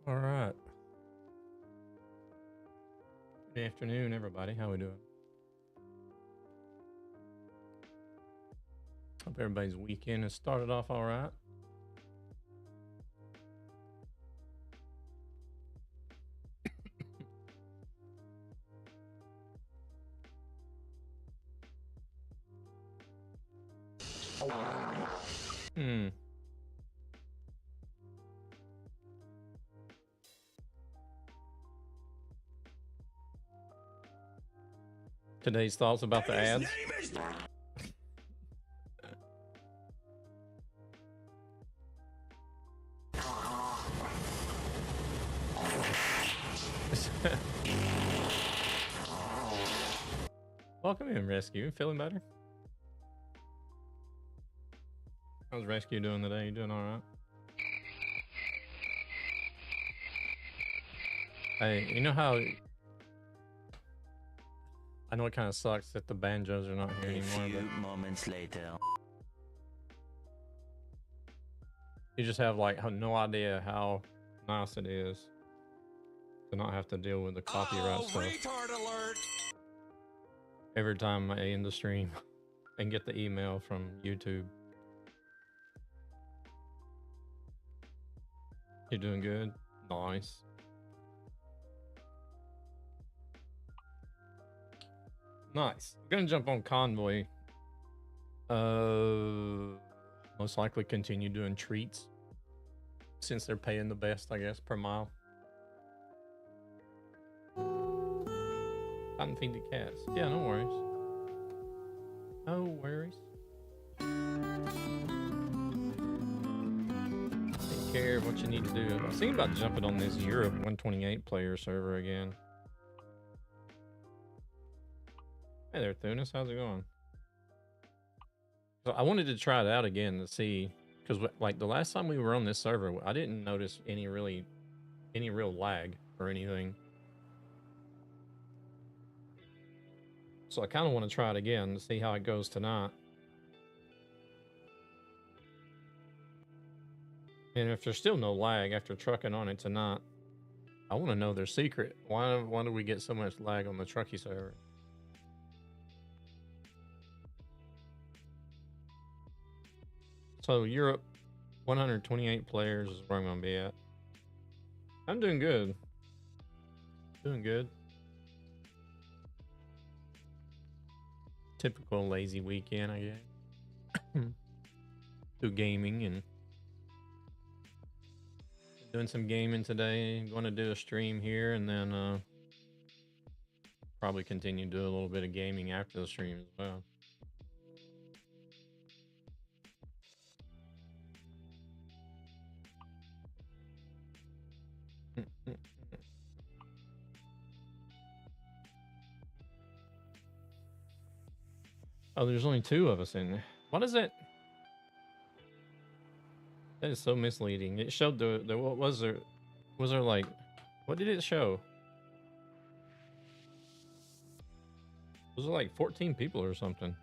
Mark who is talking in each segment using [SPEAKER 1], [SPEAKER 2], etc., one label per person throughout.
[SPEAKER 1] All right. Good afternoon, everybody. How we doing? Hope everybody's weekend has started off all right. Today's thoughts about the ads. Welcome in, Rescue. Feeling better? How's Rescue doing today? You doing all right? Hey, you know how... I know it kind of sucks that the banjos are not here anymore, but...
[SPEAKER 2] moments later.
[SPEAKER 1] You just have, like, no idea how nice it is to not have to deal with the copyright stuff.
[SPEAKER 3] Retard alert!
[SPEAKER 1] Every time I end the stream and get the email from YouTube. You're doing good? Nice. Nice. I'm gonna jump on Convoy. Most likely continue doing treats since they're paying the best, I guess, per mile. Cotton feed the cats. Yeah, no worries. No worries. Take care of what you need to do. I was thinking about jumping on this Europe 128 player server again. Hey there, Thunis. How's it going? So I wanted to try it out again to see, because like the last time we were on this server, I didn't notice any real lag or anything. So I kind of want to try it again to see how it goes tonight. And if there's still no lag after trucking on it tonight, I want to know their secret. Why do we get so much lag on the Trucky server? So Europe, 128 players is where I'm gonna be at. I'm doing good. Doing good. Typical lazy weekend, I guess. Do gaming and doing some gaming today. Going to do a stream here and then probably continue to do a little bit of gaming after the stream as well. Oh, there's only 2 of us in there. What is it? That is so misleading. It showed the what was there? Was there like, what did it show? Was it like 14 people or something?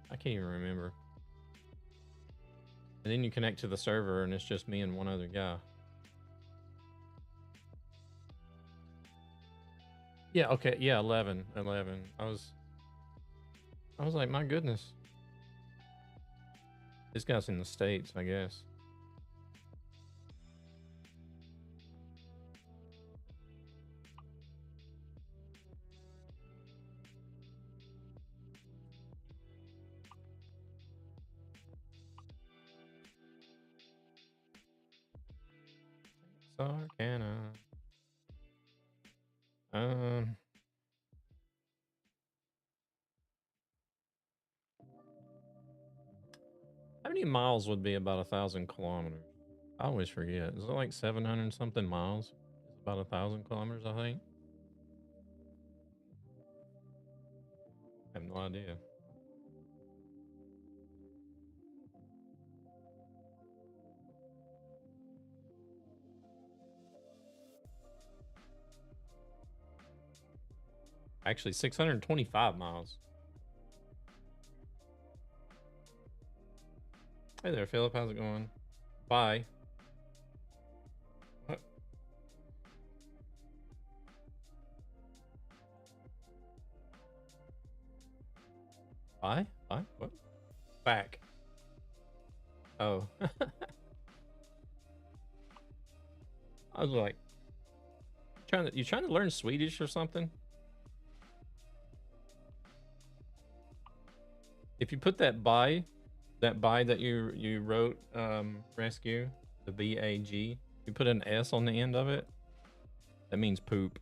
[SPEAKER 1] I can't even remember. And then you connect to the server and it's just me and one other guy. Yeah, okay, yeah, 11. I was like, my goodness. This guy's in the States, I guess. Sarcana. How many miles would be about 1,000 kilometers? I always forget. Is it like 700 something miles? It's about 1,000 kilometers, I think. I have no idea. Actually, 625 miles. Hey there, Philip. How's it going? Bye. What? Bye? Bye? What? Back. Oh. I was like, you trying to learn Swedish or something? If you put that by that you wrote, rescue, the BAG, you put an S on the end of it, that means poop.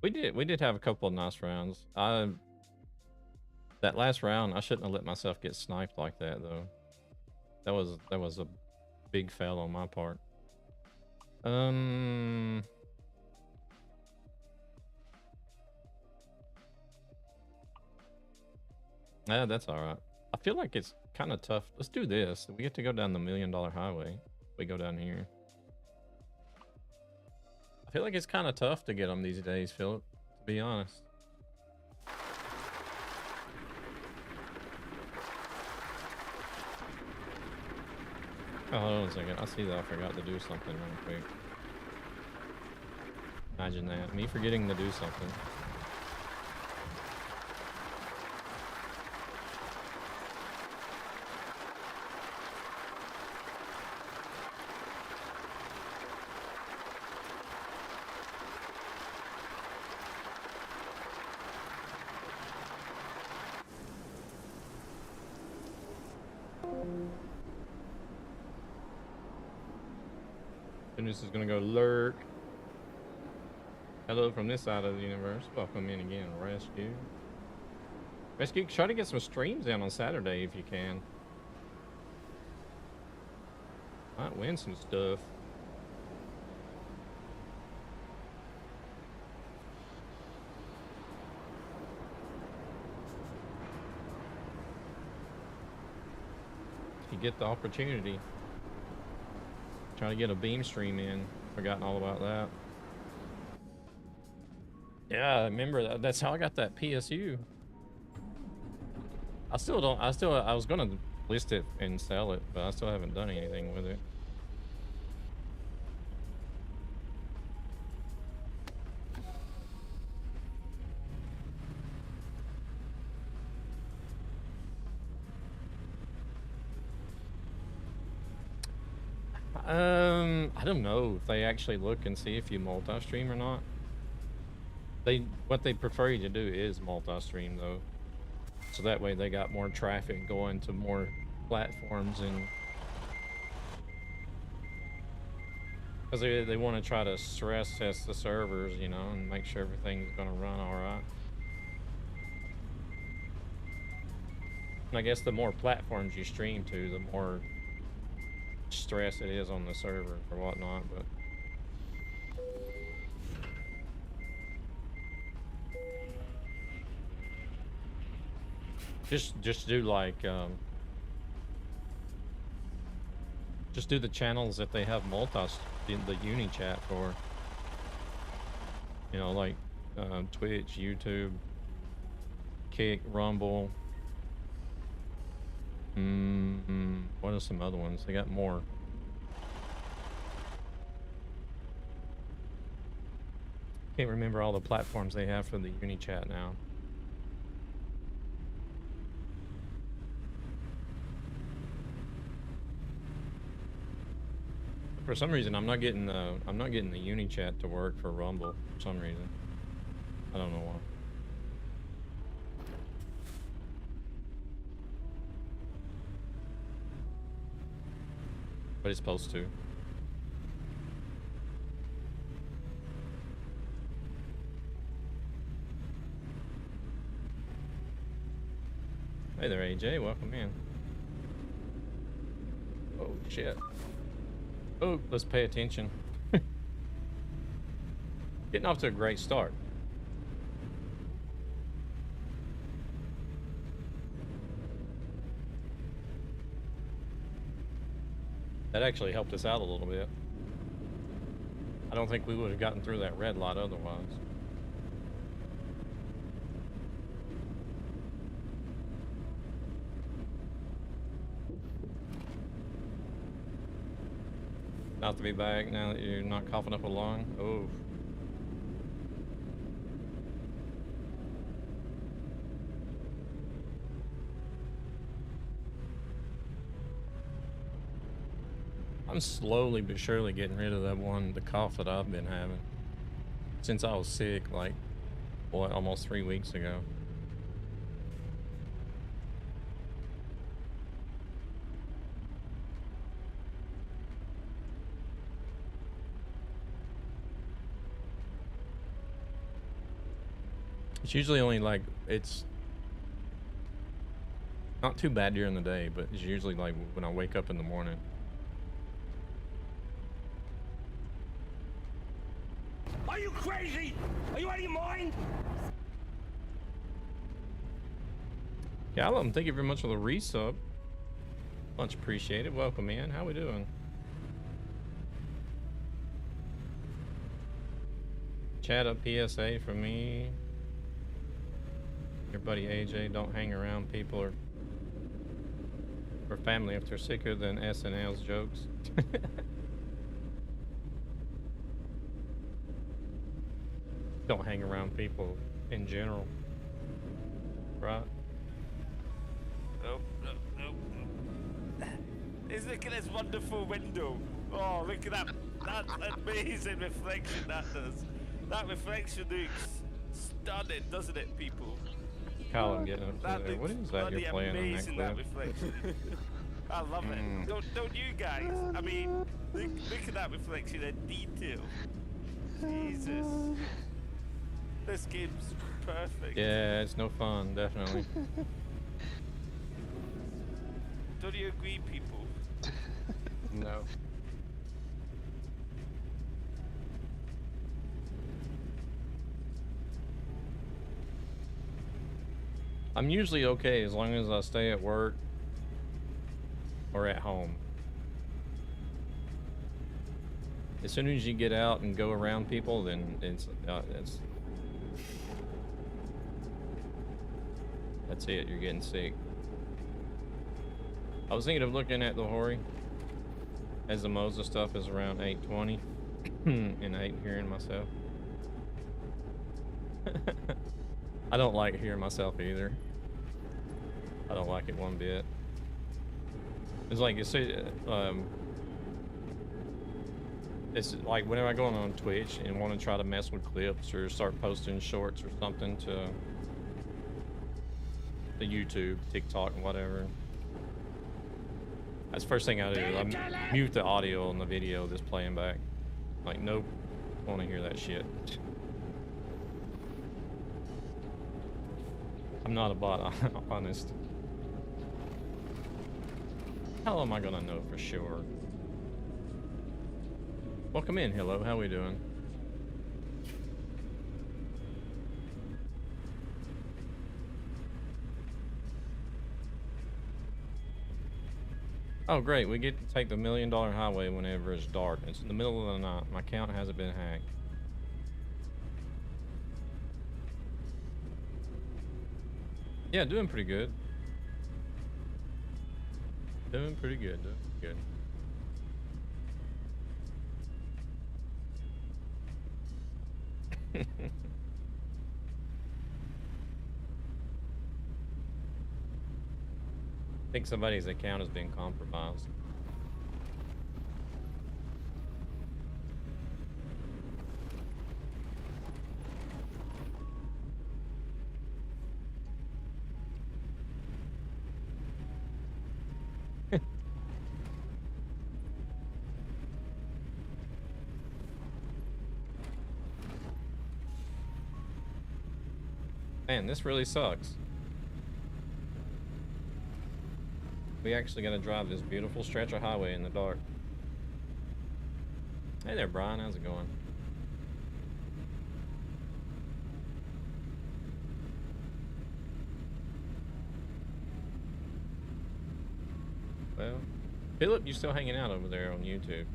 [SPEAKER 1] We did have a couple of nice rounds. That last round, I shouldn't have let myself get sniped like that though. That was a big fail on my part. Yeah, that's all right. I feel like it's kind of tough. Let's do this. We get to go down the $1 Million Highway. We go down here. I feel like it's kind of tough to get them these days, Philip, to be honest. Oh, hold on a second. I see that I forgot to do something real quick. Imagine that. Me forgetting to do something. This is gonna go lurk. Hello from this side of the universe. Welcome in again, Rescue. Rescue, try to get some streams in on Saturday if you can. Might win some stuff. If you get the opportunity. Trying to get a beam stream in. Forgotten all about that. Yeah, I remember that. That's how I got that PSU. I still don't. I was gonna list it and sell it, but I still haven't done anything with it. I don't know if they actually look and see if you multi-stream or not. What they prefer you to do is multi-stream though. So that way they got more traffic going to more platforms, and because they want to try to stress test the servers, you know, and make sure everything's gonna run all right. And I guess the more platforms you stream to, the more stress it is on the server or whatnot, but just do like just do the channels that they have the uni chat for, you know, like Twitch, YouTube, Kick, Rumble. What are some other ones? They got more. Can't remember all the platforms they have for the uni chat now. For some reason, I'm not getting the uni chat to work for Rumble for some reason. I don't know why. But it's supposed to. Hey there, AJ. Welcome in. Oh, shit. Oh, let's pay attention. Getting off to a great start. That actually helped us out a little bit. I don't think we would have gotten through that red light otherwise. Not to be back now that you're not coughing up a lung. Oh. I'm slowly but surely getting rid of the cough that I've been having since I was sick, like, what, almost 3 weeks ago. It's usually only like, it's not too bad during the day, but it's usually like when I wake up in the morning.
[SPEAKER 2] Are you crazy? Are you out of your mind?
[SPEAKER 1] Callum, thank you very much for the resub. Much appreciated. Welcome in. How we doing? Chat up PSA from me. Your buddy AJ, don't hang around people or family if they're sicker than SNL's jokes. Don't hang around people in general. Right?
[SPEAKER 3] Nope, nope, nope, nope. He's looking at this wonderful window. Oh, look at that. That's amazing reflection that does. That reflection looks stunning, doesn't it, people?
[SPEAKER 1] Callum getting up
[SPEAKER 3] That
[SPEAKER 1] to there. What
[SPEAKER 3] looks
[SPEAKER 1] is that you're playing
[SPEAKER 3] amazing,
[SPEAKER 1] on that
[SPEAKER 3] that
[SPEAKER 1] clip?
[SPEAKER 3] reflection. I love it. Don't you guys? I mean, look at that reflection in detail. Jesus. This game's perfect.
[SPEAKER 1] Yeah, it's no fun, definitely.
[SPEAKER 3] Don't you agree, people?
[SPEAKER 4] No.
[SPEAKER 1] I'm usually okay as long as I stay at work or at home. As soon as you get out and go around people, then that's it. You're getting sick. I was thinking of looking at the Hori as the Moza stuff is around 820 and I ain't hearing myself. I don't like hearing myself either. I don't like it one bit. It's like it's like whenever I go on Twitch and want to try to mess with clips or start posting shorts or something to the YouTube, TikTok, and whatever. That's the first thing I do. I mute the audio on the video that's playing back. Like, nope, I want to hear that shit. I'm not a bot, honest. How am I gonna know for sure? Welcome in, hello, how we doing? Oh great, we get to take the $1 Million Highway whenever it's dark. It's in the middle of the night. My account hasn't been hacked. Yeah, doing pretty good. Doing pretty good, doing pretty good. I think somebody's account has been compromised. Man, this really sucks. We actually gotta drive this beautiful stretch of highway in the dark. Hey there, Brian. How's it going? Well, Philip, you still hanging out over there on YouTube?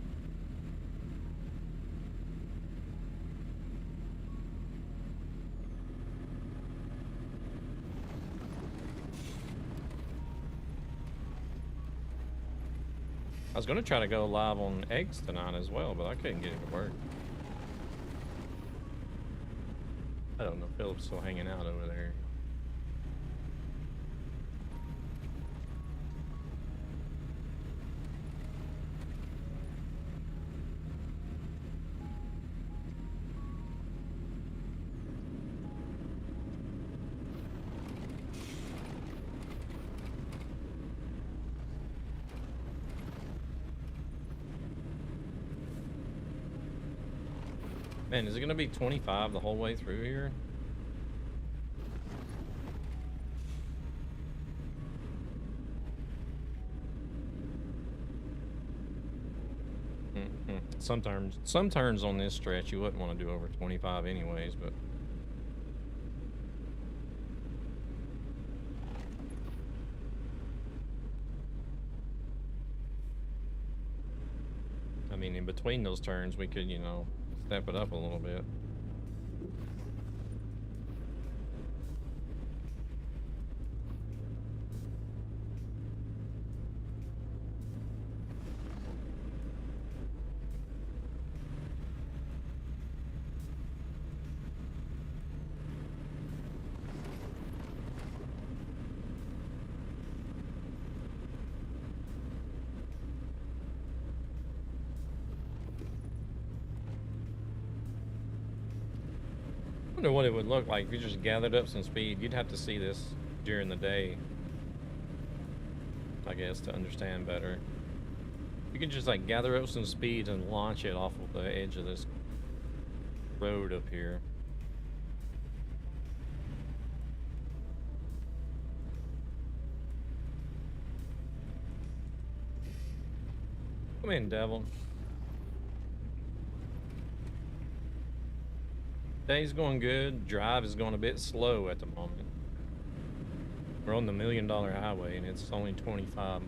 [SPEAKER 1] I was gonna try to go live on X tonight as well, but I couldn't get it to work. I don't know, Philip's still hanging out over there. Man, is it gonna be 25 the whole way through here? Some turns on this stretch you wouldn't want to do over 25 anyways, but I mean, in between those turns we could, you know, step it up a little bit. I wonder what it would look like if you just gathered up some speed. You'd have to see this during the day, I guess, to understand better. You can just like gather up some speed and launch it off of the edge of this road up here. Come in, devil. Day's going good. Drive is going a bit slow at the moment. We're on the $1 Million Highway and it's only 25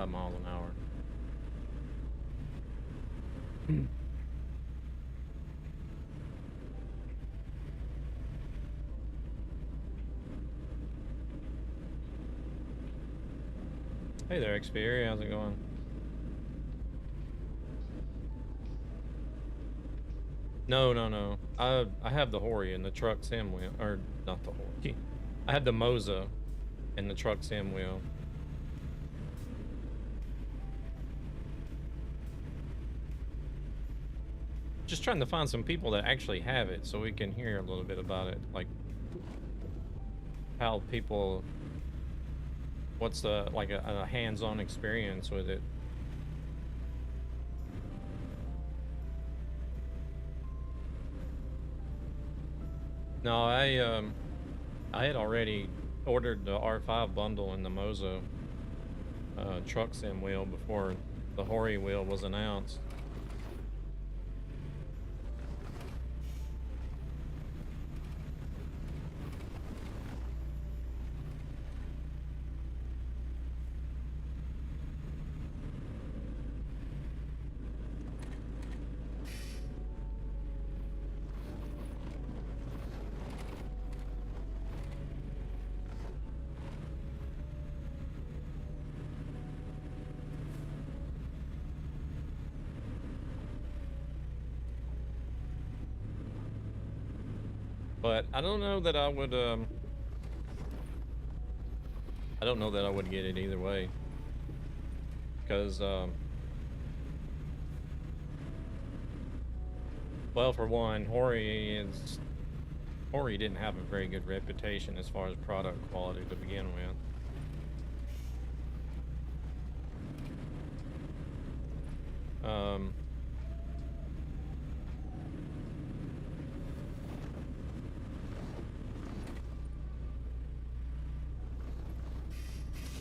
[SPEAKER 1] miles an hour. Hey there, Xperia. How's it going? No. I have the Hori and the truck sim wheel, or not the Hori. I had the Moza and the truck sim wheel. Just trying to find some people that actually have it so we can hear a little bit about it, like how people, what's the like a hands-on experience with it. No, I had already ordered the R5 bundle and the Moza truck sim wheel before the Hori wheel was announced. But I don't know that I would, I don't know that I would get it either way. Because, well, for one, Hori didn't have a very good reputation as far as product quality to begin with.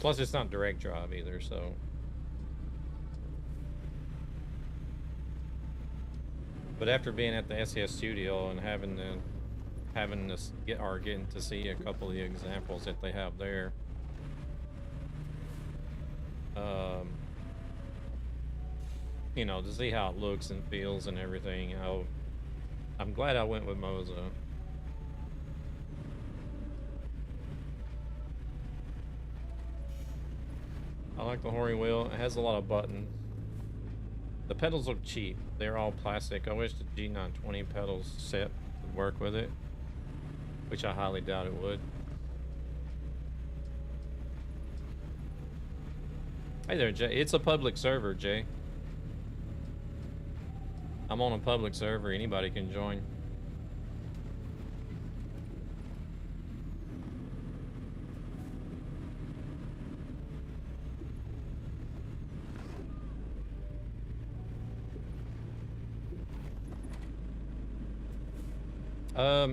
[SPEAKER 1] Plus, it's not direct drive either, so. But after being at the SES studio and getting to see a couple of the examples that they have there, you know, to see how it looks and feels and everything, I'm glad I went with Moza. I like the Hori wheel. It has a lot of buttons. The pedals look cheap. They're all plastic. I wish the G920 pedals set would work with it, which I highly doubt it would. Hey there, Jay. It's a public server, Jay. I'm on a public server. Anybody can join.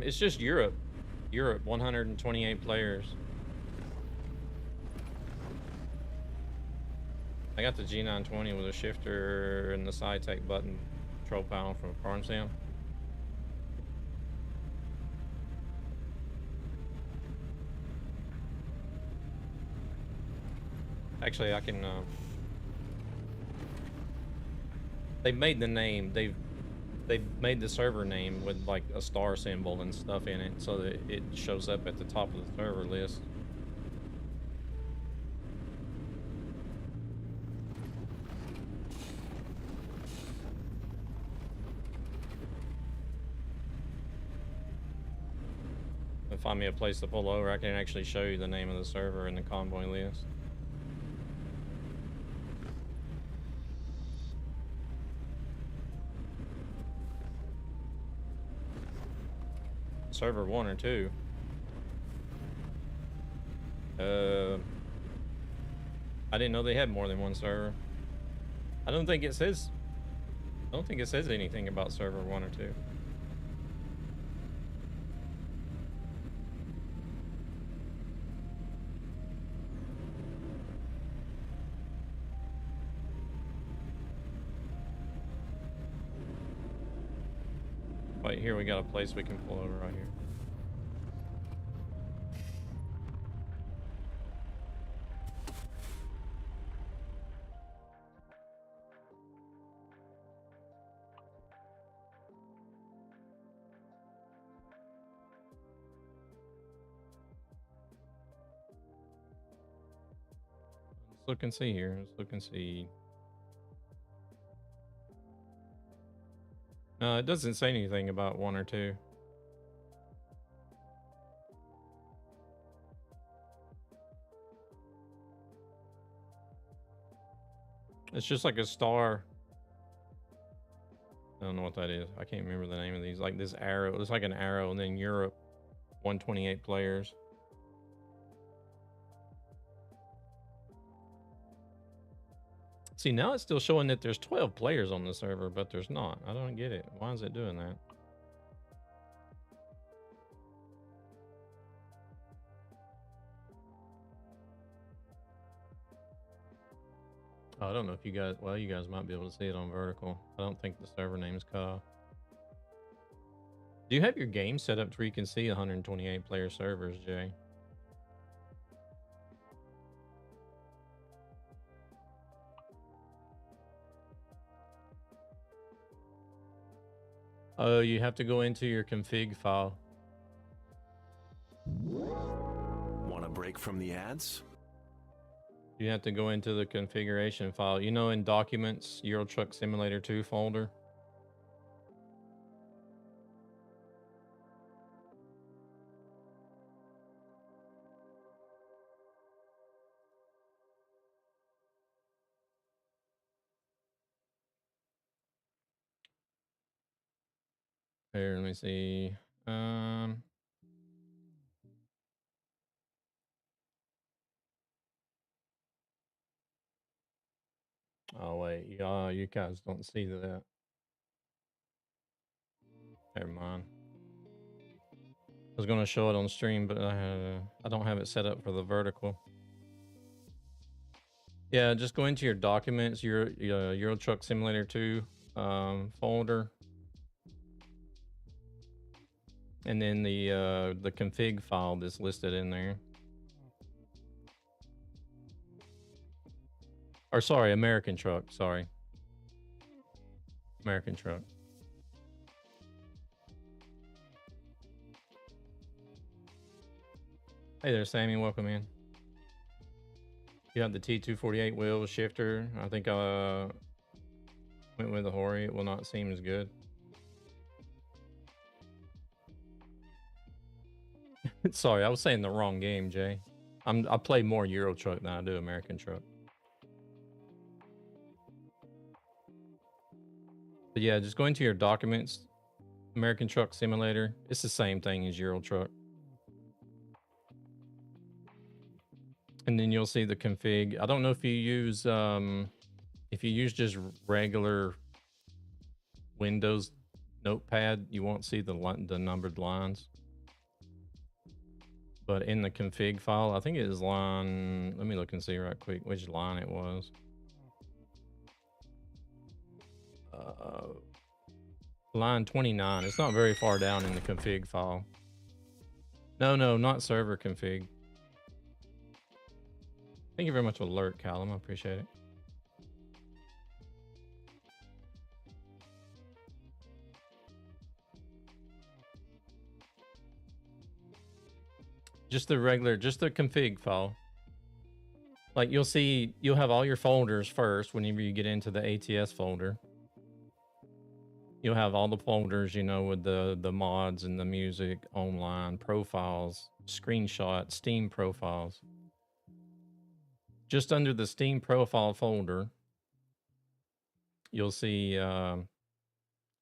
[SPEAKER 1] It's just Europe. Europe, 128 players. I got the G920 with a shifter and the side take button control panel from a farm sim. Actually, I can. They made the name. They made the server name with like a star symbol and stuff in it, so that it shows up at the top of the server list. Find me a place to pull over, I can actually show you the name of the server in the convoy list. Server 1 or 2. I didn't know they had more than one server. I don't think it says anything about server 1 or 2. Wait, here we got a place we can pull over right here. Let's look and see here. Let's look and see. No, it doesn't say anything about 1 or 2. It's just like a star. I don't know what that is. I can't remember the name of these. Like this arrow. It's like an arrow, and then Europe, 128 players. See, now it's still showing that there's 12 players on the server, but there's not. I don't get it. Why is it doing that? Oh, I don't know if you guys, well, you guys might be able to see it on vertical. I don't think the server name is cut off. Do you have your game set up to where you can see 128 player servers, Jay? Oh, you have to go into your config file.
[SPEAKER 5] Want a break from the ads?
[SPEAKER 1] You have to go into the configuration file. You know, in Documents, Euro Truck Simulator 2 folder. Here, let me see. Oh wait, you guys don't see that. Never mind. I was gonna show it on stream, but I don't have it set up for the vertical. Yeah, just go into your Documents, your Euro Truck Simulator 2 folder, and then the config file that's listed in there. Or sorry, American Truck. Sorry, American Truck. Hey there, Sammy. Welcome in. You have the T248 wheel shifter. I think went with the Hori. It will not seem as good. Sorry, I was saying the wrong game, Jay. I play more Euro Truck than I do American Truck. But yeah, just go into your documents, American Truck Simulator. It's the same thing as Euro Truck. And then you'll see the config. I don't know if you use just regular Windows Notepad, you won't see the numbered lines. But in the config file, I think it is line, let me look and see right quick which line it was. Line 29. It's not very far down in the config file. No, not server config. Thank you very much for the alert, Callum. I appreciate it. Just the config file. Like you'll have all your folders first whenever you get into the ATS folder. You'll have all the folders, you know, with the mods and the music, online, profiles, screenshots, Steam profiles. Just under the Steam profile folder, you'll see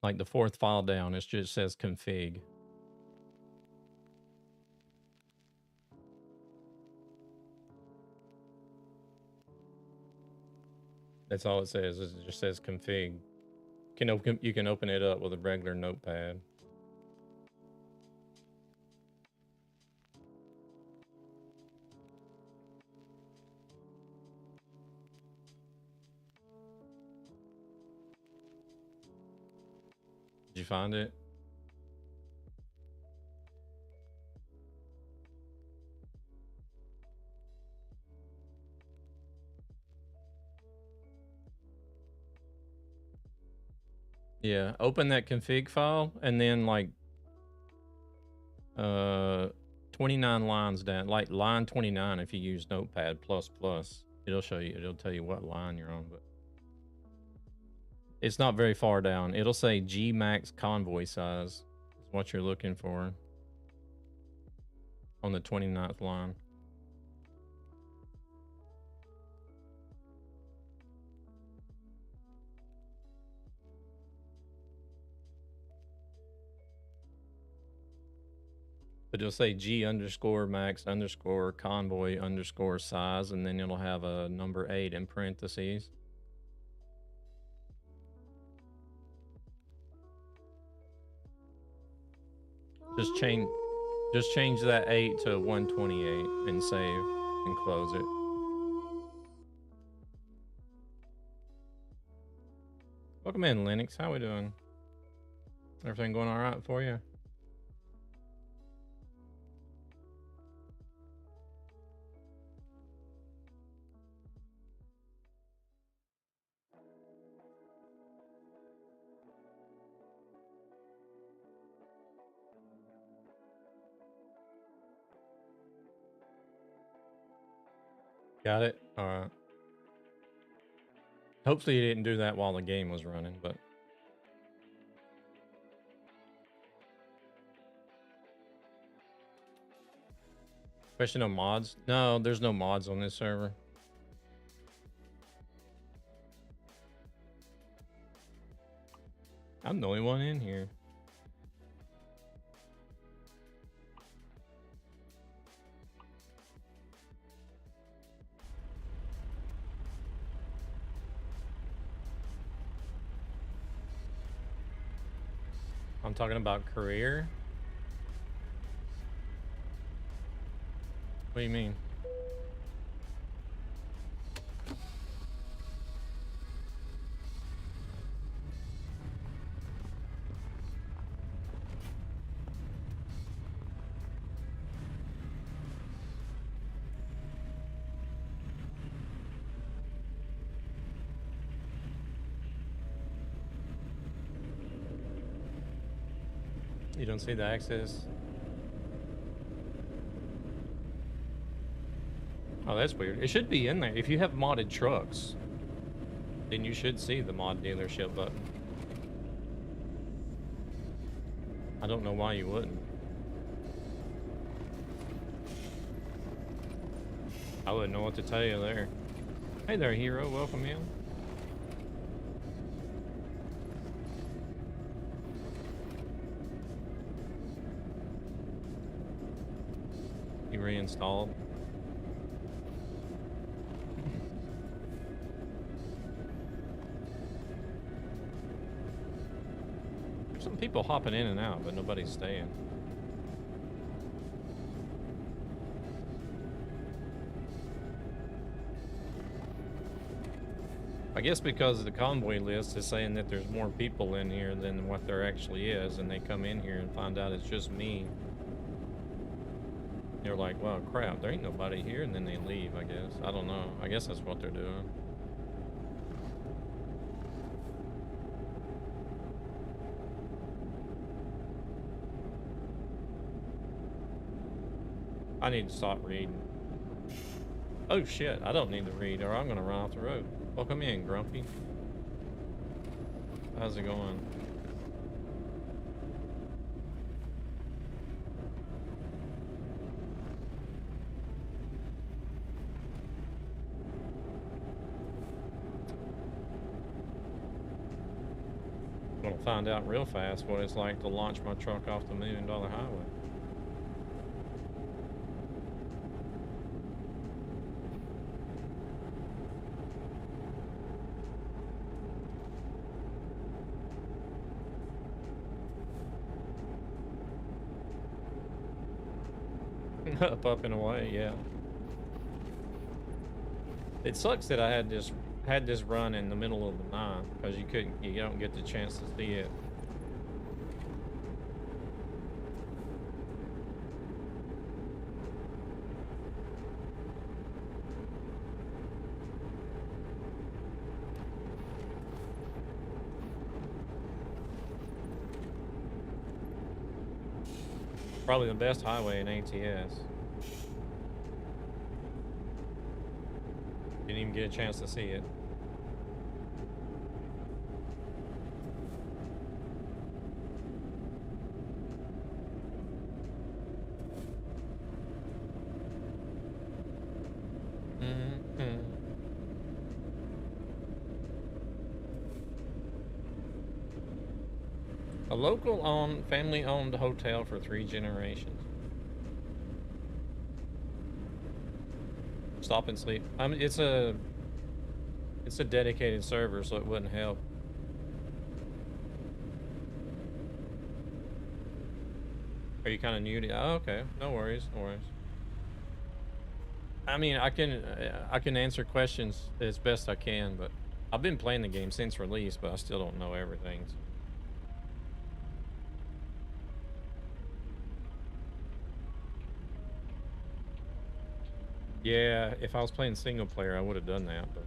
[SPEAKER 1] like the fourth file down, it just says config. That's all it says. It just says config. You can open it up with a regular notepad. Did you find it? Yeah, open that config file and then like 29 lines down, like line 29 if you use Notepad++, it'll tell you what line you're on, but it's not very far down. It'll say G max convoy size is what you're looking for on the 29th line. But it'll say G underscore max underscore convoy underscore size, and then it'll have a number 8 in parentheses. Just change that 8 to 128 and save and close it. Welcome in, Linux. How we doing? Everything going all right for you? Got it? All right. Hopefully you didn't do that while the game was running, but... Question on mods? No, there's no mods on this server. I'm the only one in here. I'm talking about career. What do you mean? You don't see the access? Oh, that's weird. It should be in there. If you have modded trucks, then you should see the mod dealership button. I don't know why you wouldn't. I wouldn't know what to tell you there. Hey there, hero. Welcome in. You reinstalled. There's some people hopping in and out, but nobody's staying. I guess because the convoy list is saying that there's more people in here than what there actually is, and they come in here and find out it's just me. They're like, well, crap, there ain't nobody here, and then they leave, I guess. I don't know. I guess that's what they're doing. I need to stop reading. Oh shit, I don't need to read or I'm gonna run off the road. Welcome in, Grumpy. How's it going? I'm gonna find out real fast what it's like to launch my truck off the $1 Million Highway. Up and away, yeah. It sucks that I had this run in the middle of the night because you don't get the chance to see it. Probably the best highway in ATS. Didn't even get a chance to see it. A local family-owned hotel for 3 generations. Stop and sleep. I mean, it's a dedicated server, so it wouldn't help. Are you kind of new to? Oh, okay, no worries, no worries. I mean, I can answer questions as best I can, but I've been playing the game since release, but I still don't know everything. So. Yeah, if I was playing single player, I would have done that, but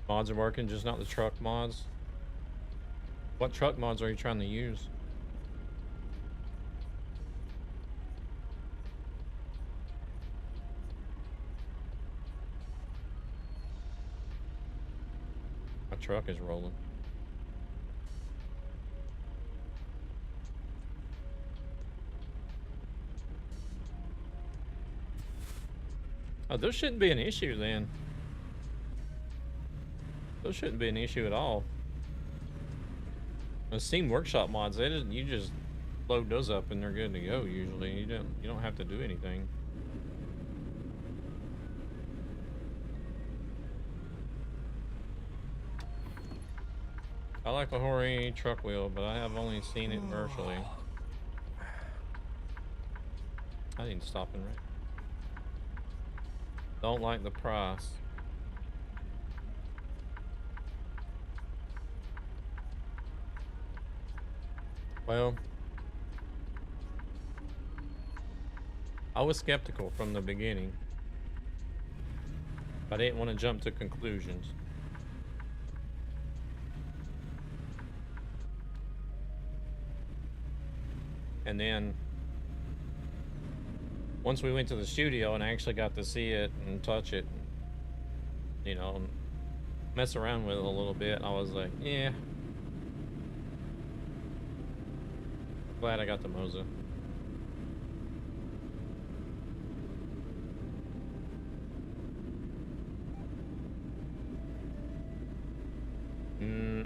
[SPEAKER 1] mods are working, just not the truck mods. What truck mods are you trying to use? My truck is rolling. Oh, there shouldn't be an issue then. Those shouldn't be an issue at all. The Steam Workshop mods, you just load those up and they're good to go usually. You don't have to do anything. I like the Hori truck wheel, but I have only seen it virtually. I need to stop and wreck. Don't like the price. Well, I was skeptical from the beginning. I didn't want to jump to conclusions. And then once we went to the studio and I actually got to see it and touch it, you know, and mess around with it a little bit, I was like, yeah. Glad I got the Moza.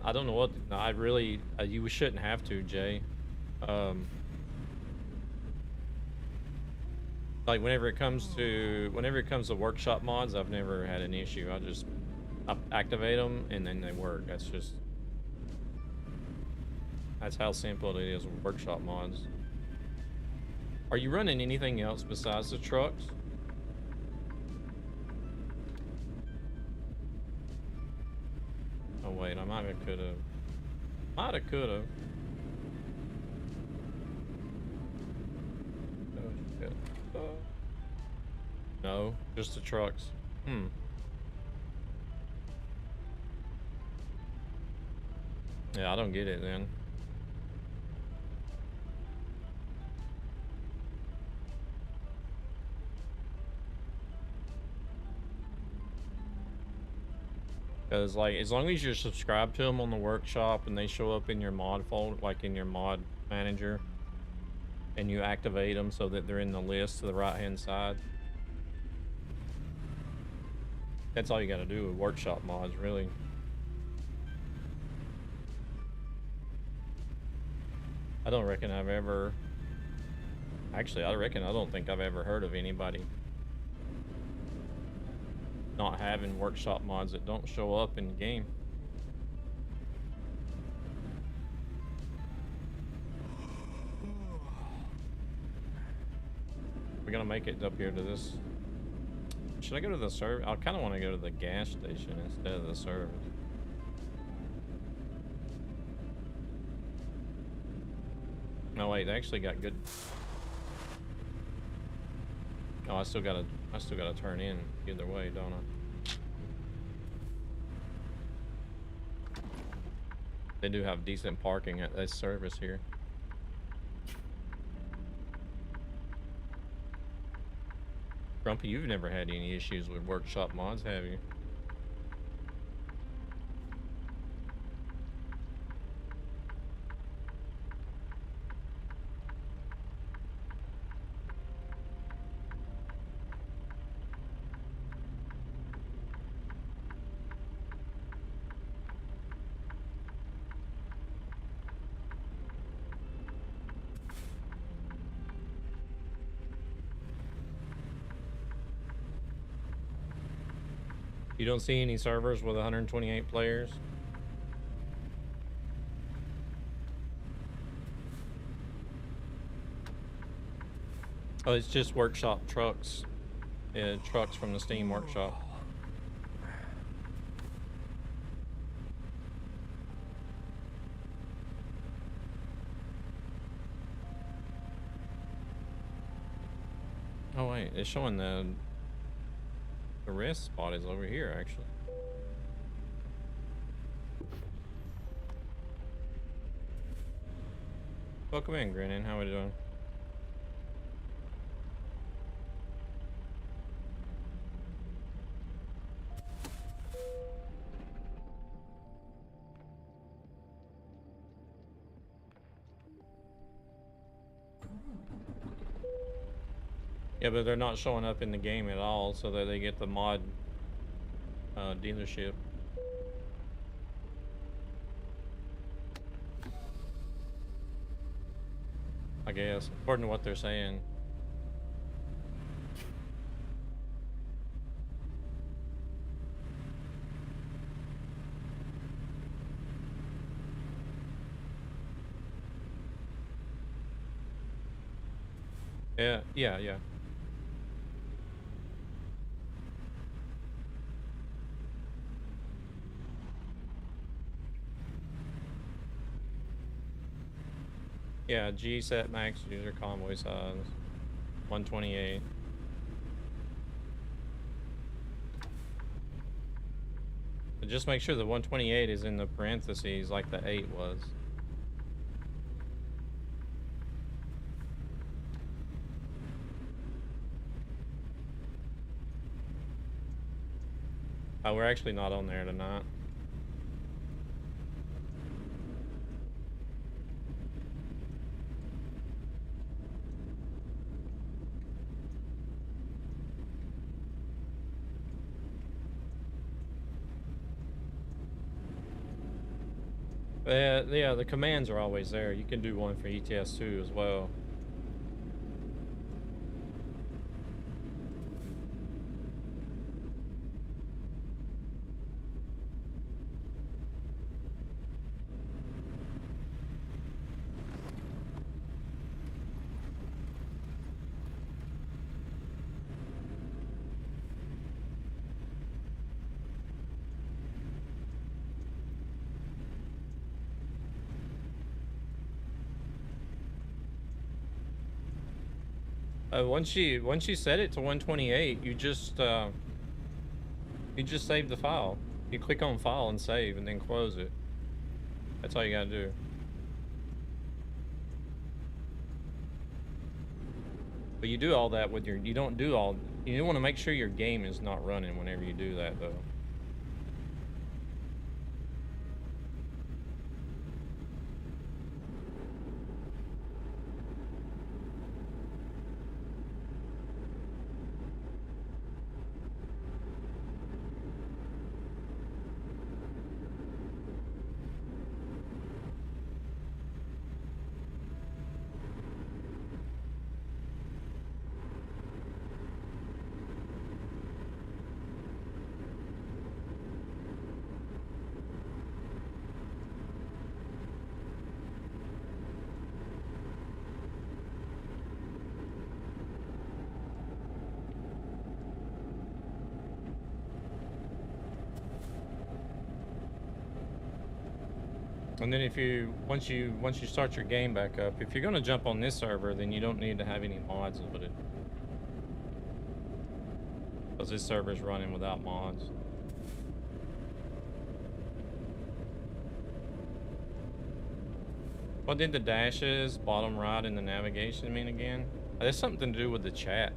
[SPEAKER 1] I don't know what, I really, you shouldn't have to, Jay. Like whenever it comes to workshop mods, I've never had an issue. I just activate them and then they work. That's how simple it is with workshop mods. Are you running anything else besides the trucks? Oh wait, I might have could've. Oh shit. No, just the trucks. Yeah, I don't get it then. Because, like, as long as you're subscribed to them on the workshop and they show up in your mod folder, like in your mod manager, and you activate them so that they're in the list to the right-hand side, that's all you gotta do with workshop mods, really. I don't reckon I've ever... Actually, I don't think I've ever heard of anybody not having workshop mods that don't show up in the game. We're gonna make it up here to this. Should I go to the service? I kind of want to go to the gas station instead of the service. No wait, they actually got good. Oh, I still gotta turn in either way, don't I? They do have decent parking at this service here. Grumpy, you've never had any issues with workshop mods, have you? You don't see any servers with 128 players? Oh, it's just workshop trucks. Yeah, trucks from the Steam workshop. Oh wait, it's showing the rest spot is over here, actually. Welcome in, Grinning. How are we doing? Yeah, but they're not showing up in the game at all, so that they get the mod dealership. I guess, according to what they're saying. Yeah. Yeah, G set max user convoy size 128. But just make sure the 128 is in the parentheses like the 8 was. Oh, we're actually not on there tonight. Yeah, the commands are always there. You can do one for ETS2 as well. Once you set it to 128, you just save the file. You click on file and save, and then close it. That's all you gotta do. But you do all that with your. You don't do all. You want to make sure your game is not running whenever you do that, though. And then if you once you start your game back up, if you're gonna jump on this server, then you don't need to have any mods loaded, because this server's running without mods. What did the dashes bottom right in the navigation mean again? There's something to do with the chat.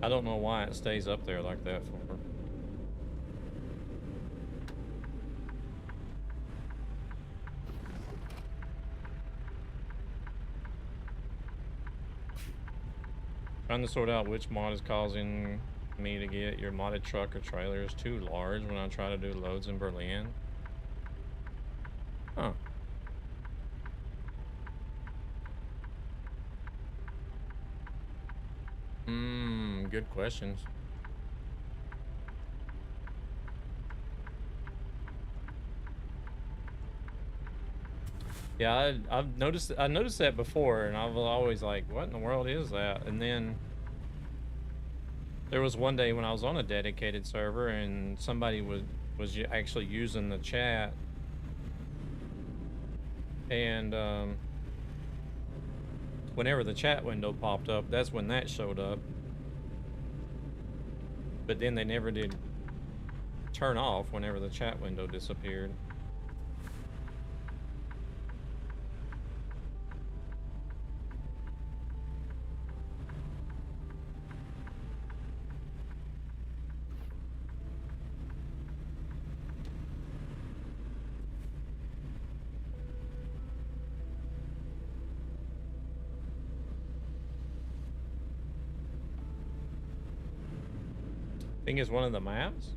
[SPEAKER 1] I don't know why it stays up there like that for. Trying to sort out which mod is causing me to get your modded truck or trailer is too large when I try to do loads in Berlin. Huh. Good questions. Yeah, I've noticed that before, and I was always like, what in the world is that? And then there was one day when I was on a dedicated server and somebody was actually using the chat, and whenever the chat window popped up, that's when that showed up. But then they never did turn off whenever the chat window disappeared. Think it's one of the maps?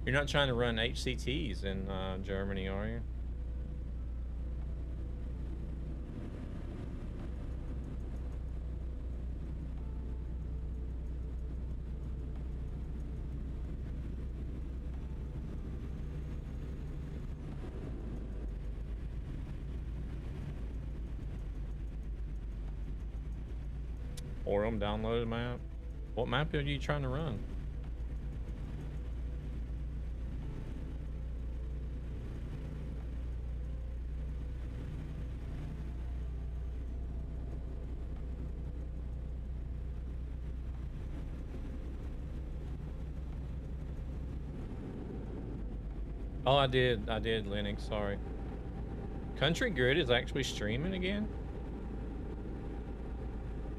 [SPEAKER 1] You're not trying to run HCTs in Germany, are you? Or downloaded map. What map are you trying to run? Oh, I did Linux, sorry. Country Grid is actually streaming again?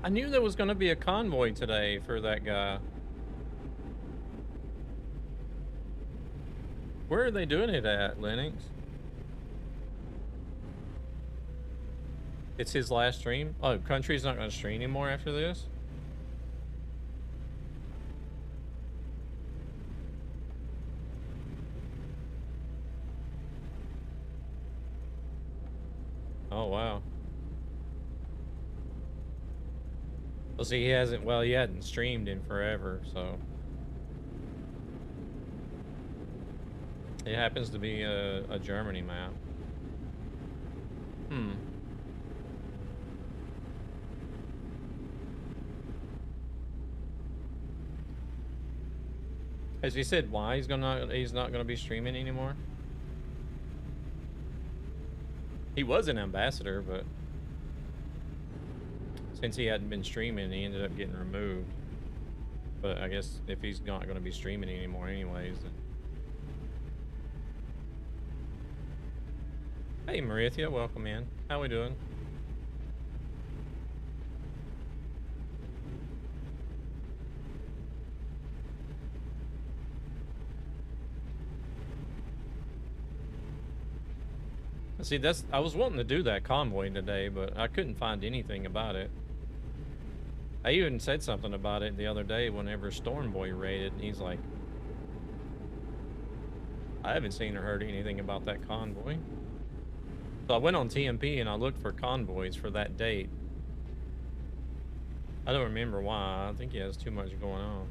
[SPEAKER 1] I knew there was going to be a convoy today for that guy. Where are they doing it at, Linux? It's his last stream? Oh, Country's not going to stream anymore after this? Oh, wow. Well, see, he hadn't streamed in forever, so. It happens to be a Germany map. Hmm. Has he said why he's not gonna be streaming anymore? He was an ambassador, but since he hadn't been streaming, he ended up getting removed. But I guess if he's not gonna be streaming anymore anyways, then... Hey Marithia, welcome in. How we doing? See, I was wanting to do that convoy today, but I couldn't find anything about it. I even said something about it the other day whenever Stormboy raided, and he's like, I haven't seen or heard anything about that convoy. So I went on TMP and I looked for convoys for that date. I don't remember why. I think he has too much going on.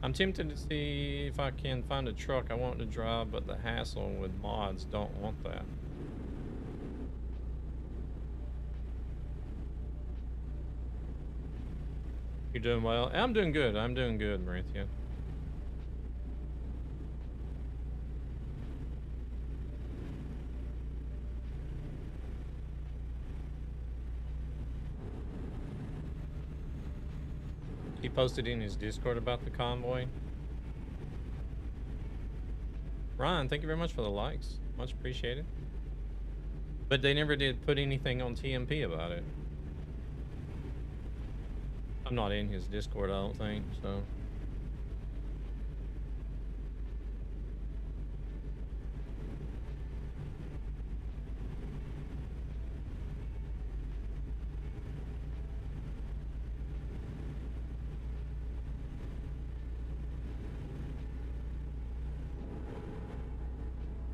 [SPEAKER 1] I'm tempted to see if I can find a truck I want to drive, but the hassle with mods don't want that. You doing well? I'm doing good. I'm doing good, Marithia. He posted in his Discord about the convoy. Ryan, thank you very much for the likes. Much appreciated. But they never did put anything on TMP about it. I'm not in his Discord, I don't think, so.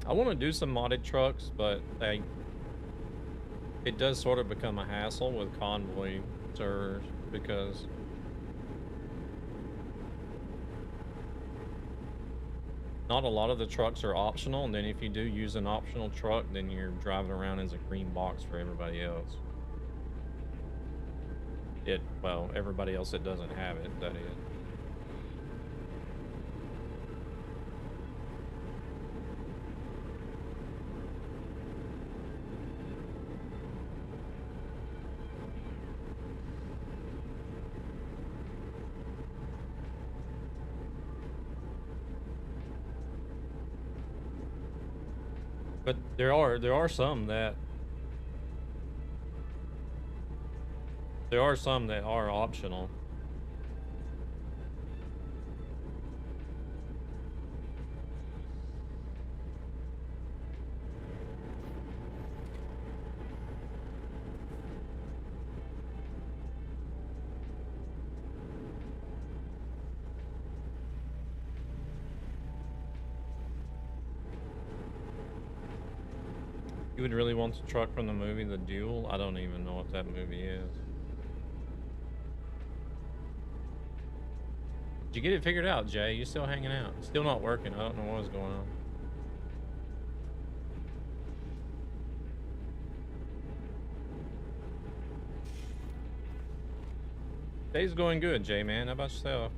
[SPEAKER 1] I want to do some modded trucks, but it does sort of become a hassle with convoy servers because not a lot of the trucks are optional, and then if you do use an optional truck, then you're driving around as a green box for everybody else. Well, everybody else that doesn't have it, that is. But there are some that are optional. You would really want the truck from the movie The Duel? I don't even know what that movie is. Did you get it figured out, Jay? You still hanging out? Still not working. I don't know what's going on. Day's going good, Jay, man. How about yourself?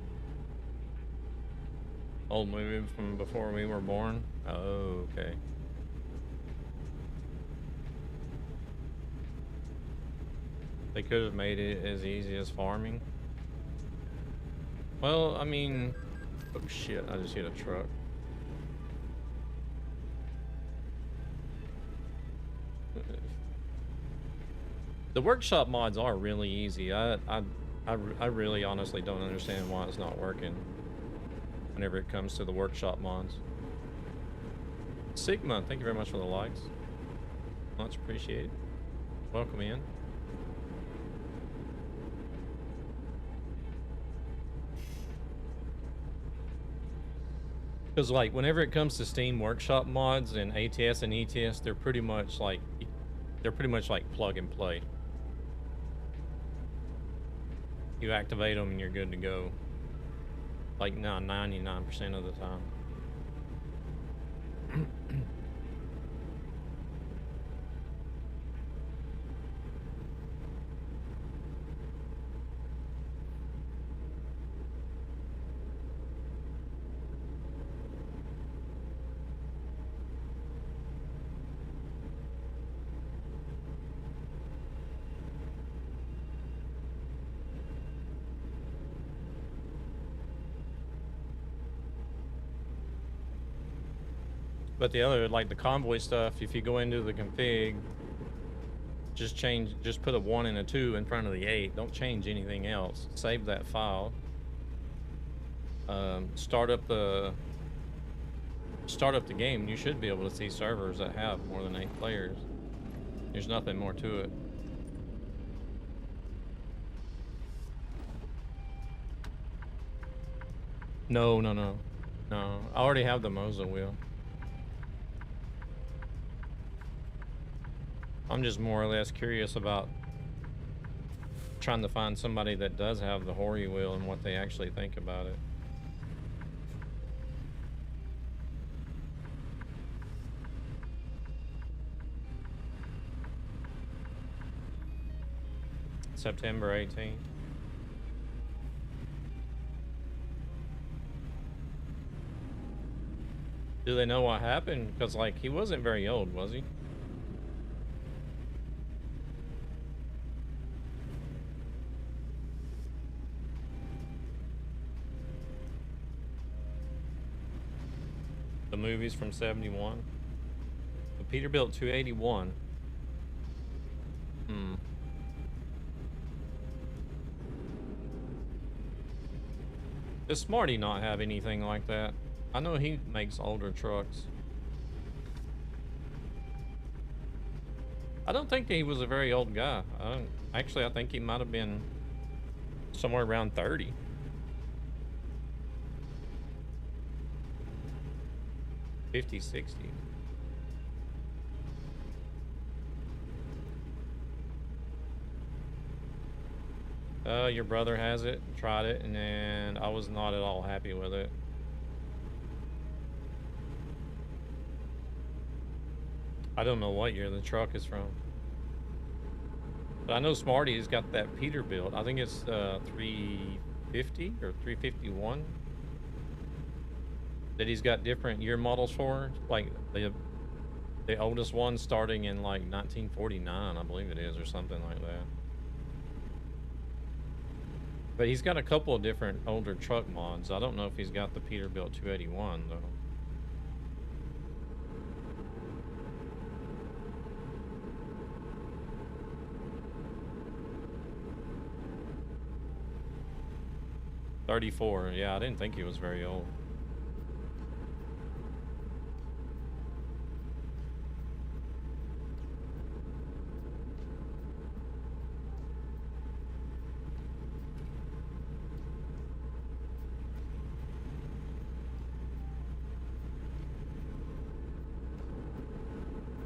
[SPEAKER 1] Old movie from before we were born? Oh, okay. They could have made it as easy as farming. Well, I mean... Oh shit, I just hit a truck. The workshop mods are really easy. I really honestly don't understand why it's not working whenever it comes to the workshop mods. Sigma, thank you very much for the likes. Much appreciated. Welcome in. Because like whenever it comes to Steam workshop mods and ATS and ETS, they're pretty much like plug and play. You activate them and you're good to go. Like now 99% of the time. But the other, like the convoy stuff, if you go into the config, just put a 1 and a 2 in front of the 8. Don't change anything else. Save that file. Start up the game, and you should be able to see servers that have more than 8 players. There's nothing more to it. No. I already have the Moza wheel. I'm just more or less curious about trying to find somebody that does have the Hori wheel and what they actually think about it. September 18th. Do they know what happened? Because like he wasn't very old, was he? The movies from 71. The Peterbilt 281. Does Smarty not have anything like that? I know he makes older trucks. I don't think he was a very old guy. Actually, I think he might have been somewhere around 30. 50, 60. Your brother has it, tried it, and I was not at all happy with it. I don't know what year the truck is from. But I know Smarty's got that Peterbilt. I think it's 350 or 351. That he's got different year models for, like the oldest one starting in like 1949, I believe it is, or something like that. But he's got a couple of different older truck mods. I don't know if he's got the Peterbilt 281 though. $34. Yeah, I didn't think he was very old.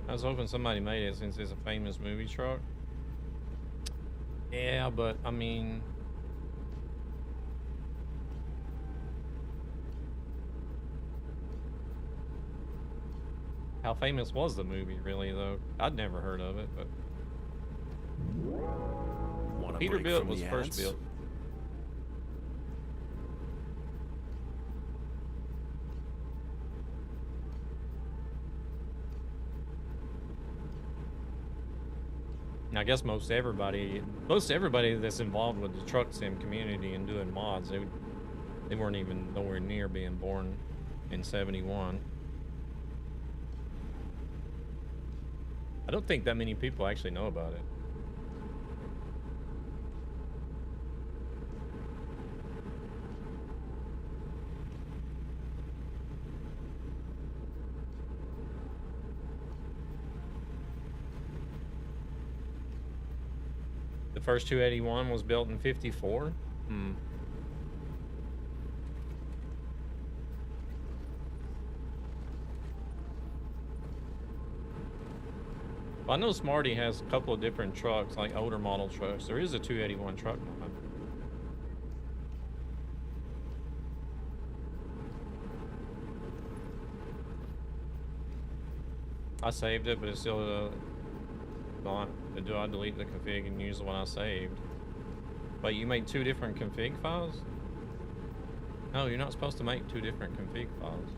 [SPEAKER 1] I was hoping somebody made it since it's a famous movie truck. Yeah, but I mean, how famous was the movie really though? I'd never heard of it, but Peterbilt was first built. I guess most everybody that's involved with the truck sim community and doing mods, they weren't even nowhere near being born in 71. I don't think that many people actually know about it. The first 281 was built in 54? Hmm. Well, I know Smarty has a couple of different trucks, like older model trucks. There is a 281 truck mod. I saved it, but it's still not. Do I delete the config and use the one I saved? But you made 2 different config files? No, you're not supposed to make 2 different config files.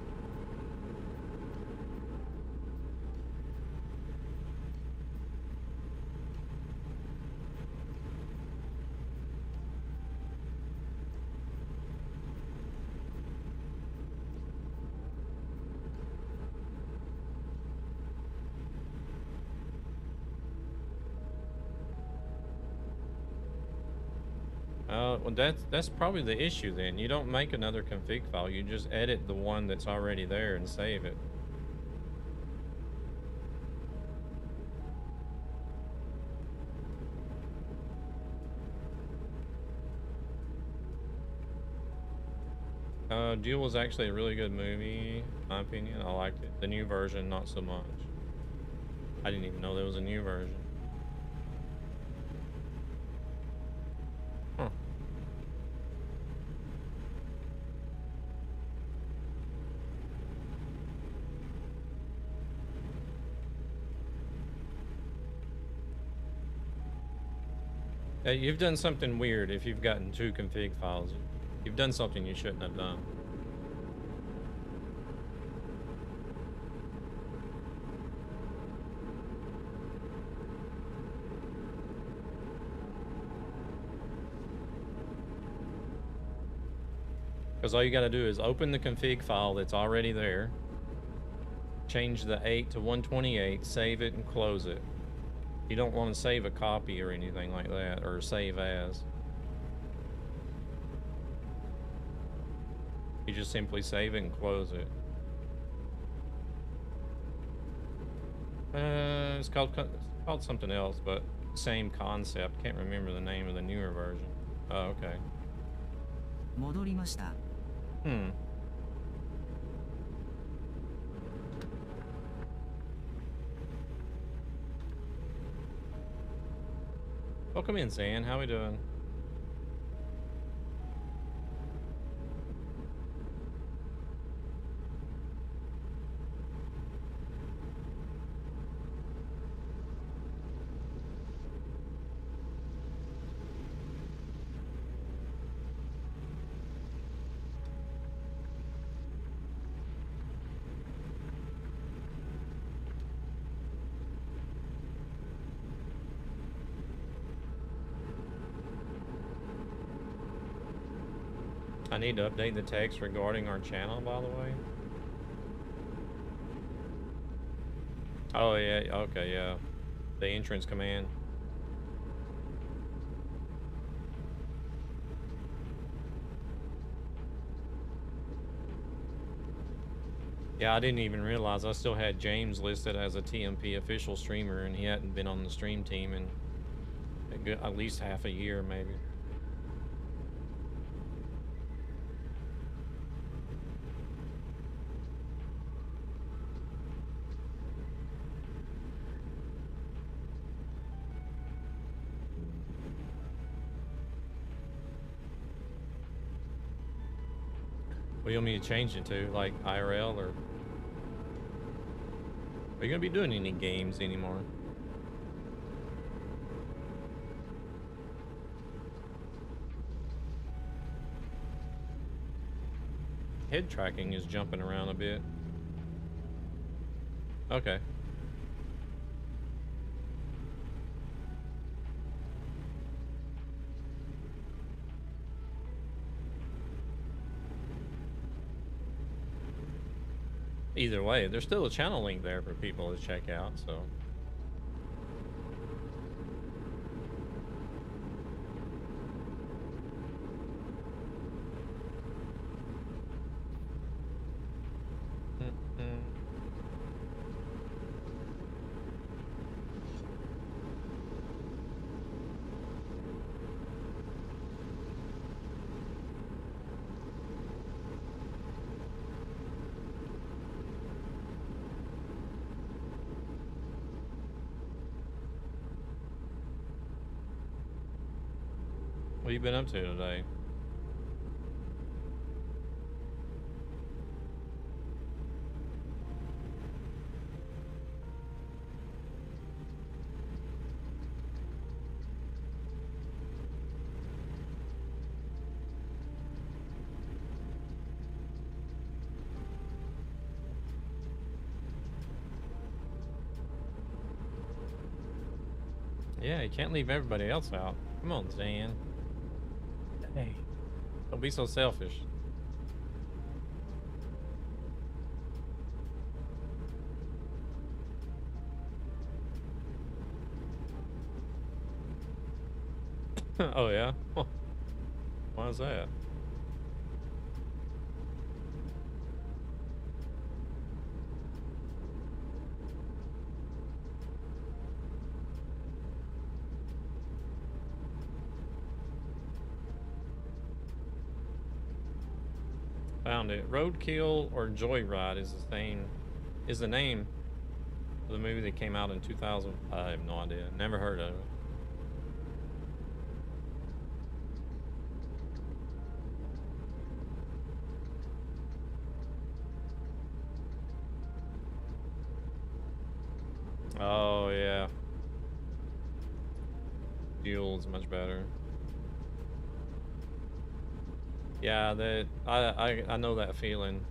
[SPEAKER 1] Well, that's probably the issue then. You don't make another config file. You just edit the one that's already there and save it. Duel was actually a really good movie, in my opinion. I liked it. The new version, not so much. I didn't even know there was a new version. Huh. You've done something weird if you've gotten 2 config files. You've done something you shouldn't have done. Because all you got to do is open the config file that's already there, change the 8 to 128, save it, and close it. You don't want to save a copy or anything like that, or save as. You just simply save it and close it. It's called something else, but same concept. Can't remember the name of the newer version. Oh, okay.
[SPEAKER 6] 戻りました。
[SPEAKER 1] Hmm. Welcome in, Zan. How we doing? I need to update the text regarding our channel, by the way. Oh, yeah. Okay, yeah. The entrance command. Yeah, I didn't even realize I still had James listed as a TMP official streamer, and he hadn't been on the stream team in at least half a year, maybe. What do you want me to change it to? Like IRL, or are you gonna be doing any games anymore? Head tracking is jumping around a bit. Okay. Either way, there's still a channel link there for people to check out, so. What have you been up to today? Yeah, you can't leave everybody else out. Come on, Dan. Hey, don't be so selfish. Oh yeah? Why is that? Found it. Roadkill or Joyride is the name of the movie that came out in 2000. I have no idea. Never heard of it. Oh yeah. Fuel's much better. Yeah, that I know that feeling.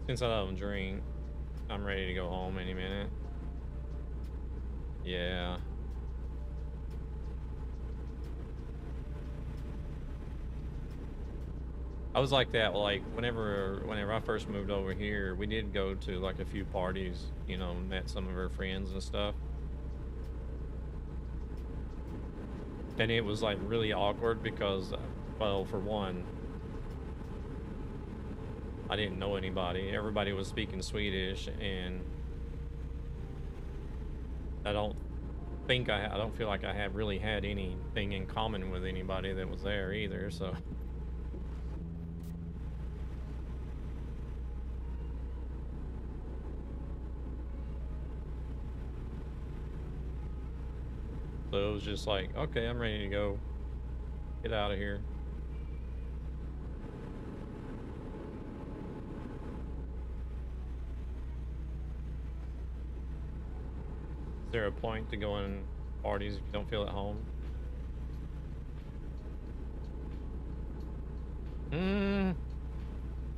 [SPEAKER 1] Since I don't drink, I'm ready to go home any minute. Yeah. I was like that, like whenever I first moved over here, we did go to like a few parties, you know, met some of her friends and stuff. And it was like really awkward because, well, for one, I didn't know anybody. Everybody was speaking Swedish, and I don't feel like I have really had anything in common with anybody that was there either, so. So it was just like, okay, I'm ready to go. Get out of here. Is there a point to going parties if you don't feel at home?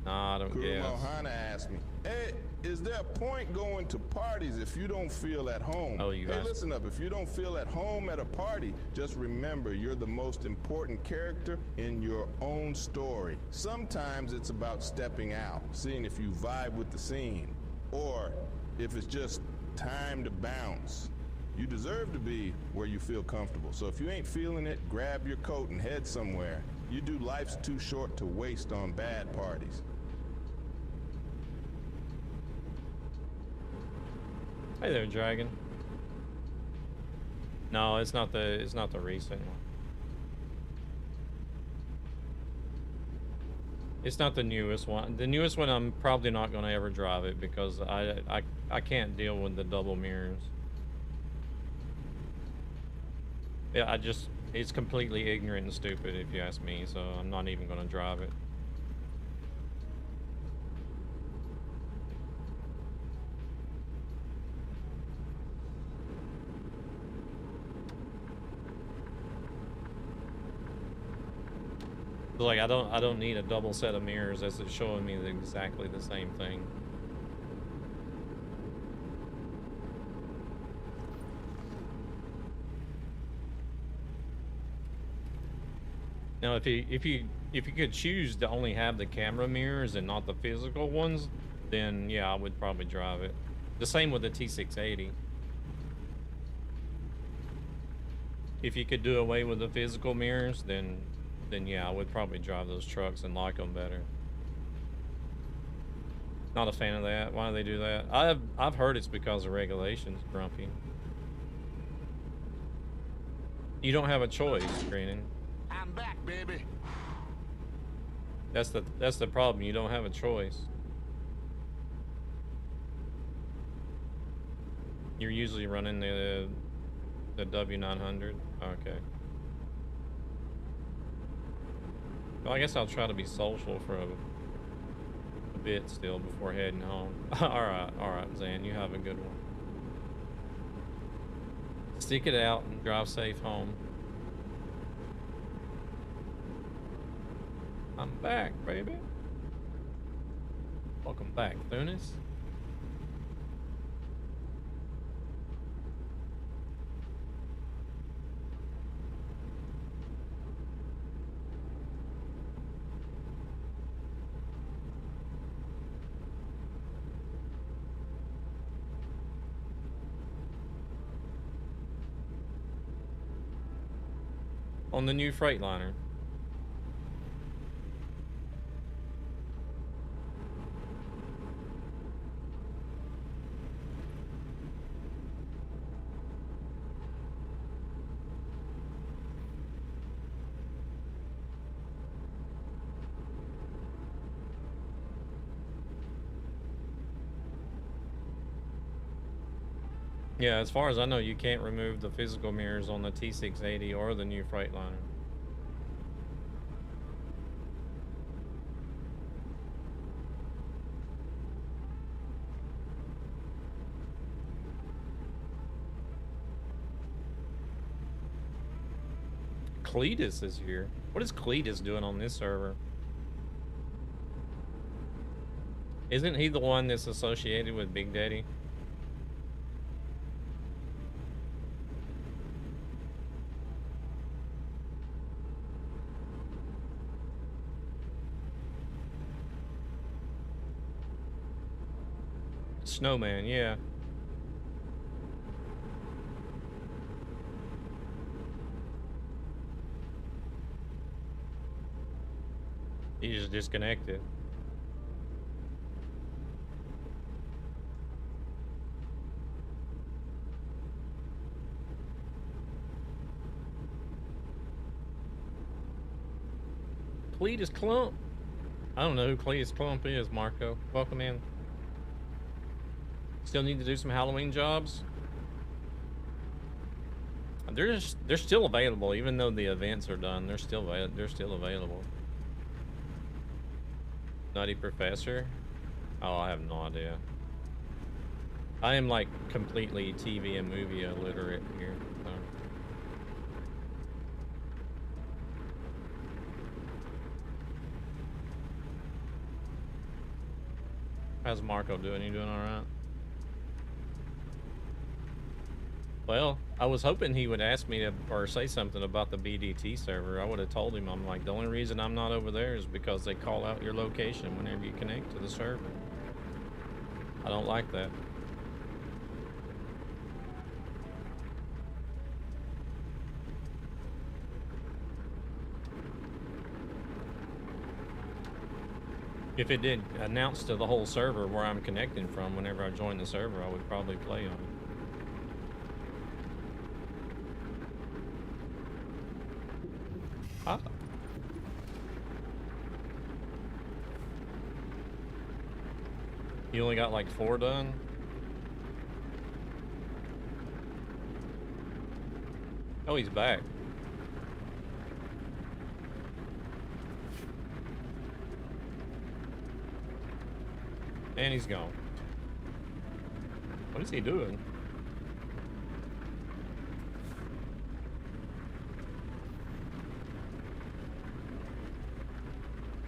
[SPEAKER 1] Nah, I don't guess.
[SPEAKER 7] Mohana asked me, hey, is there a point going to parties if you don't feel at home?
[SPEAKER 1] Oh, you
[SPEAKER 7] Hey,
[SPEAKER 1] guys.
[SPEAKER 7] listen up. If you don't feel at home at a party, just remember you're the most important character in your own story. Sometimes it's about stepping out, seeing if you vibe with the scene, or if it's just time to bounce. You deserve to be where you feel comfortable. So if you ain't feeling it, grab your coat and head somewhere. You do life's too short to waste on bad parties.
[SPEAKER 1] Hey there, Dragon. No, it's not the recent one. It's not the newest one. The newest one, I'm probably not going to ever drive it because I can't deal with the double mirrors. Yeah, it's completely ignorant and stupid if you ask me, so I'm not even going to drive it. Like I don't need a double set of mirrors as it's showing me exactly the same thing. Now if you could choose to only have the camera mirrors and not the physical ones, then yeah, I would probably drive it. The same with the T680. If you could do away with the physical mirrors, then yeah, I would probably drive those trucks and like them better. Not a fan of that. Why do they do that? I've heard it's because of regulations, Grumpy. You don't have a choice, Greenan.
[SPEAKER 2] I'm back, baby.
[SPEAKER 1] That's the problem. You don't have a choice. You're usually running The W900. Okay. Well, I guess I'll try to be social for a bit still before heading home. All right, Zan, you have a good one. Stick it out and drive safe home. I'm back, baby. Welcome back, Thunis. On the new Freightliner. Yeah, as far as I know, you can't remove the physical mirrors on the T680 or the new Freightliner. Cletus is here. What is Cletus doing on this server? Isn't he the one that's associated with Big Daddy? Snowman, yeah. He just disconnected. Cletus Clump. I don't know who Cletus Clump is, Marco. Welcome in. Still need to do some Halloween jobs. They're still available, even though the events are done. They're still available. Nutty Professor. Oh, I have no idea. I am like completely TV and movie illiterate here. So. How's Marco doing? You doing all right? Well, I was hoping he would ask me to, or say something about the BDT server. I would have told him, I'm like, the only reason I'm not over there is because they call out your location whenever you connect to the server. I don't like that. If it did announce to the whole server where I'm connecting from whenever I join the server, I would probably play on it. Ah. You only got like 4 done? Oh, he's back. And he's gone. What is he doing?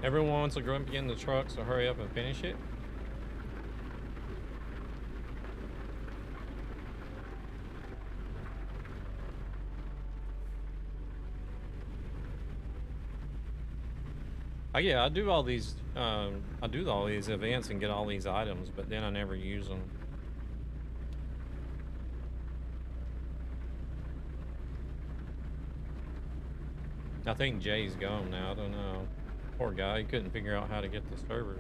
[SPEAKER 1] Everyone wants to grumpy in the truck, so hurry up and finish it. Yeah, I do all these events and get all these items, but then I never use them. I think Jay's gone now. I don't know. Poor guy, he couldn't figure out how to get the server.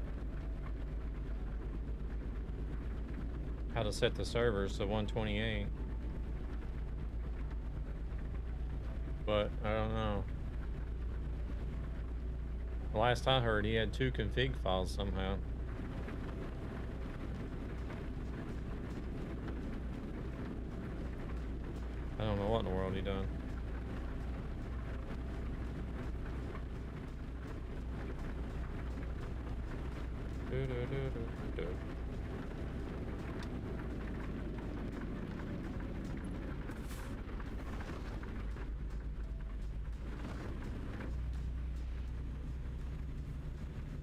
[SPEAKER 1] How to set the servers to 128. But I don't know. The last I heard, he had 2 config files somehow. I don't know what already done.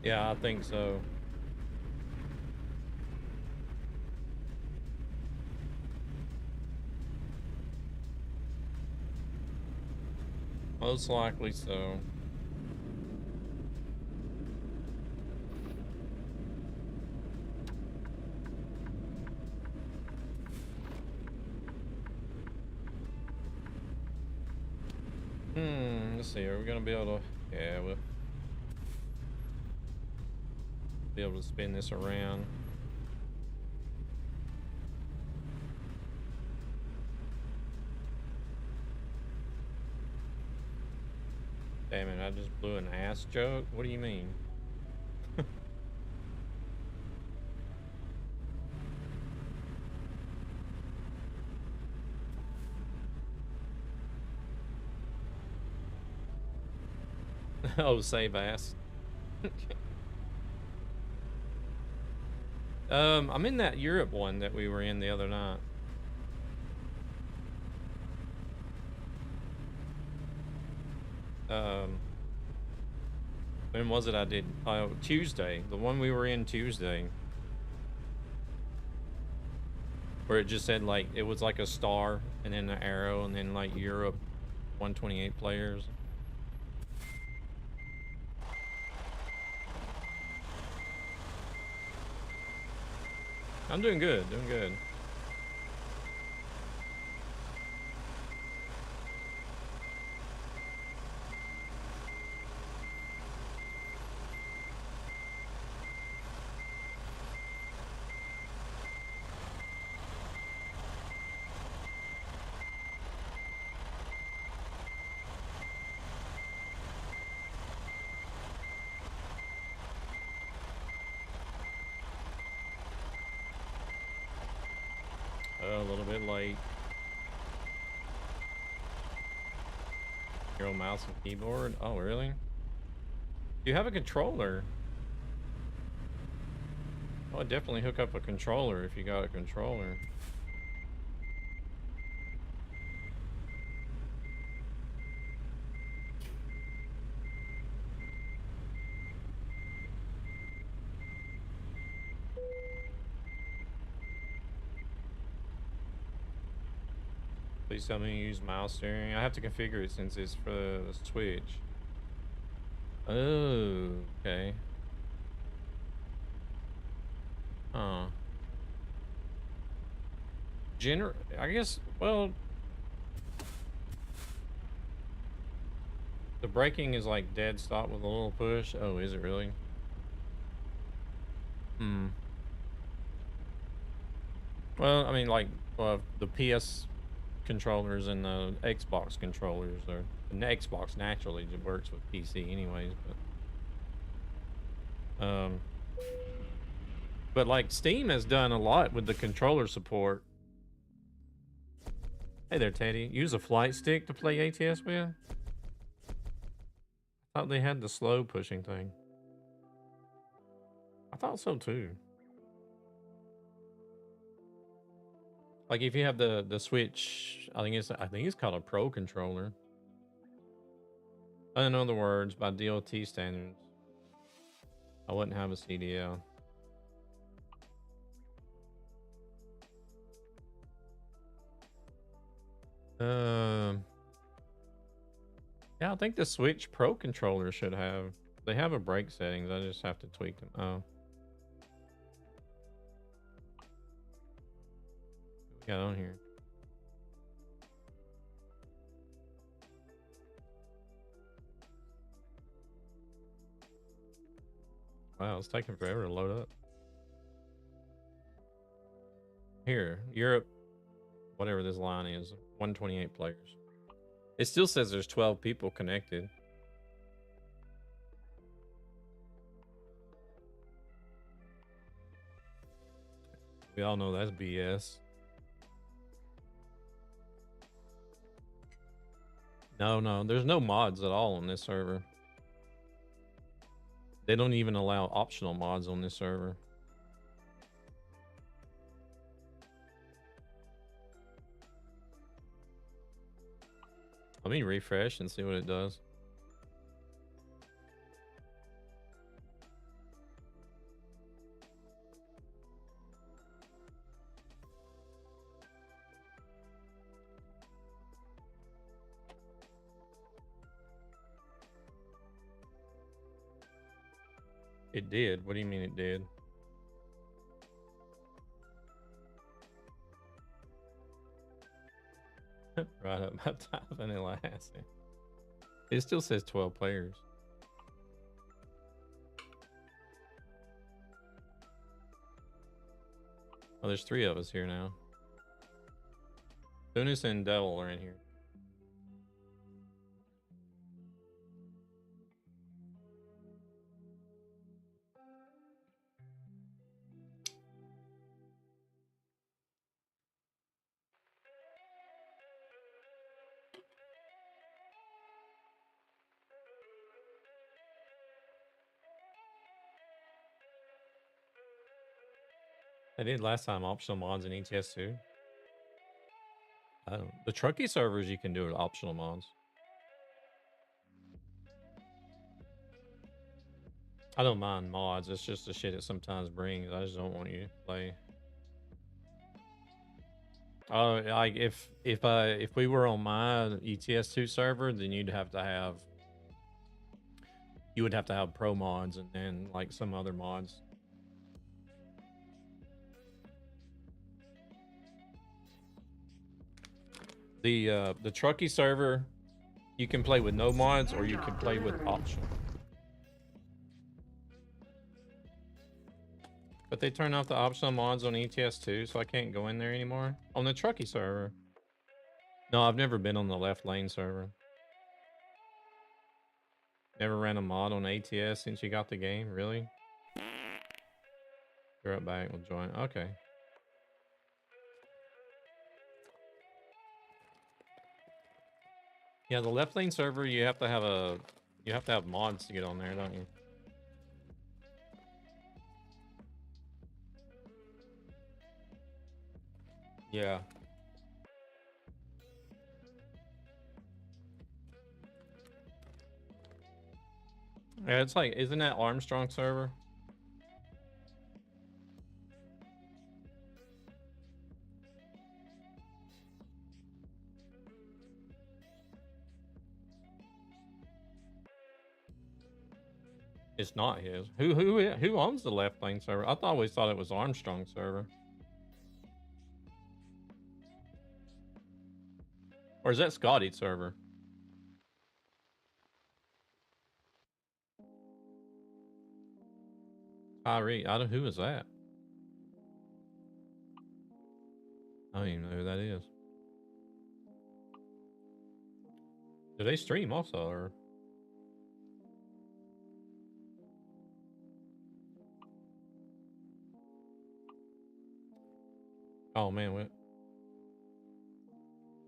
[SPEAKER 1] Yeah, I think so. Most likely so. Let's see. Are we gonna be able to? Yeah, we'll be able to spin this around. Damn it! I just blew an ass joke. What do you mean? Oh, save ass. I'm in that Europe one that we were in the other night. When was it I did? Tuesday. The one we were in Tuesday. Where it just said like, it was like a star and then an arrow and then like Europe 128 players. I'm doing good, doing good. A little bit late. Your own mouse and keyboard? Oh, really? You have a controller? Oh, I'd definitely hook up a controller if you got a controller. Please tell me you use mouse steering. I have to configure it since it's for the Switch. Oh, okay. Huh. I guess, well, the braking is like dead stop with a little push. Oh, is it really? Well, I mean, like, the PS controllers and the Xbox controllers are. And the Xbox naturally just works with PC anyways, but like Steam has done a lot with the controller support. Hey there, Teddy. Use a flight stick to play ATS with? I thought they had the slow pushing thing. I thought so too. Like if you have the Switch, I think it's called a Pro controller. In other words, by DOT standards, I wouldn't have a CDL. Yeah, I think the Switch Pro controller should have. They have a brake settings. I just have to tweak them. Oh. What we got on here? Wow, it's taking forever to load up. Here, Europe, whatever this line is, 128 players. It still says there's 12 people connected. We all know that's BS. No, there's no mods at all on this server. They don't even allow optional mods on this server. Let me refresh and see what it does. It did. What do you mean it did? Right up my top and elastic. It still says 12 players. Oh, there's 3 of us here now. Tunis and Devil are in here. I did last time optional mods in ETS 2. The Trucky servers you can do with optional mods. I don't mind mods. It's just the shit it sometimes brings. I just don't want you to play. Oh, like if we were on my ETS2 server, then you would have to have pro mods and then like some other mods. The Trucky server, you can play with no mods or you can play with optional. But they turn off the optional mods on ETS2, so I can't go in there anymore. On the Trucky server. No, I've never been on the left lane server. Never ran a mod on ATS since you got the game, really? You're up back, we'll join. Okay. Yeah, the left lane server, you have to have mods to get on there, don't you? Yeah. Yeah, it's like, isn't that Armstrong server? It's not his. Who owns the left lane server? I always thought it was Armstrong server. Or is that Scotty's server? Hori, who is that? I don't even know who that is. Do they stream also, or? Oh man, what?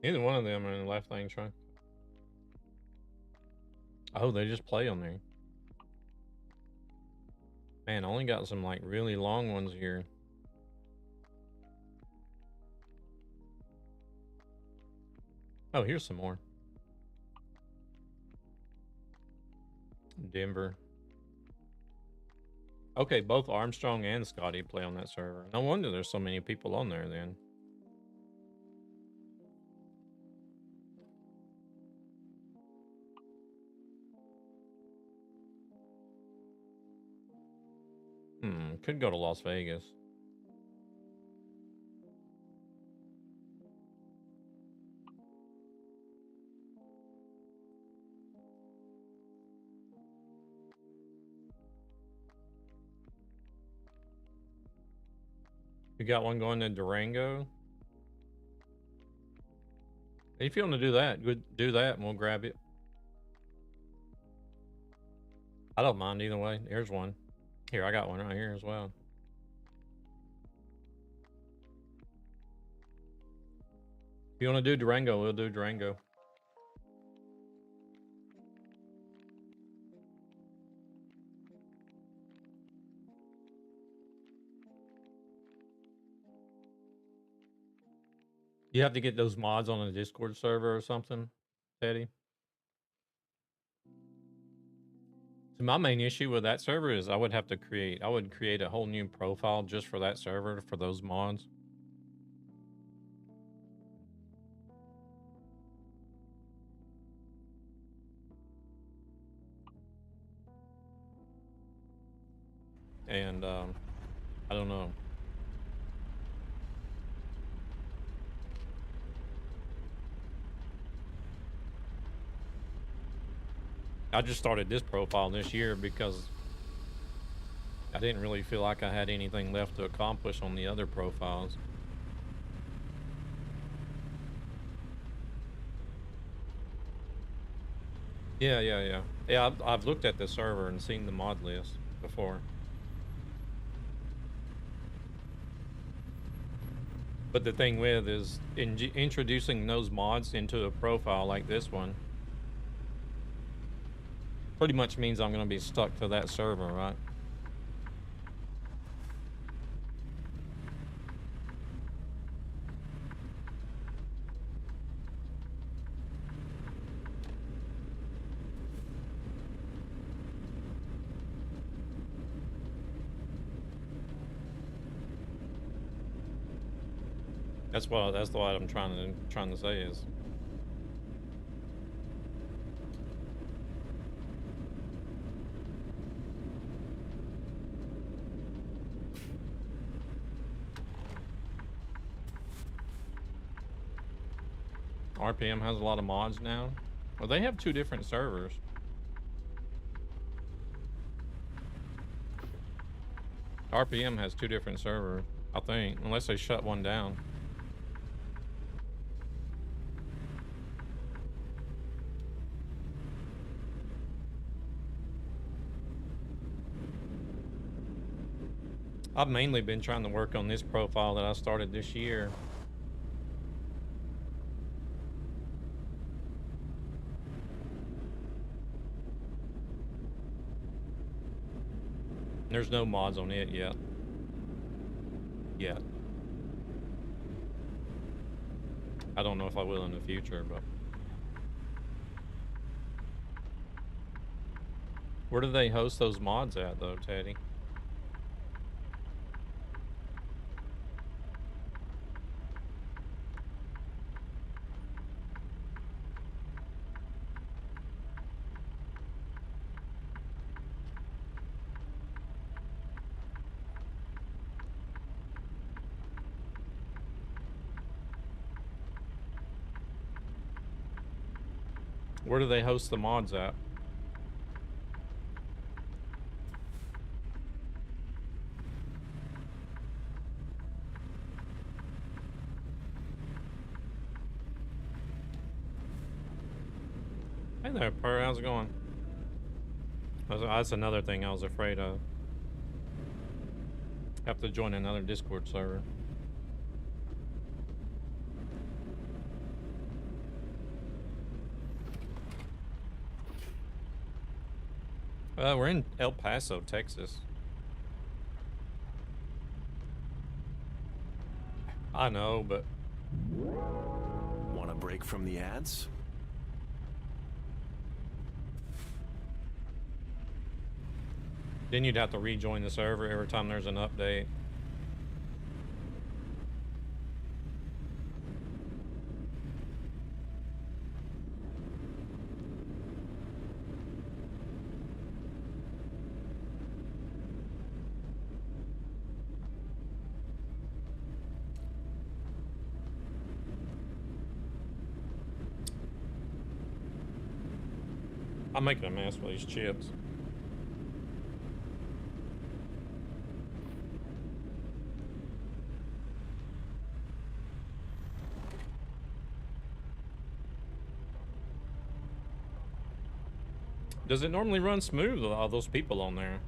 [SPEAKER 1] Neither one of them are in the left lane truck. Oh, they just play on there. Man, I only got some like really long ones here. Oh, here's some more. Denver. Okay, both Armstrong and Scotty play on that server. No wonder there's so many people on there then. Could go to Las Vegas. You got one going to Durango? If you want to do that, do that and we'll grab it. I don't mind either way. Here's one. Here, I got one right here as well. If you want to do Durango, we'll do Durango. You have to get those mods on a Discord server or something, Teddy. So my main issue with that server is I would create a whole new profile just for that server for those mods. And I don't know. I just started this profile this year because I didn't really feel like I had anything left to accomplish on the other profiles. Yeah. I've looked at the server and seen the mod list before. But the thing with is introducing those mods into a profile like this one pretty much means I'm going to be stuck to that server, right? That's what I'm trying to say is RPM has a lot of mods now. Well, they have 2 different servers. RPM has 2 different servers, I think, unless they shut one down. I've mainly been trying to work on this profile that I started this year. There's no mods on it yet. I don't know if I will in the future, but... Where do they host those mods at, though, Teddy? Where do they host the mods at? Hey there, Per, how's it going? That's another thing I was afraid of. Have to join another Discord server. We're in El Paso, Texas. I know, but...
[SPEAKER 5] Want a break from the ads?
[SPEAKER 1] Then you'd have to rejoin the server every time there's an update. I'm making a mess with these chips. Does it normally run smooth with all those people on there?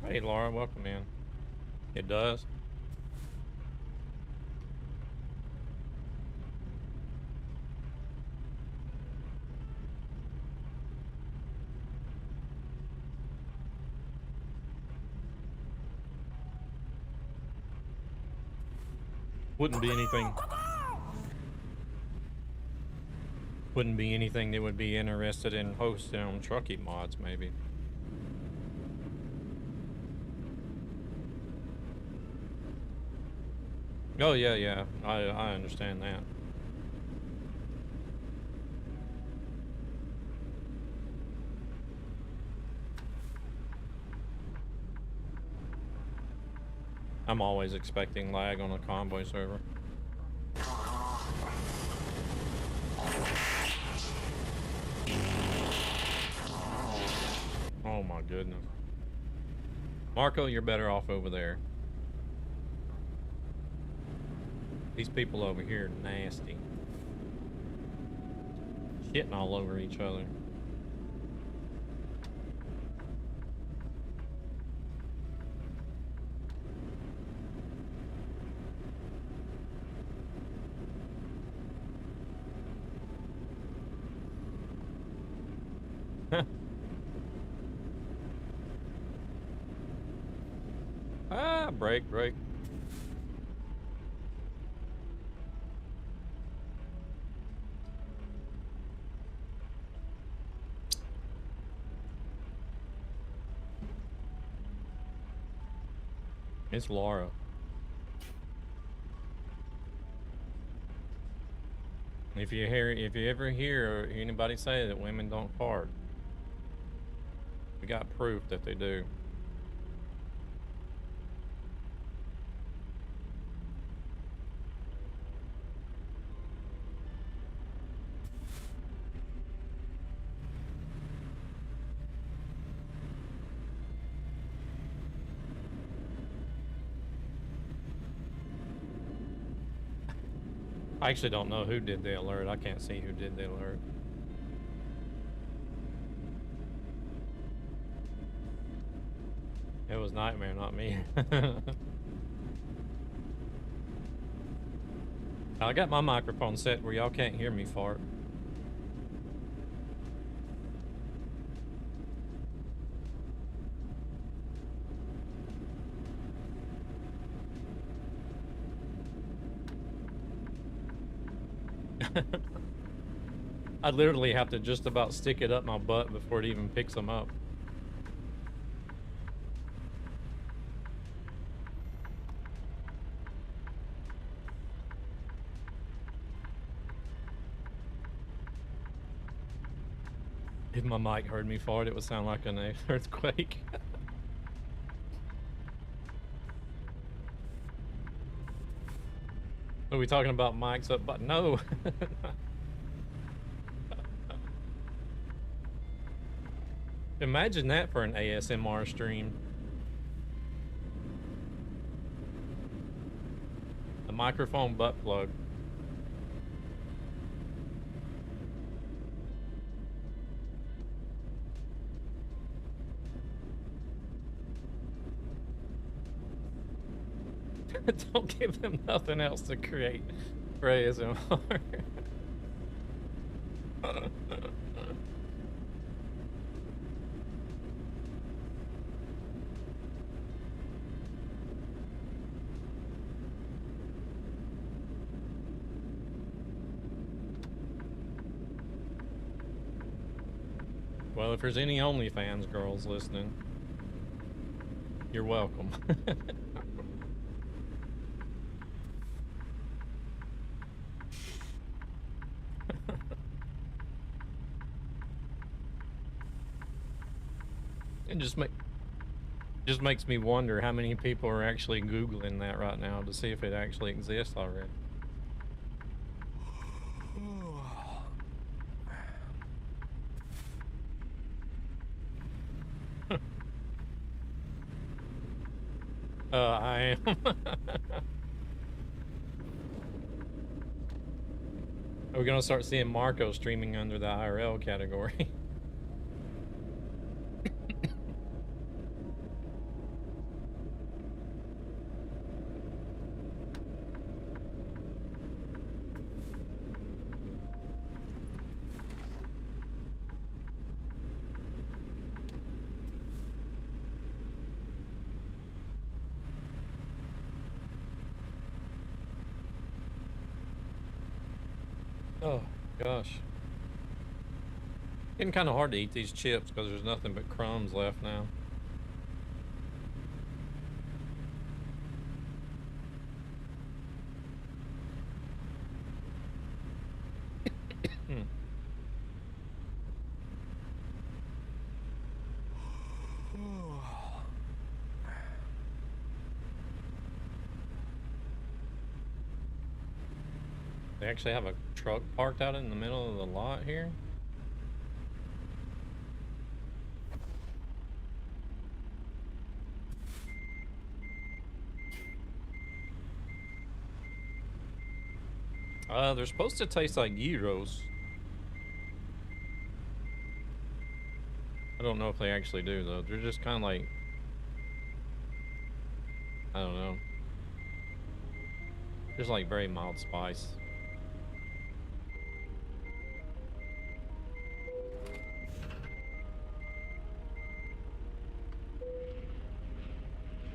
[SPEAKER 1] Hey Laura, welcome in. It does. Wouldn't be anything. Wouldn't be anything that would be interested in hosting on Trucky mods, maybe. Oh yeah, yeah. I understand that. I'm always expecting lag on a convoy server. Oh my goodness. Marco, you're better off over there. These people over here are nasty. Shitting all over each other. Ah, break. It's Laura. If you ever hear anybody say that women don't fart, we got proof that they do. I actually don't know who did the alert. I can't see who did the alert. It was Nightmare, not me. I got my microphone set where y'all can't hear me fart. I literally have to just about stick it up my butt before it even picks them up. If my mic heard me fart, it would sound like an earthquake. Are we talking about mics up? But no. Imagine that for an ASMR stream. A microphone butt plug. Don't give them nothing else to create for ASMR. Well, if there's any OnlyFans girls listening, you're welcome. It just makes me wonder how many people are actually Googling that right now to see if it actually exists already. I am. Are we gonna start seeing Marco streaming under the IRL category? Oh, gosh. Getting kind of hard to eat these chips because there's nothing but crumbs left now. They actually have a truck parked out in the middle of the lot here. They're supposed to taste like gyros. I don't know if they actually do though. They're just kind of like, I don't know. Just like very mild spice.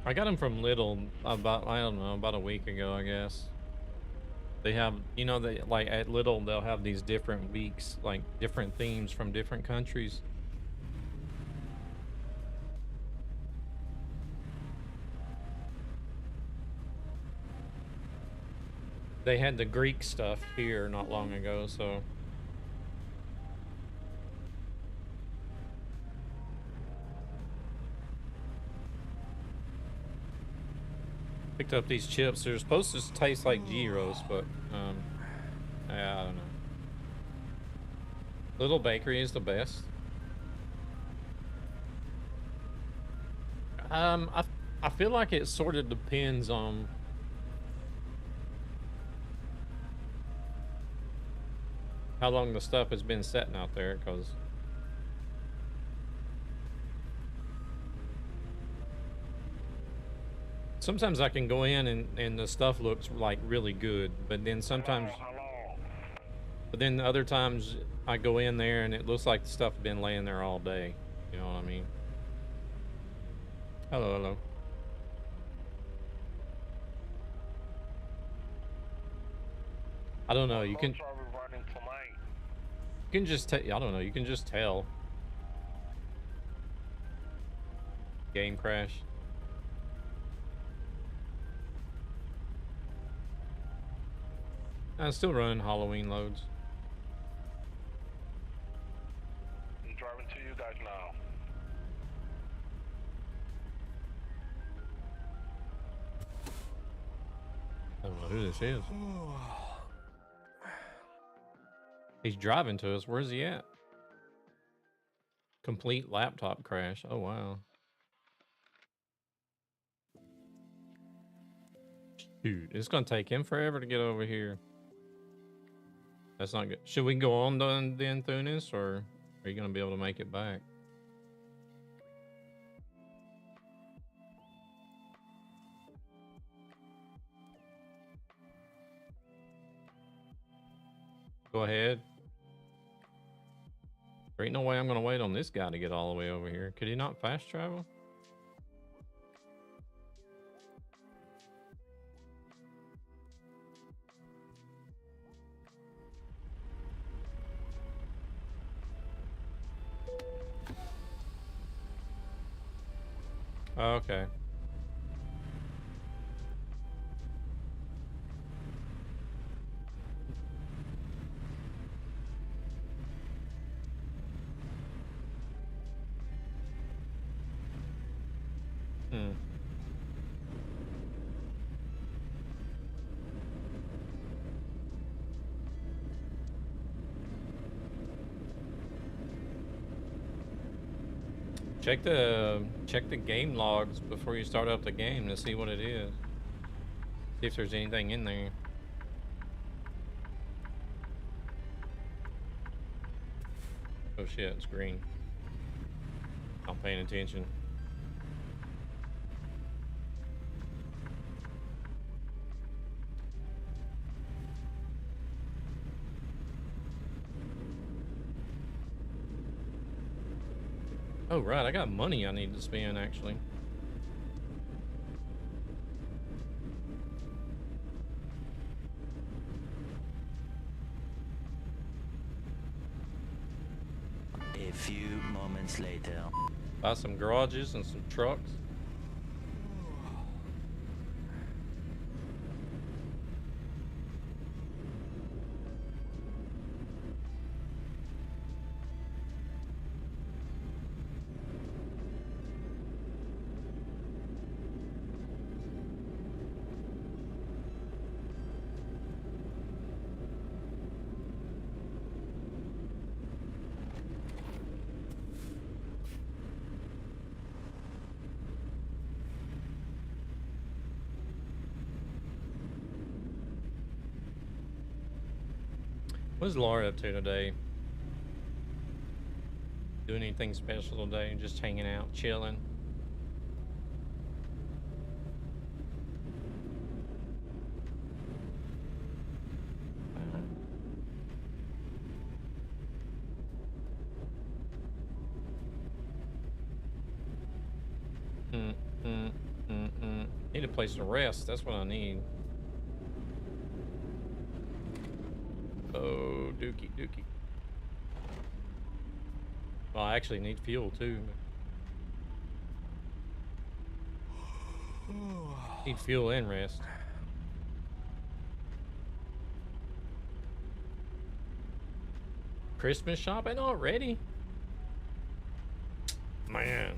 [SPEAKER 1] I got them from Lidl about, I don't know, about a week ago, I guess. They have, you know, they like at Lidl, they'll have these different weeks, like different themes from different countries. They had the Greek stuff here not long ago, so. Picked up these chips. They're supposed to taste like gyros, but yeah, I don't know. Little Bakery is the best. I feel like it sort of depends on how long the stuff has been sitting out there, because sometimes I can go in and the stuff looks like really good, but then sometimes, but then other times I go in there and it looks like the stuff has been laying there all day. You know what I mean? Hello, hello. I don't know. You can just tell. I don't know. You can just tell. Game crash. I'm still running Halloween loads.
[SPEAKER 8] I'm driving to you guys now.
[SPEAKER 1] I don't know who this is. He's driving to us. Where's he at? Complete laptop crash. Oh, wow. Shoot, it's going to take him forever to get over here. That's not good. Should we go on then through this, or are you going to be able to make it back? Go ahead. There ain't no way I'm going to wait on this guy to get all the way over here. Could he not fast travel? Oh, okay. Check the game logs before you start up the game to see what it is. See if there's anything in there. Oh shit, it's green. Not paying attention. Oh, right, I got money I need to spend, actually.
[SPEAKER 6] minutes later.
[SPEAKER 1] Buy some garages and some trucks. What's Laura up to today? Doing anything special today? Just hanging out, chilling? Need a place to rest. That's what I need. Oh, dookie. Well, I actually need fuel too. Need fuel and rest. Christmas shopping already? Man.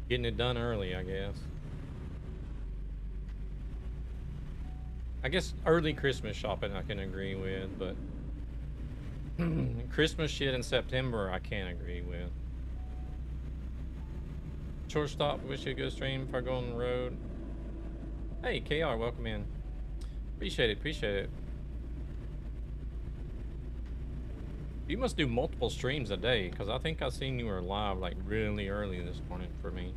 [SPEAKER 1] Getting it done early, I guess. I guess early Christmas shopping I can agree with, but Christmas shit in September I can't agree with. Shortstop, wish you a good stream before I go on the road. Hey, KR, welcome in. Appreciate it. You must do multiple streams a day, because I think I seen you were live like really early this morning for me.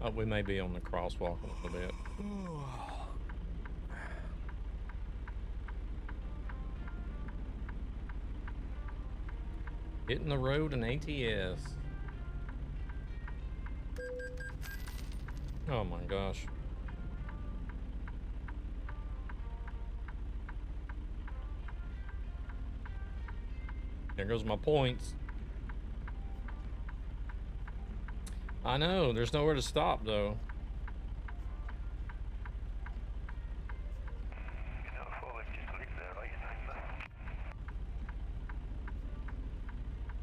[SPEAKER 1] Oh, we may be on the crosswalk a little bit. Hitting the road in ATS. Oh my gosh. There goes my points. I know, there's nowhere to stop though.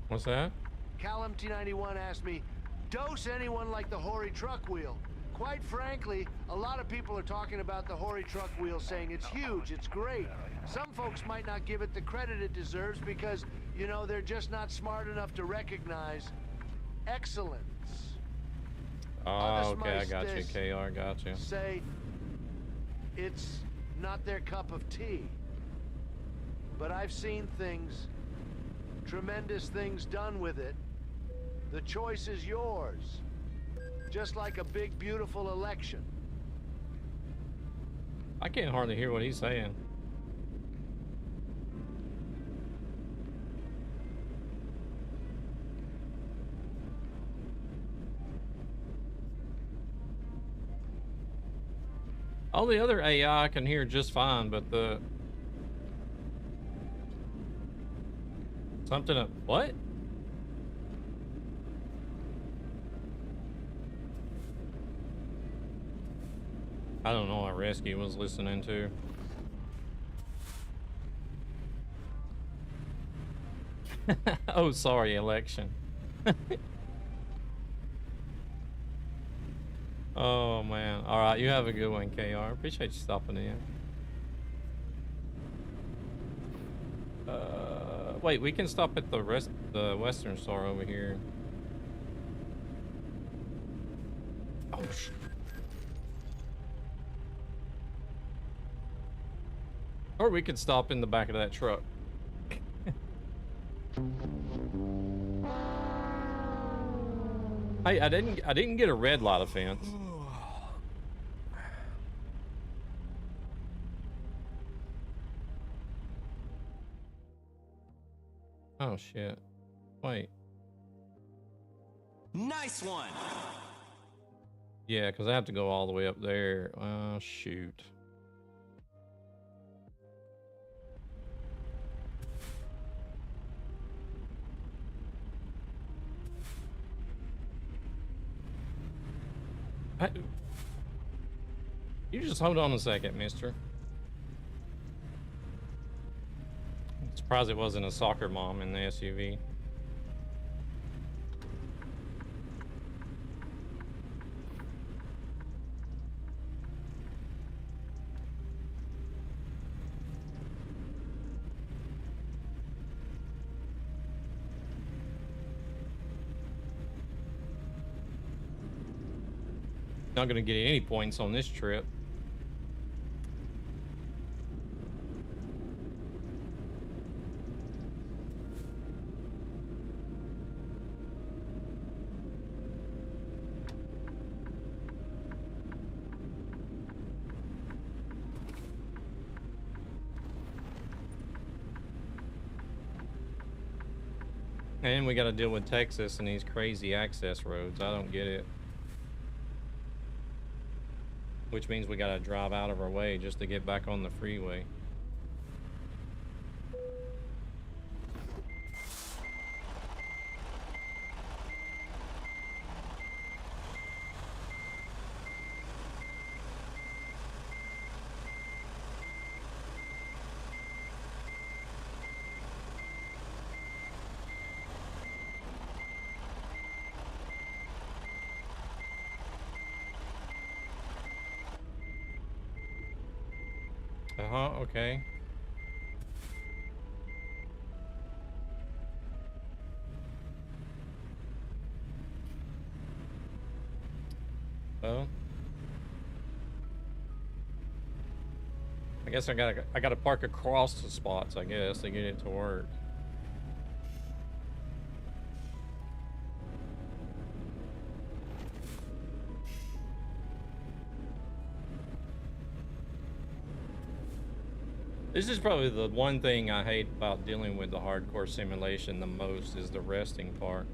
[SPEAKER 1] What's that?
[SPEAKER 9] Callum T91 asked me, dose anyone like the Hori truck wheel. Quite frankly, a lot of people are talking about the Hori truck wheel, saying it's huge, it's great. Some folks might not give it the credit it deserves because, you know, they're just not smart enough to recognize excellence.
[SPEAKER 1] Oh, okay, I got you, KR, got you.
[SPEAKER 9] Say it's not their cup of tea. But I've seen things, tremendous things done with it. The choice is yours. Just like a big, beautiful election.
[SPEAKER 1] I can't hardly hear what he's saying. All the other AI I can hear just fine, but the... Something... What? I don't know what Rescue was listening to. Oh, sorry, election. Oh man. All right, you have a good one, KR. Appreciate you stopping in. Wait, we can stop at the Western Star over here. Oh shit. Or we could stop in the back of that truck. Hey, I didn't get a red light offense. Oh shit. Wait.
[SPEAKER 10] Nice one.
[SPEAKER 1] Yeah, because I have to go all the way up there. Oh shoot. You just hold on a second, mister. I'm surprised it wasn't a soccer mom in the SUV. Not gonna get any points on this trip. And we got to deal with Texas and these crazy access roads. I don't get it. Which means we got to drive out of our way just to get back on the freeway. Okay. Well, I guess I gotta park across the spots, I guess, to get it to work. This is probably the one thing I hate about dealing with the hardcore simulation the most is the resting part.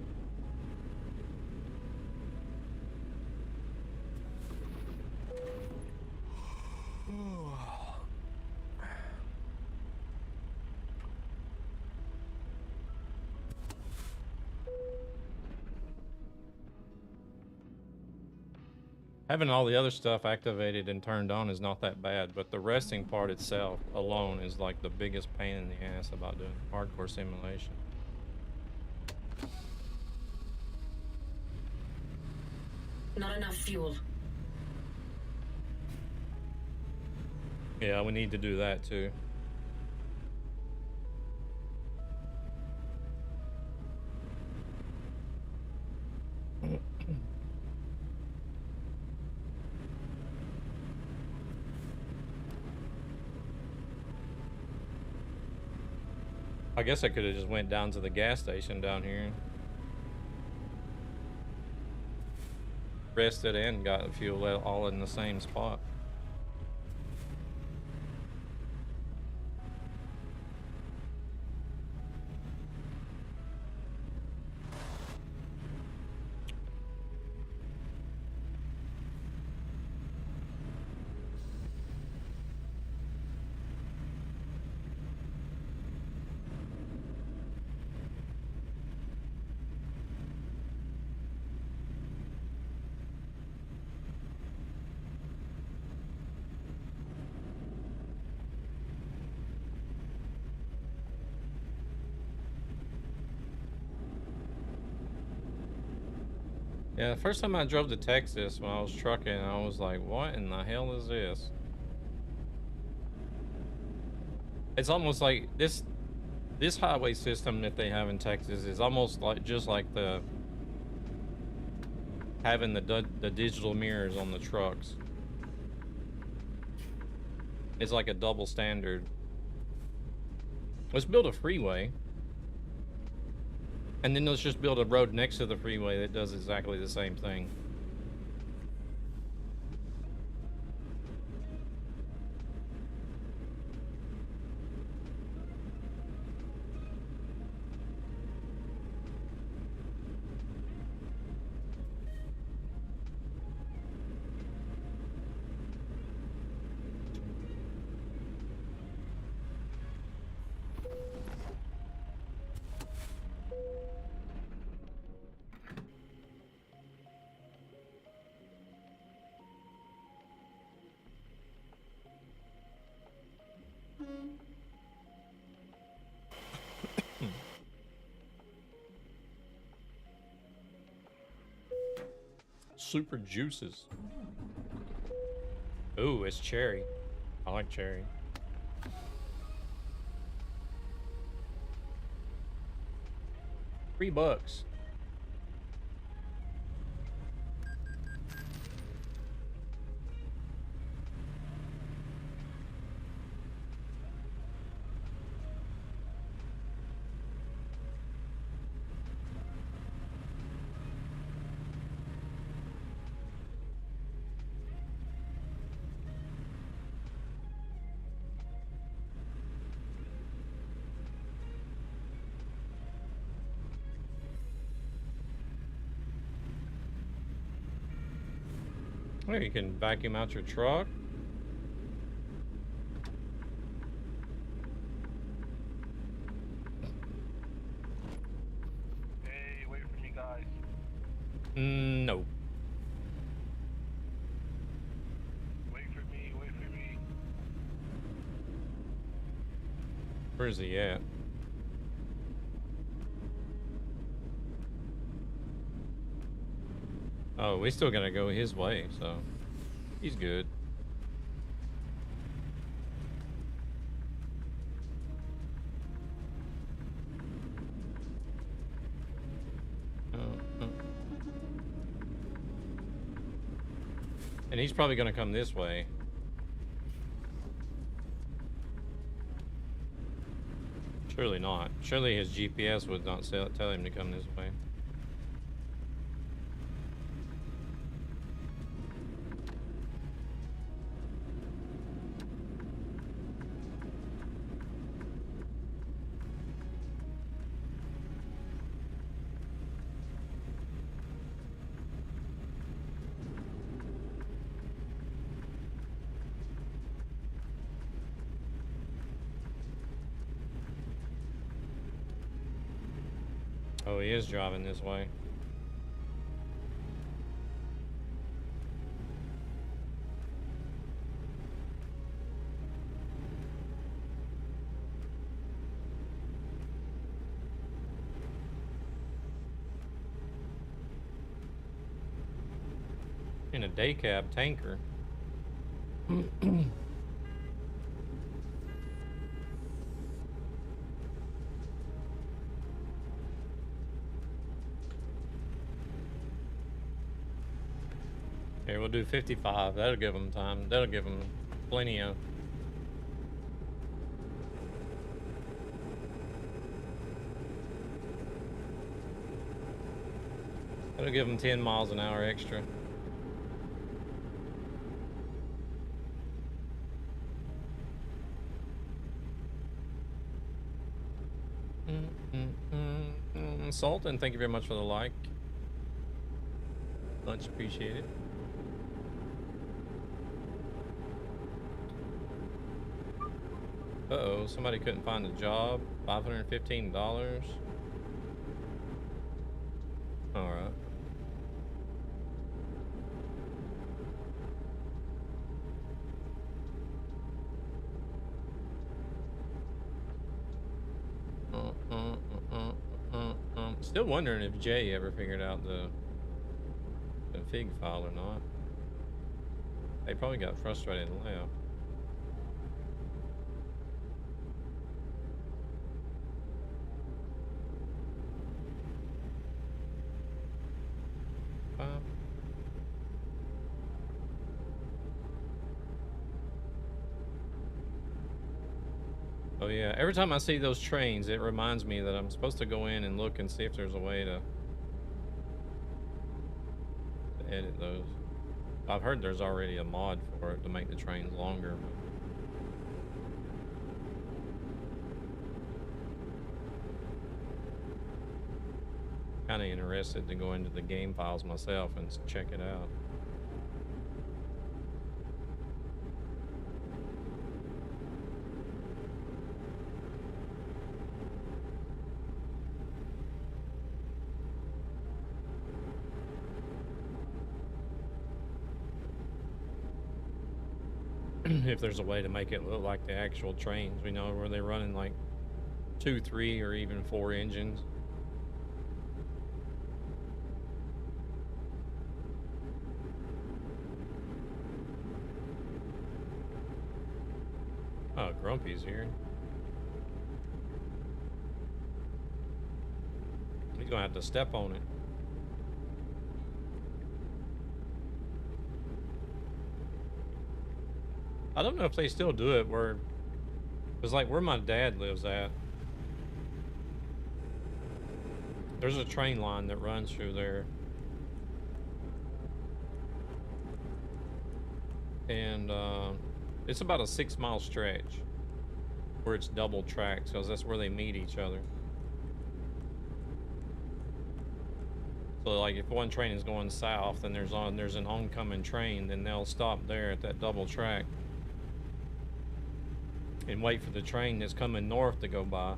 [SPEAKER 1] Having all the other stuff activated and turned on is not that bad, but the resting part itself alone is like the biggest pain in the ass about doing hardcore simulation.
[SPEAKER 11] Not enough fuel.
[SPEAKER 1] Yeah, we need to do that too. I guess I could have just went down to the gas station down here. Rested and got fuel all in the same spot. Yeah, the first time I drove to Texas when I was trucking, I was like, what in the hell is this? It's almost like this highway system that they have in Texas is almost like just like the having the digital mirrors on the trucks. It's like a double standard. Let's build a freeway. And then let's just build a road next to the freeway that does exactly the same thing. Super juices. Ooh, it's cherry. I like cherry. $3. Well, you can vacuum out your truck.
[SPEAKER 8] Hey, wait for me, guys.
[SPEAKER 1] No.
[SPEAKER 8] Wait for me, wait for me.
[SPEAKER 1] Where's he at? Oh, we still gotta go his way, so he's good. And he's probably gonna come this way. Surely not. Surely his GPS would not tell him to come this way. Oh, he is driving this way. In a day cab tanker. Here, we'll do 55. That'll give them time. That'll give them plenty of. That'll give them 10 miles an hour extra. Sultan, thank you very much for the like. Much appreciated. Uh-oh, somebody couldn't find a job. $515. All right. Still wondering if Jay ever figured out the config file or not. They probably got frustrated and left. Oh yeah, every time I see those trains, it reminds me that I'm supposed to go in and look and see if there's a way to edit those. I've heard there's already a mod for it to make the trains longer. Kind of interested to go into the game files myself and check it out. If there's a way to make it look like the actual trains, we know where they're running like 2, 3, or even 4 engines. Oh, Grumpy's here. He's gonna have to step on it. I don't know if they still do it where, it's like where my dad lives at. There's a train line that runs through there. And it's about a 6-mile stretch where it's double tracked, because that's where they meet each other. So like if one train is going south and there's an oncoming train, then they'll stop there at that double track and wait for the train that's coming north to go by.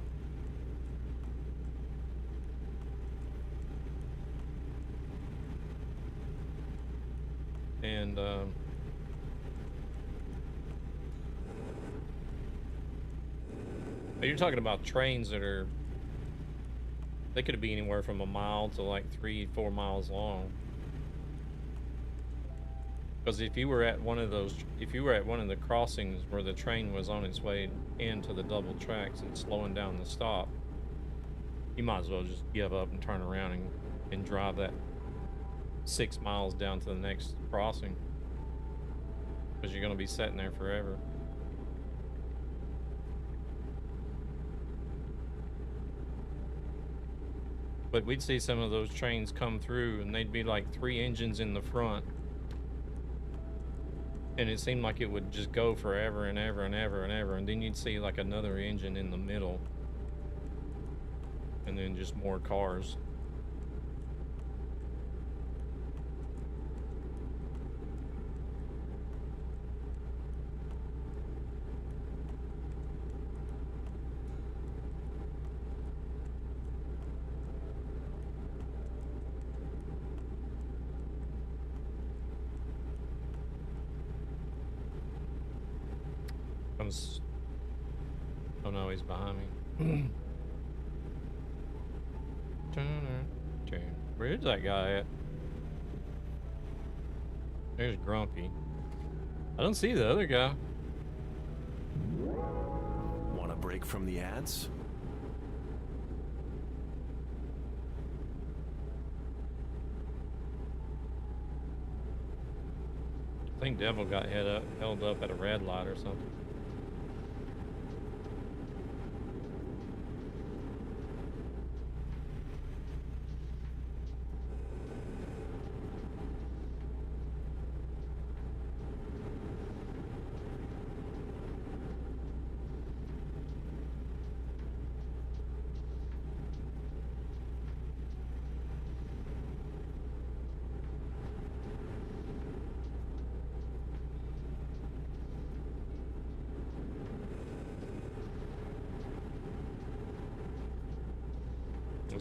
[SPEAKER 1] And you're talking about trains that are, they could be anywhere from 1 mile to like 3-4 miles long. Because if you were at one of the crossings where the train was on its way into the double tracks and slowing down the stop, you might as well just give up and turn around and drive that 6 miles down to the next crossing, because you're going to be sitting there forever. But we'd see some of those trains come through and they'd be like 3 engines in the front. And it seemed like it would just go forever and ever and ever and ever. And then you'd see like another engine in the middle. And then just more cars. Oh no, he's behind me. Where is that guy at? There's Grumpy. I don't see the other guy.
[SPEAKER 5] Want a break from the ads?
[SPEAKER 1] I think Devil got held up at a red light or something.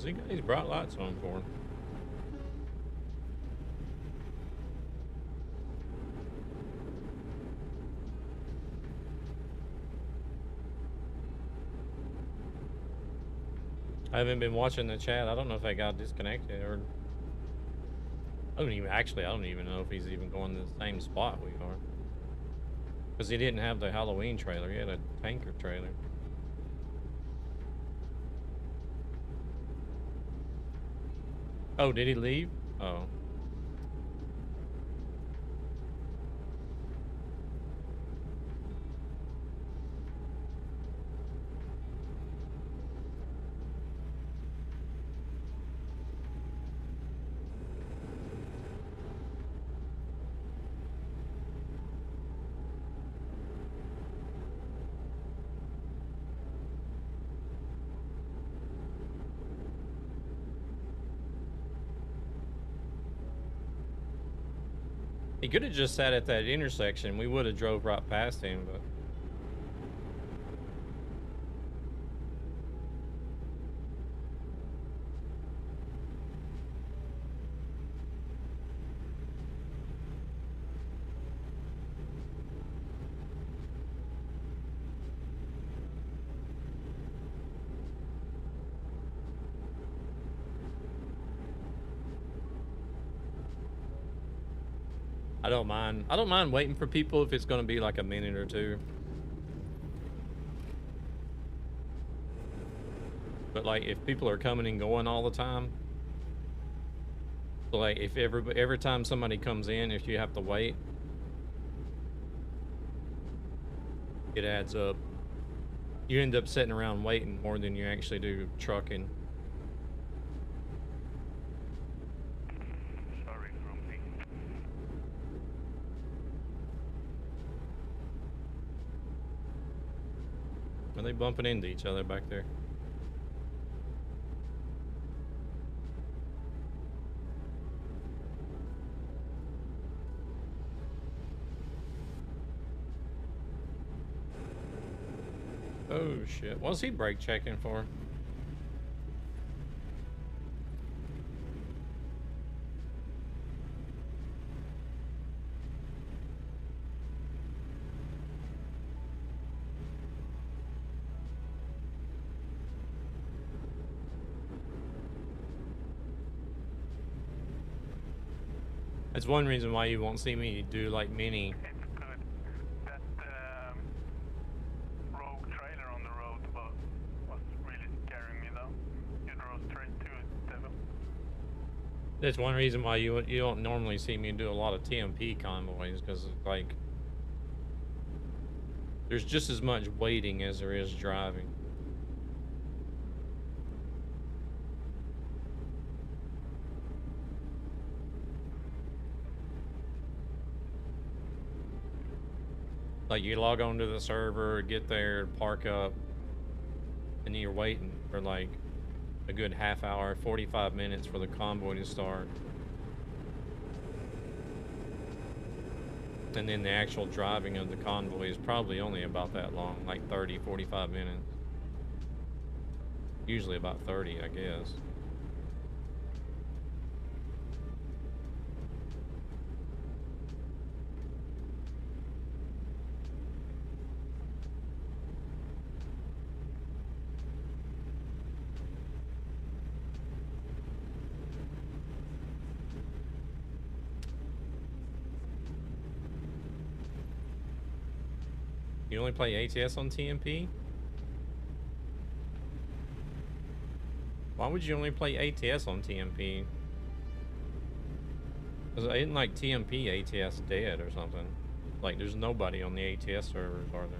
[SPEAKER 1] He got these bright lights on for him. I haven't been watching the chat. I don't know if they got disconnected or I don't even know if he's even going to the same spot we are. Because he didn't have the Halloween trailer. He had a tanker trailer. Oh, did he leave? Oh. He could have just sat at that intersection. We would have drove right past him, but. I don't mind. I don't mind waiting for people if it's going to be like a minute or two. But like if people are coming and going all the time, so like if every time somebody comes in, if you have to wait, it adds up. You end up sitting around waiting more than you actually do trucking. Are they bumping into each other back there? Oh shit. What's he brake checking for? That's one reason why you won't see me do like mini.
[SPEAKER 8] It's good. That rogue trailer on the road was really scaring me though. You drove straight to it, Devil.
[SPEAKER 1] That's one reason why you don't normally see me do a lot of TMP convoys, because like there's just as much waiting as there is driving. Like you log on to the server, get there, park up, and then you're waiting for like a good half hour, 45 minutes for the convoy to start. And then the actual driving of the convoy is probably only about that long, like 30, 45 minutes. Usually about 30, I guess. You only play ATS on TMP? Why would you only play ATS on TMP? Because isn't like TMP ATS dead or something? Like there's nobody on the ATS servers, are there?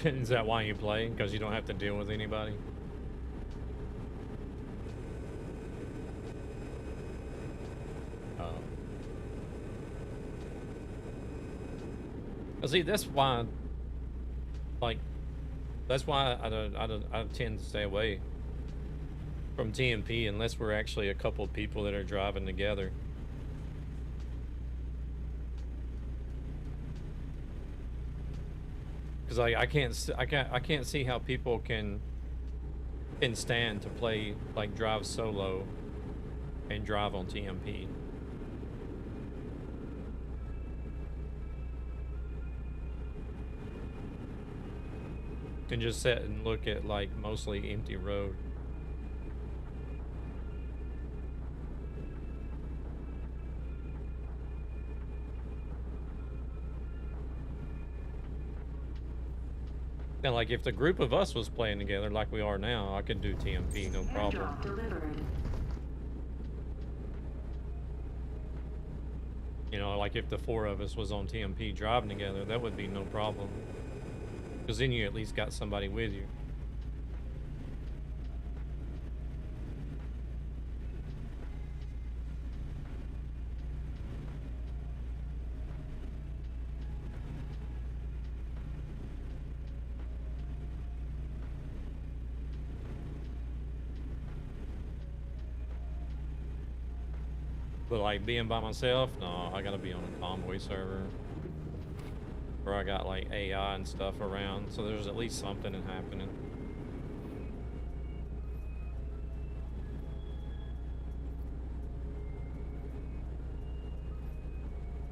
[SPEAKER 1] Is that why you play? Because you don't have to deal with anybody? See, that's why, like, that's why I tend to stay away from TMP unless we're actually a couple of people that are driving together. Because like I can't see how people can stand to play, like, drive solo and drive on TMP. And just sit and look at like mostly empty road. Now, like, if the group of us was playing together like we are now, I could do TMP, no problem. You know, like if the 4 of us was on TMP driving together, that would be no problem. Because then you at least got somebody with you. But like being by myself, no, I gotta be on a convoy server where I got like AI and stuff around, so there's at least something happening.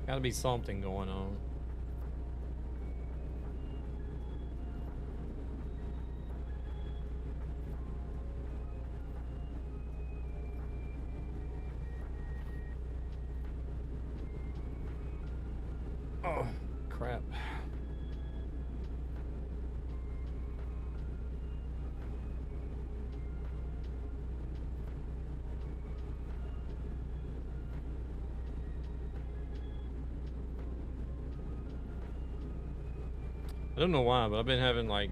[SPEAKER 1] Gotta be something going on. Oh, crap. I don't know why, but I've been having like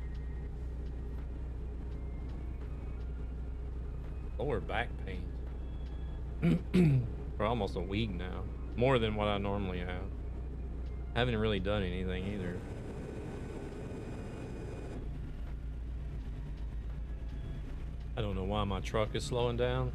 [SPEAKER 1] lower back pain for almost a week now. More than what I normally have. Haven't really done anything either. I don't know why my truck is slowing down.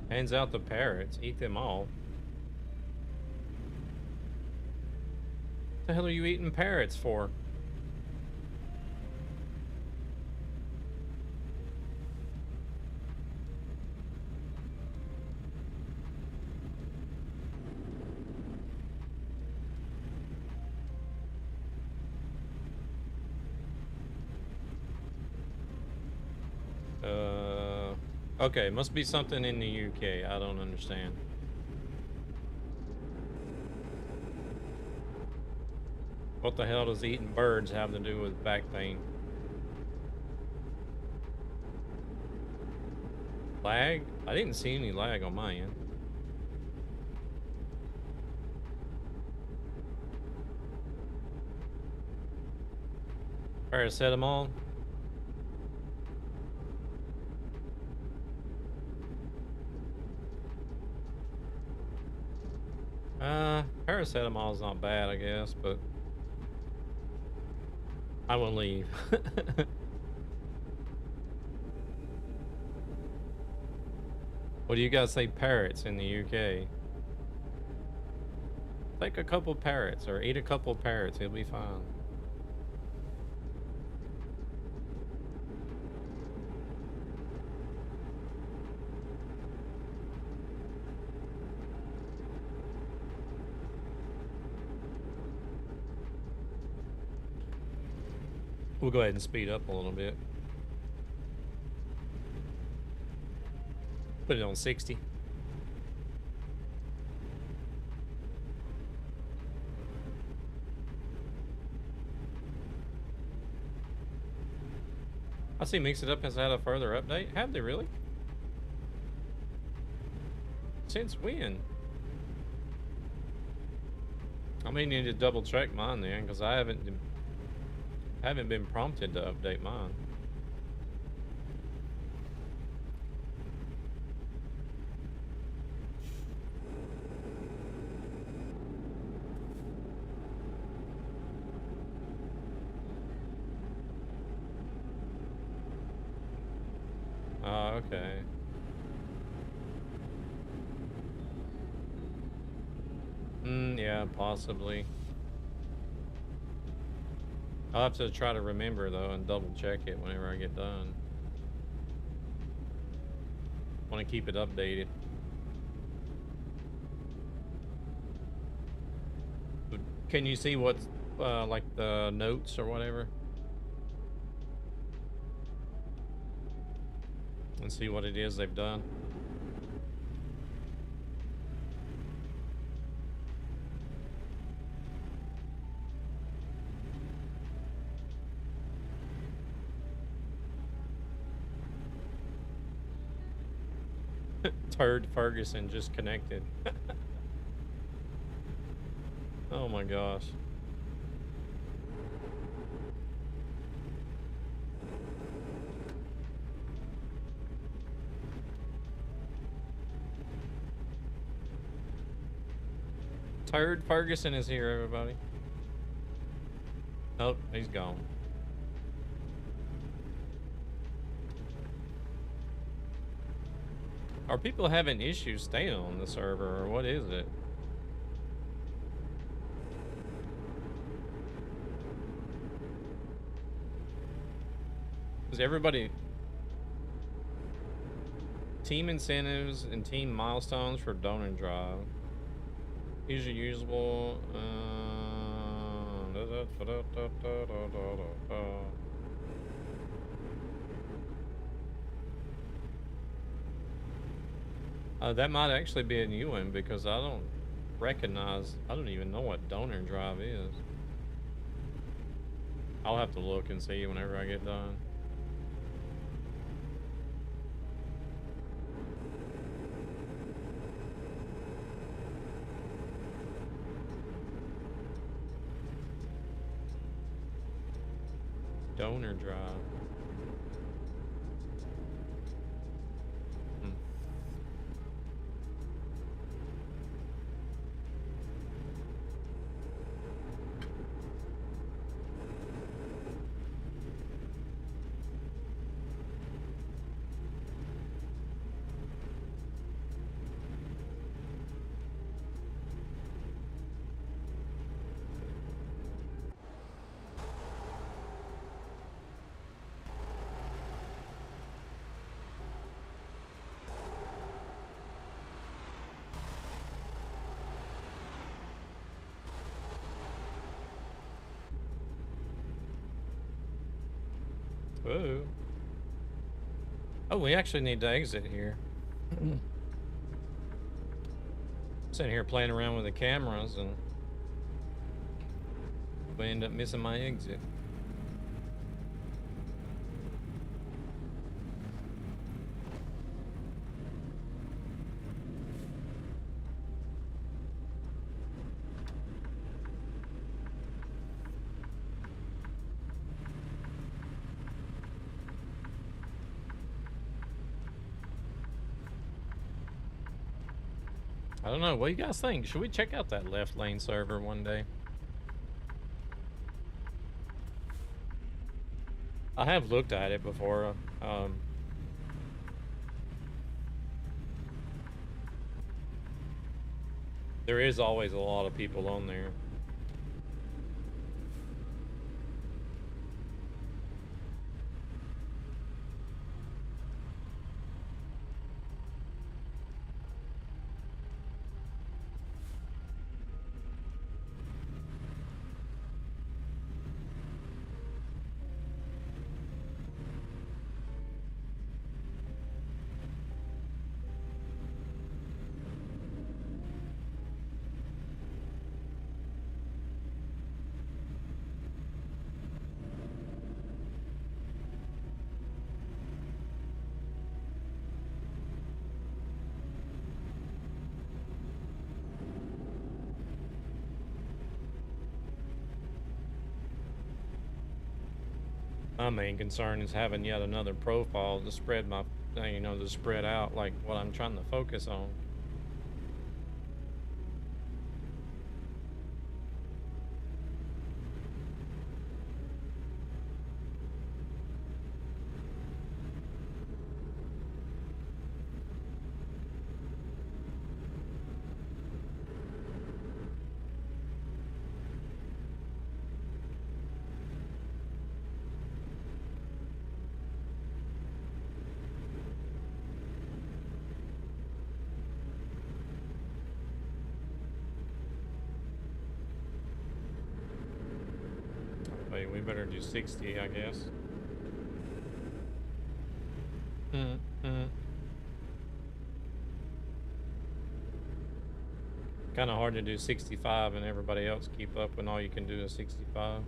[SPEAKER 1] Hands out the parrots, eat them all. What the hell are you eating parrots for? Okay, must be something in the UK. I don't understand. What the hell does eating birds have to do with back pain? Lag? I didn't see any lag on my end. Paracetamol? Paracetamol is not bad, I guess, but I will leave. What do you guys say parrots in the UK? Take a couple parrots or eat a couple parrots, it'll be fine. We'll go ahead and speed up a little bit. Put it on 60. I see Mix It Up has had a further update. Have they really? Since when? I may need to double check mine then, because I haven't been prompted to update mine. Okay. Yeah, possibly. I'll have to try to remember though and double check it whenever I get done. Want to keep it updated. Can you see what's like the notes or whatever? And see what it is they've done. Turd Ferguson just connected. Oh my gosh. Turd Ferguson is here, everybody. Nope, he's gone. Are people having issues staying on the server, or what is it? Is everybody... Team incentives and team milestones for donor drive. Usually usable. That might actually be a new one because I don't even know what donor drive is. I'll have to look and see whenever I get done. Donor drive. Whoa. Oh, we actually need to exit here. Sitting here playing around with the cameras and we end up missing my exit. I don't know. What do you guys think? Should we check out that left lane server one day? I have looked at it before. There is always a lot of people on there. My main concern is having yet another profile to spread my, you know, to spread out like what I'm trying to focus on. Wait, we better do 60, I guess. Kind of hard to do 65 and everybody else keep up when all you can do is 65.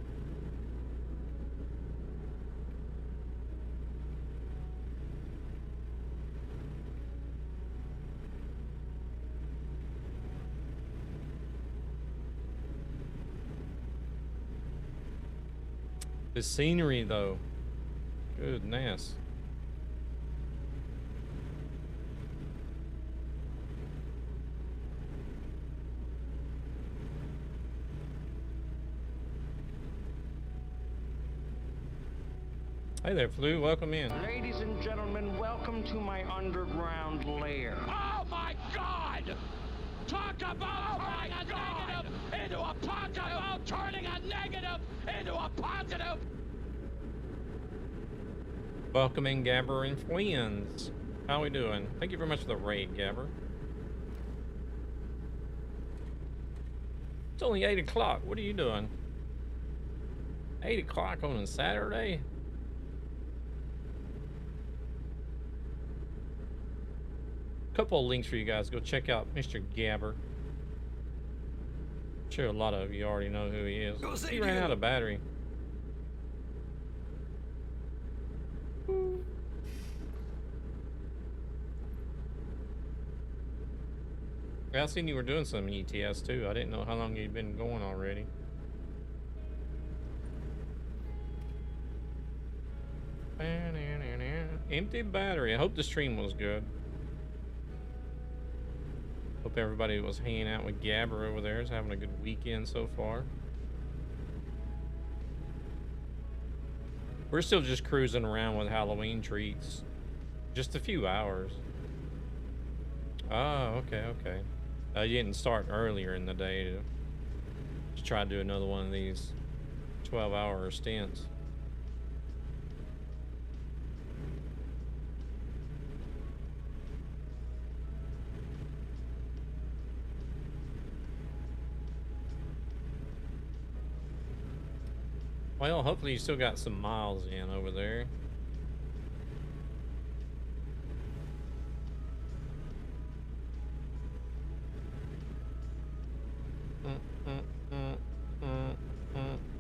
[SPEAKER 1] The scenery though, goodness. Hey there, Flu. Welcome in.
[SPEAKER 2] Ladies and gentlemen, welcome to my underground lair. Oh my God! Talk about turning a negative into a positive! Talk about turning a negative into a positive!
[SPEAKER 1] Welcome in, Gabber and Friends. How we doing? Thank you very much for the raid, Gabber. It's only 8 o'clock. What are you doing? 8 o'clock on a Saturday? Couple of links for you guys. Go check out Mr. Gabber. I'm sure a lot of you already know who he is. He ran out of battery. I seen you were doing some ETS too. I didn't know how long you'd been going already. Empty battery. I hope the stream was good. Hope everybody was hanging out with Gabber over there, is having a good weekend so far. We're still just cruising around with Halloween treats. Just a few hours. Oh, okay, okay. You didn't start earlier in the day to try to do another one of these 12-hour stints. Well, hopefully you still got some miles in over there.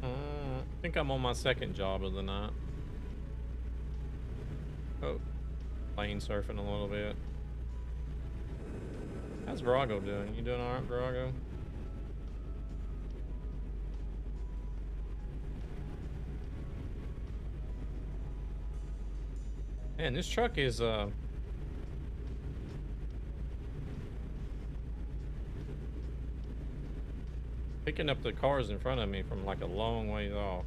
[SPEAKER 1] I think I'm on my second job of the night. Oh, plane surfing a little bit. How's Virago doing? You doing alright, Virago? Man, this truck is picking up the cars in front of me from like a long ways off.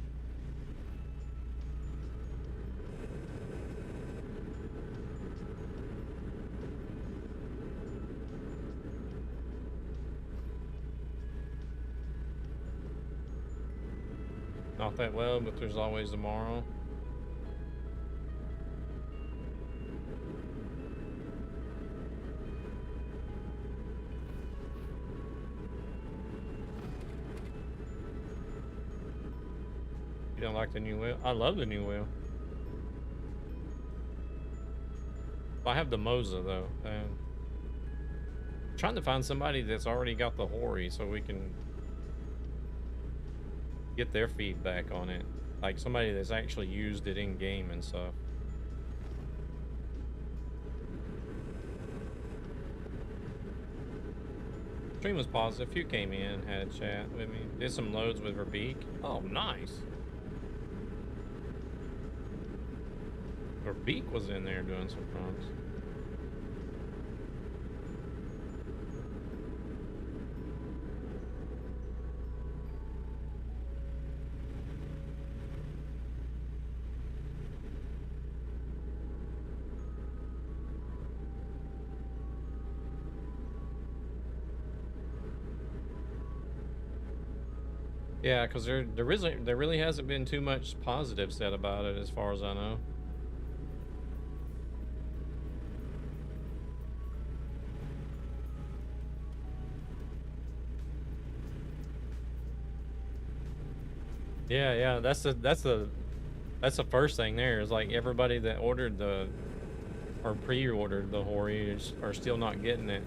[SPEAKER 1] Not that well, but there's always tomorrow. You don't like the new wheel? I love the new wheel. I have the Moza though, and I'm trying to find somebody that's already got the Hori so we can get their feedback on it. Like somebody that's actually used it in game and stuff. Stream was positive. A few came in, had a chat with me. Did some loads with Verbeek. Oh, nice. Verbeek was in there doing some runs. Yeah, because there really hasn't been too much positive said about it as far as I know. Yeah, that's the first thing there is like everybody that ordered the or pre-ordered the Hori are still not getting it.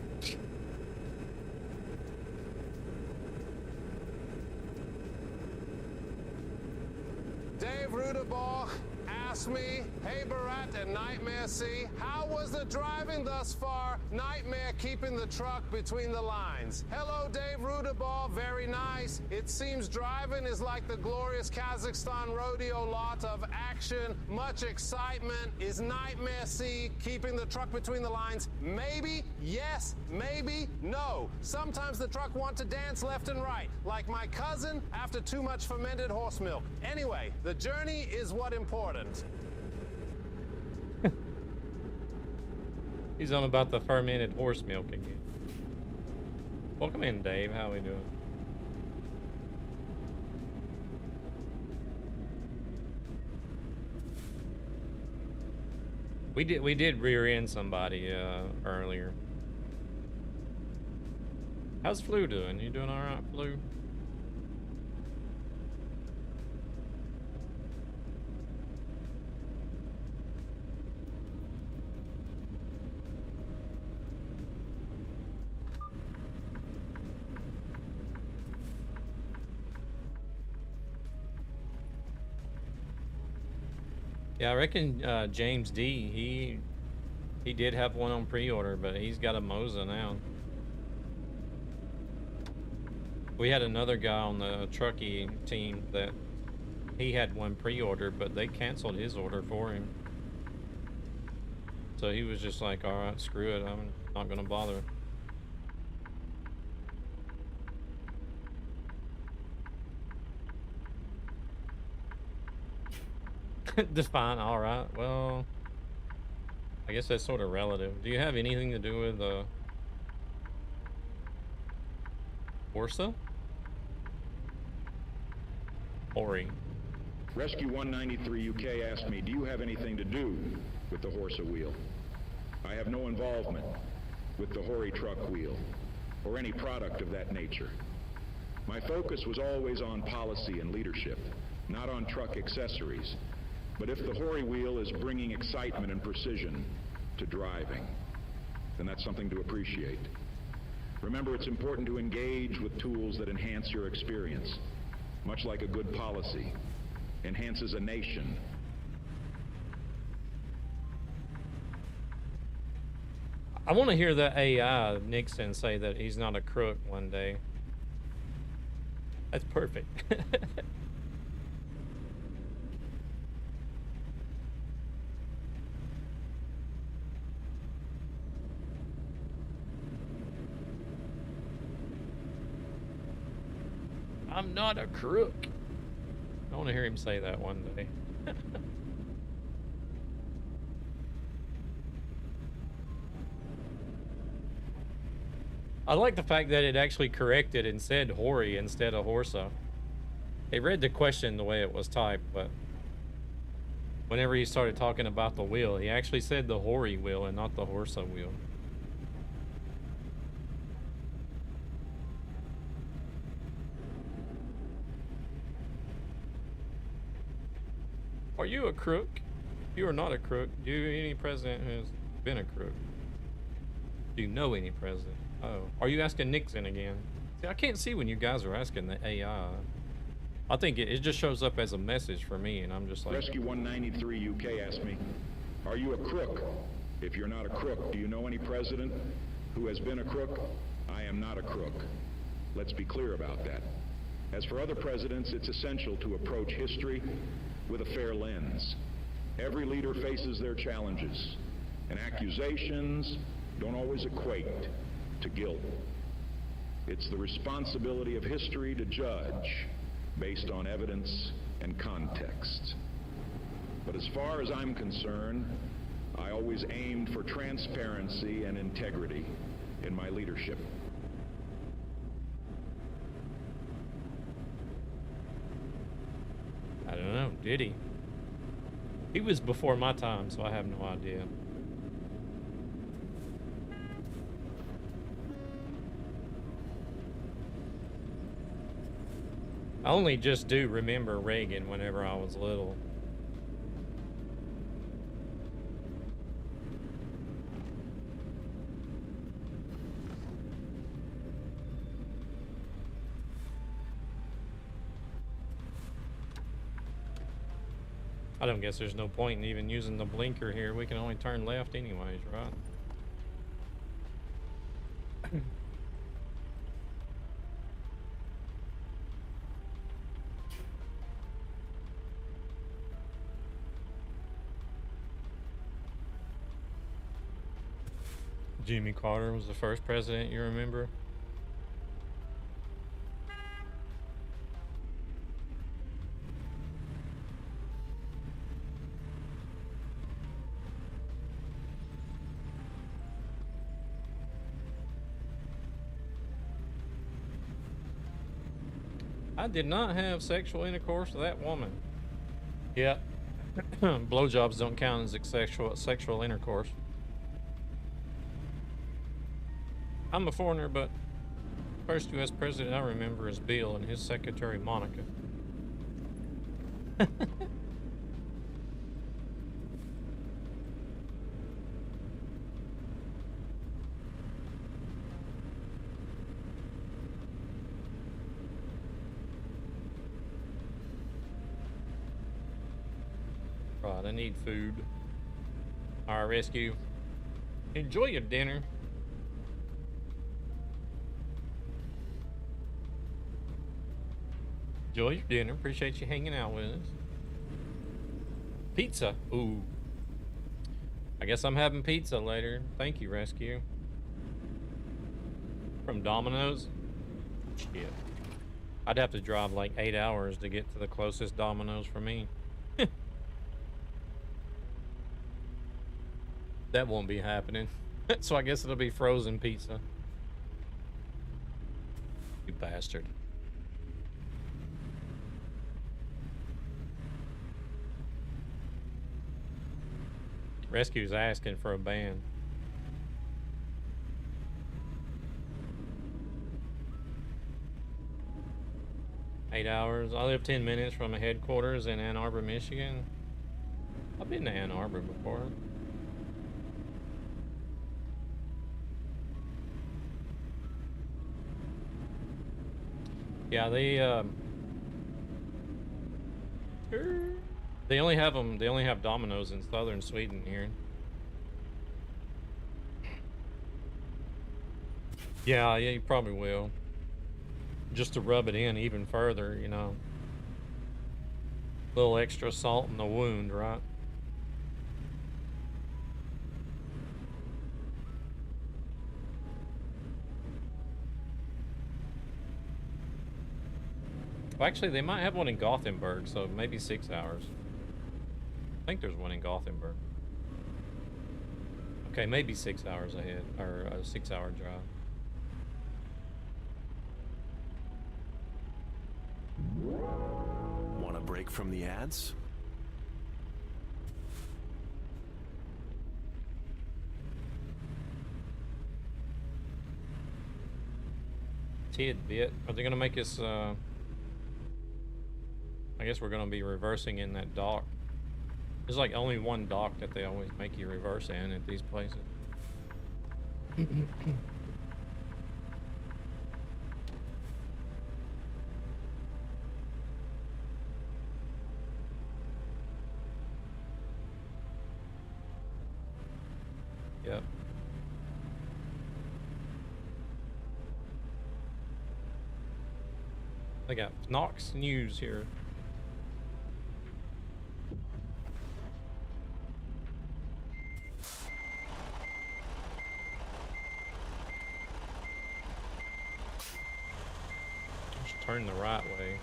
[SPEAKER 10] Dave Rudebach asked me, hey Barat and Nightmare C, how was the driving thus far? Nightmare keeping the truck between the lines. Hello Dave Rudebach, very nice. It seems driving is like the glorious Kazakhstan rodeo, lot of action, much excitement. Is Nightmare C keeping the truck between the lines? Maybe, yes, maybe, no. Sometimes the truck wants to dance left and right, like my cousin after too much fermented horse milk. Anyway, the journey is what important.
[SPEAKER 1] He's on about the fermented horse milk again. Welcome in, Dave. How we doing? We did rear end somebody earlier. How's Flu doing? You doing all right, Flu? Yeah, I reckon James D. He did have one on pre-order, but he's got a Moza now. We had another guy on the Trucky team that he had one pre-order, but they canceled his order for him. So he was just like, all right, screw it, I'm not gonna bother. Define, all right. Well, I guess that's sort of relative. Do you have anything to do with Orsa? Hori.
[SPEAKER 12] Rescue 193 UK asked me, do you have anything to do with the Horsa wheel? I have no involvement with the Hori truck wheel or any product of that nature. My focus was always on policy and leadership, not on truck accessories. But if the Hori wheel is bringing excitement and precision to driving, then that's something to appreciate. Remember, it's important to engage with tools that enhance your experience, much like a good policy enhances a nation.
[SPEAKER 1] I want to hear the AI Nixon say that he's not a crook one day. That's perfect. I'm not a crook. I want to hear him say that one day. I like the fact that it actually corrected and said Hori instead of Horsa. It read the question the way it was typed, but whenever he started talking about the wheel, he actually said the Hori wheel and not the Horsa wheel. Are you a crook? You are not a crook. Do you know any president who has been a crook? Do you know any president? Oh, are you asking Nixon again? See, I can't see when you guys are asking the AI. I think it just shows up as a message for me, and I'm just like...
[SPEAKER 12] Rescue 193 UK asked me, are you a crook? If you're not a crook, do you know any president who has been a crook? I am not a crook. Let's be clear about that. As for other presidents, it's essential to approach history with a fair lens. Every leader faces their challenges, and accusations don't always equate to guilt. It's the responsibility of history to judge based on evidence and context. But as far as I'm concerned, I always aimed for transparency and integrity in my leadership.
[SPEAKER 1] I don't know, did he? He was before my time, so I have no idea. I only just do remember Reagan whenever I was little. I don't guess there's no point in even using the blinker here. We can only turn left anyways, right? Jimmy Carter was the first president you remember? I did not have sexual intercourse with that woman. Yeah. Blowjobs don't count as sexual intercourse. I'm a foreigner, but first U.S. president I remember is Bill and his secretary Monica. Right, I need food. All right, rescue. Enjoy your dinner. Enjoy your dinner. Appreciate you hanging out with us. Pizza. Ooh. I guess I'm having pizza later. Thank you, rescue. From Domino's? Shit. I'd have to drive like 8 hours to get to the closest Domino's for me. That won't be happening. So I guess it'll be frozen pizza. You bastard. Rescue's asking for a ban. Eight hours. I live 10 minutes from a headquarters in Ann Arbor, Michigan. I've been to Ann Arbor before. Yeah, they only have them. They only have Domino's in southern Sweden here. Yeah, you probably will. Just to rub it in even further, you know. A little extra salt in the wound, right? Well, actually, they might have one in Gothenburg, so maybe 6 hours. I think there's one in Gothenburg. Okay, maybe 6 hours ahead, or a 6-hour drive.
[SPEAKER 5] Want a break from the ads?
[SPEAKER 1] Tidbit. Are they gonna make us, I guess we're gonna be reversing in that dock. There's like only one dock that they always make you reverse in at these places. Yep. They got Knox News here. Just turn the right way.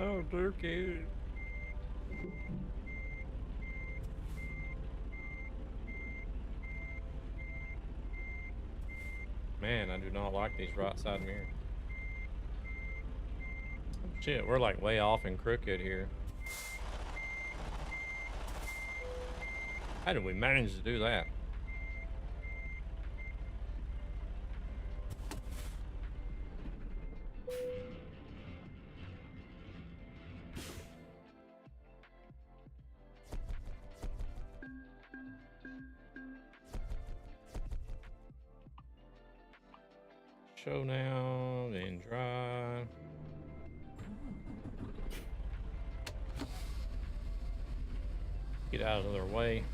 [SPEAKER 1] Oh, Turkey. Man, I do not like these right side mirrors. Shit, we're like way off and crooked here. How did we manage to do that? Show now, then drive. Get out of their way.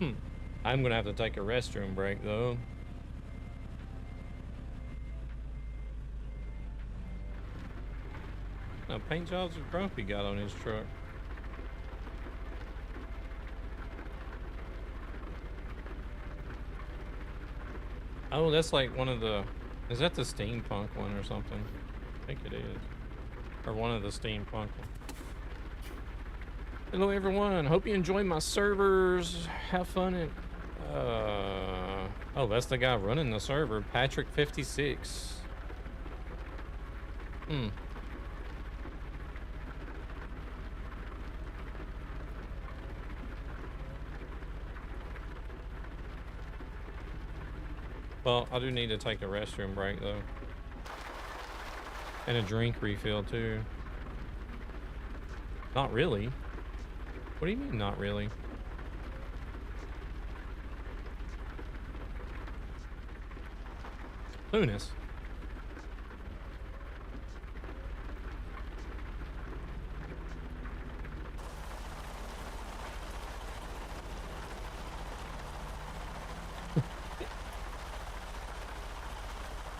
[SPEAKER 1] I'm gonna have to take a restroom break though. Now paint jobs with Grumpy got on his truck. Oh, that's like one of the... Is that the steampunk one or something? I think it is. Or one of the steampunk ones. Hello everyone, hope you enjoy my servers. Have fun at... Oh, that's the guy running the server, Patrick56. Well, I do need to take a restroom break though. And a drink refill too. Not really. What do you mean not really? Lunas.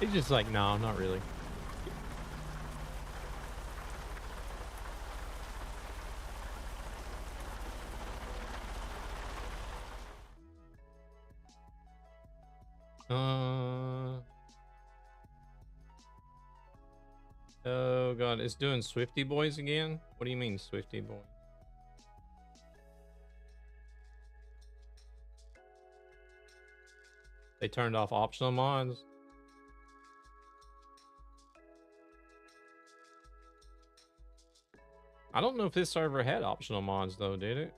[SPEAKER 1] He's just like, no, not really. Oh god, it's doing Swifty Boys again? What do you mean Swifty Boys? They turned off optional mods? I don't know if this server had optional mods though, did it?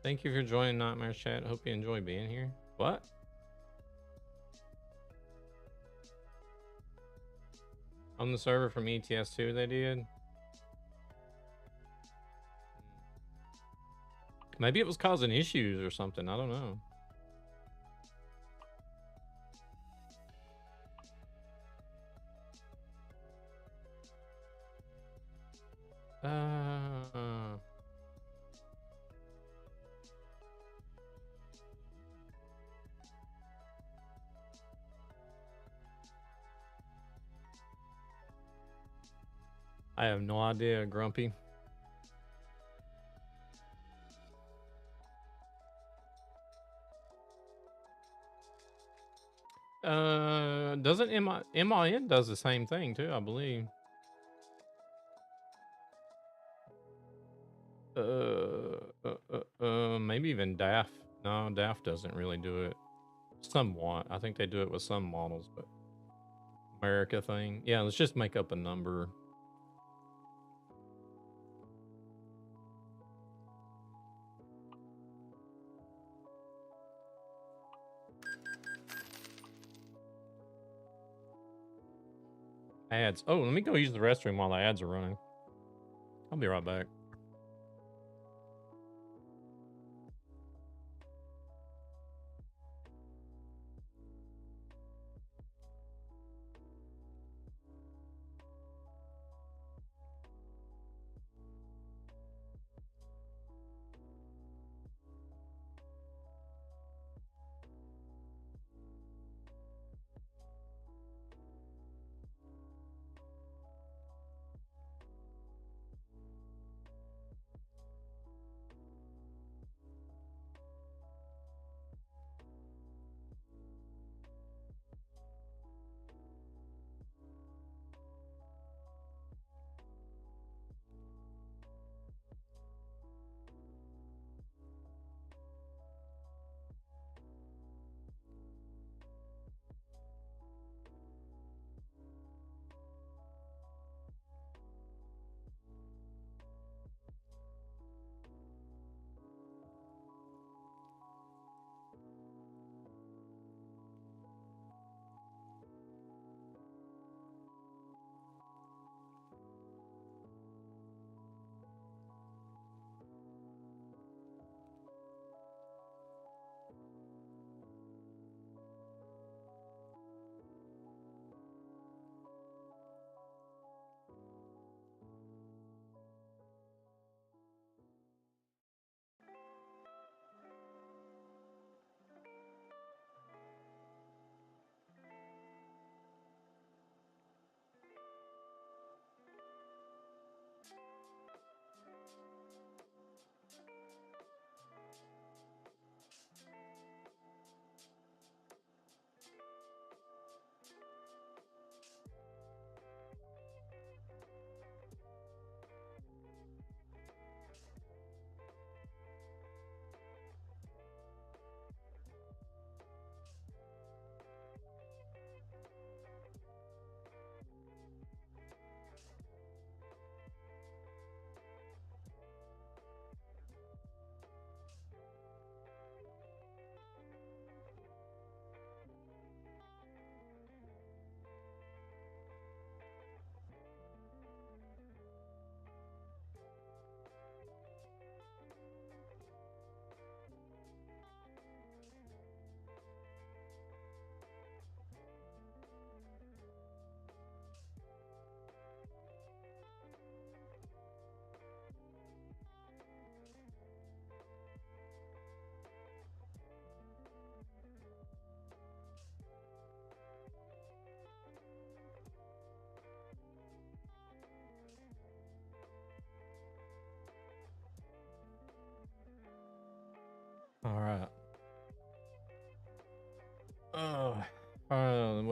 [SPEAKER 1] Thank you for joining Nightmare Chat. Hope you enjoy being here. What? On the server from ETS2 they did? Maybe it was causing issues or something. I don't know. I have no idea, Grumpy. Doesn't MIN does the same thing too, I believe. Maybe even DAF. No, DAF doesn't really do it. Somewhat. I think they do it with some models, but America thing. Yeah, let's just make up a number. Ads. Oh, let me go use the restroom while the ads are running. I'll be right back.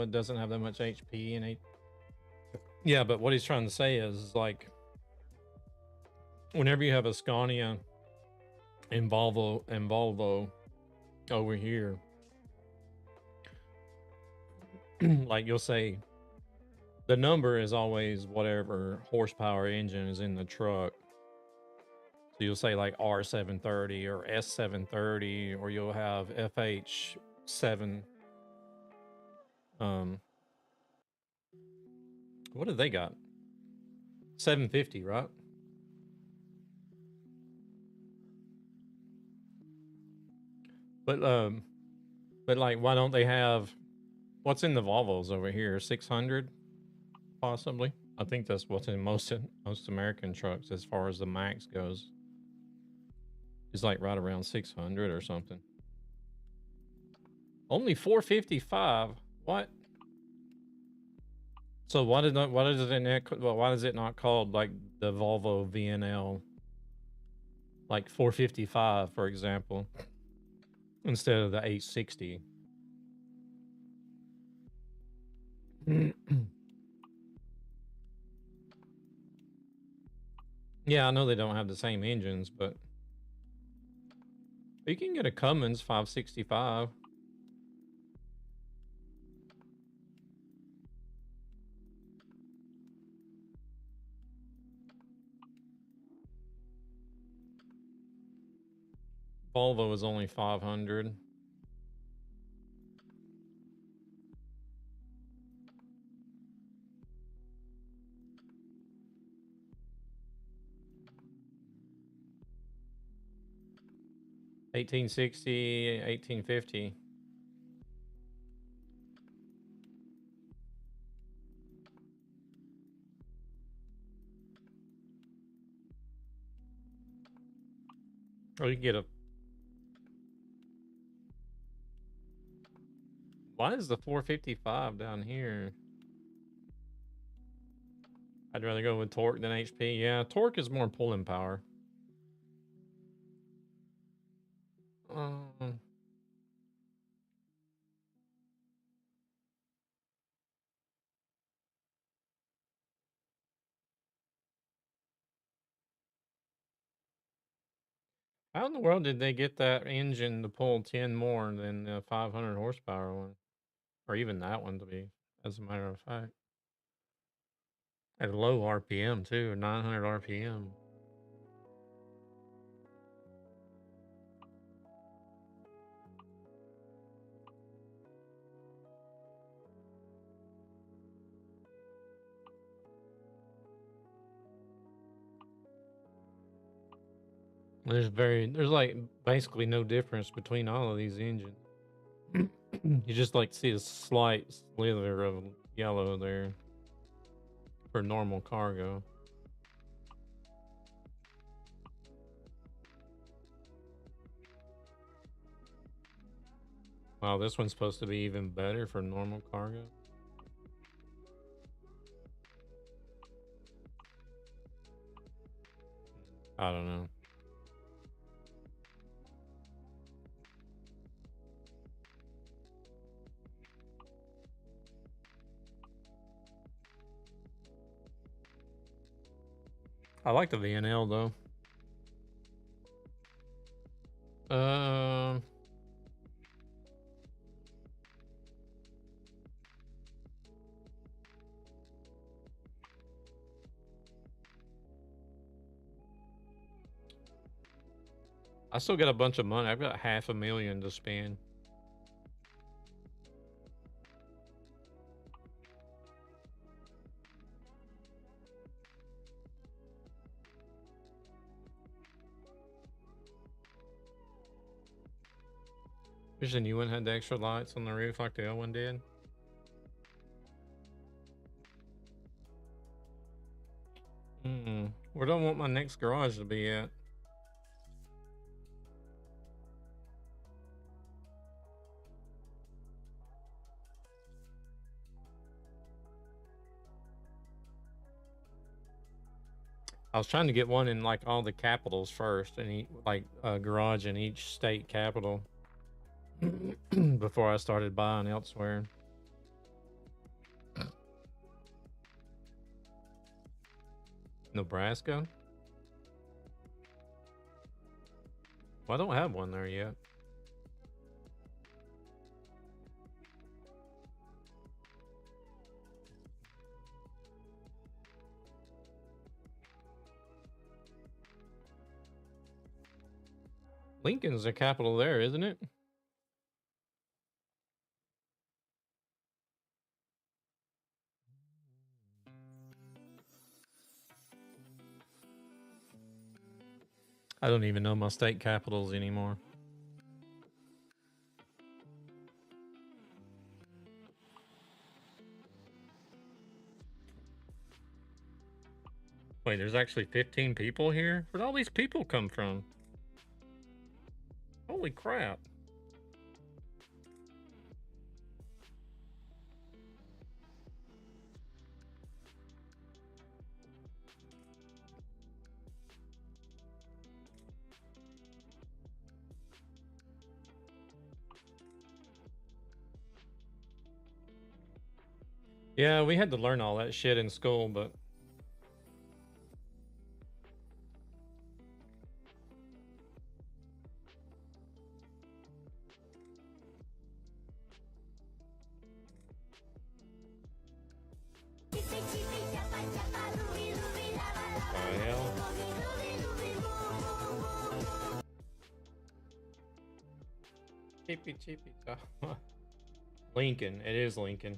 [SPEAKER 1] it doesn't have that much HP and yeah, but what he's trying to say is like whenever you have a Scania and Volvo over here, like you'll say the number is always whatever horsepower engine is in the truck. So you'll say like R730 or S730, or you'll have FH7. What have they got? 750, right? But like, why don't they have what's in the Volvos over here? 600, possibly. I think that's what's in most American trucks as far as the max goes. It's like right around 600 or something. Only 455. What? So why is it not called like the Volvo VNL, like 455, for example, instead of the 860? Yeah, I know they don't have the same engines, but you can get a Cummins 565. Volvo is only 500. $1860, $1850. Or you can get a... Why is the 455 down here? I'd rather go with torque than HP. Yeah, torque is more pulling power. How in the world did they get that engine to pull 10 more than the 500 horsepower one? Or even that one, to be, as a matter of fact. At a low RPM, too, 900 RPM. There's like basically no difference between all of these engines. You just like see a slight slither of yellow there for normal cargo. Wow, this one's supposed to be even better for normal cargo. I don't know. I like the VNL though. I still got a bunch of money. I've got $500,000 to spend. Wish the new one had the extra lights on the roof like the old one did. Where do I want my next garage to be at? I was trying to get one in like all the capitals first, and like a garage in each state capital before I started buying elsewhere. Nebraska? Well, I don't have one there yet. Lincoln's the capital there, isn't it? I don't even know my state capitals anymore. Wait, there's actually 15 people here? Where'd all these people come from? Holy crap. Yeah, we had to learn all that shit in school, but cheapy cheapy. Lincoln. It is Lincoln.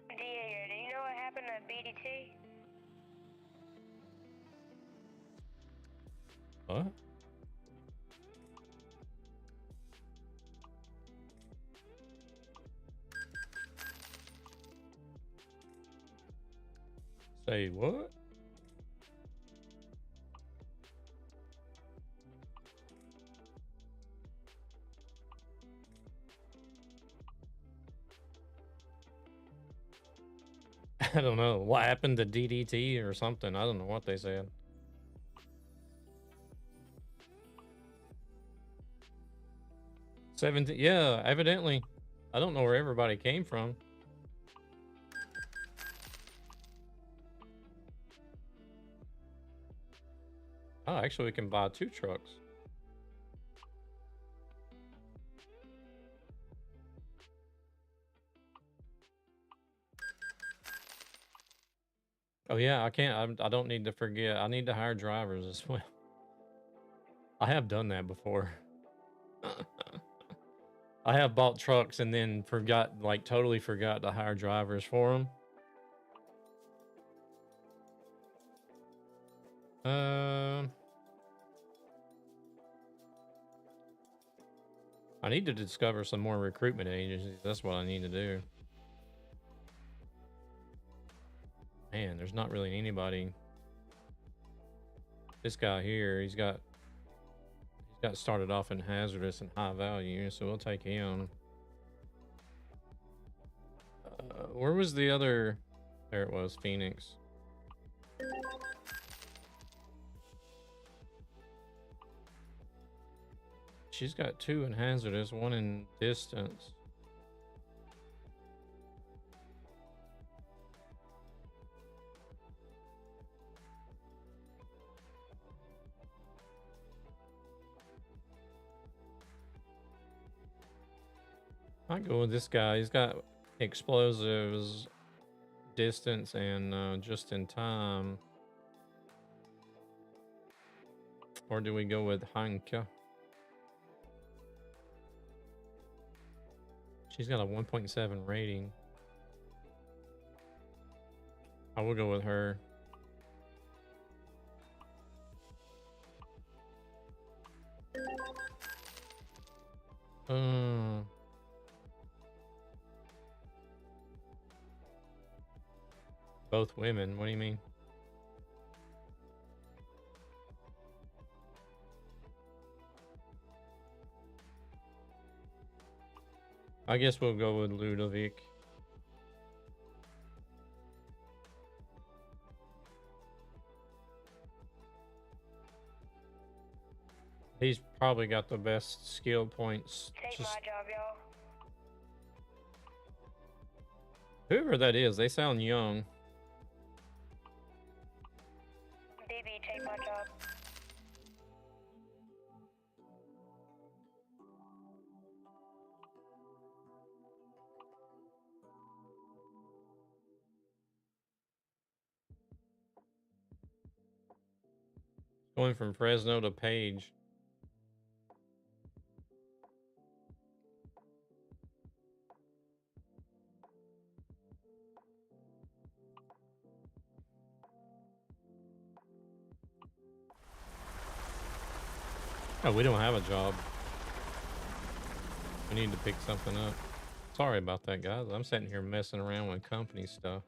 [SPEAKER 13] Diego, do you know what happened to BDT?
[SPEAKER 1] What? Say what? I don't know. What happened to DDT or something? I don't know what they said. $17. Yeah, evidently. I don't know where everybody came from. Oh, actually, we can buy 2 trucks. Oh yeah, I can't. I don't need to forget. I need to hire drivers as well. I have done that before. I have bought trucks and then forgot, like totally forgot to hire drivers for them. I need to discover some more recruitment agencies. That's what I need to do. Man, there's not really anybody. This guy here, he's got started off in hazardous and high value, so we'll take him. Where was the other? There it was, Phoenix. She's got 2 in hazardous, 1 in distance. I go with this guy. He's got explosives, distance, and just in time. Or do we go with Hanka? She's got a 1.7 rating. I will go with her. Both women. What do you mean? I guess we'll go with Ludovic. He's probably got the best skill points.
[SPEAKER 13] Take my job, y'all.
[SPEAKER 1] Whoever that is, they sound young.
[SPEAKER 13] DB, take my job.
[SPEAKER 1] Going from Fresno to Page. Oh, we don't have a job. We need to pick something up. Sorry about that, guys. I'm sitting here messing around with company stuff.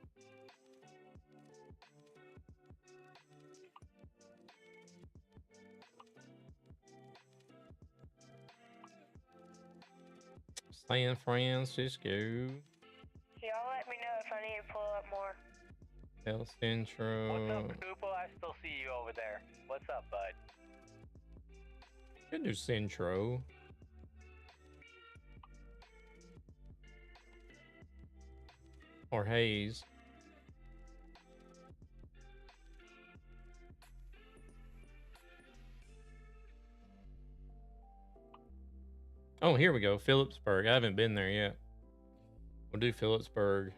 [SPEAKER 1] San Francisco.
[SPEAKER 13] Y'all let me know if I need to pull up more.
[SPEAKER 1] El Centro.
[SPEAKER 14] What's up, Koopa? I still see you over there. What's up, bud?
[SPEAKER 1] Could do Centro. Or Hayes. Oh, here we go. Phillipsburg. I haven't been there yet. We'll do Phillipsburg.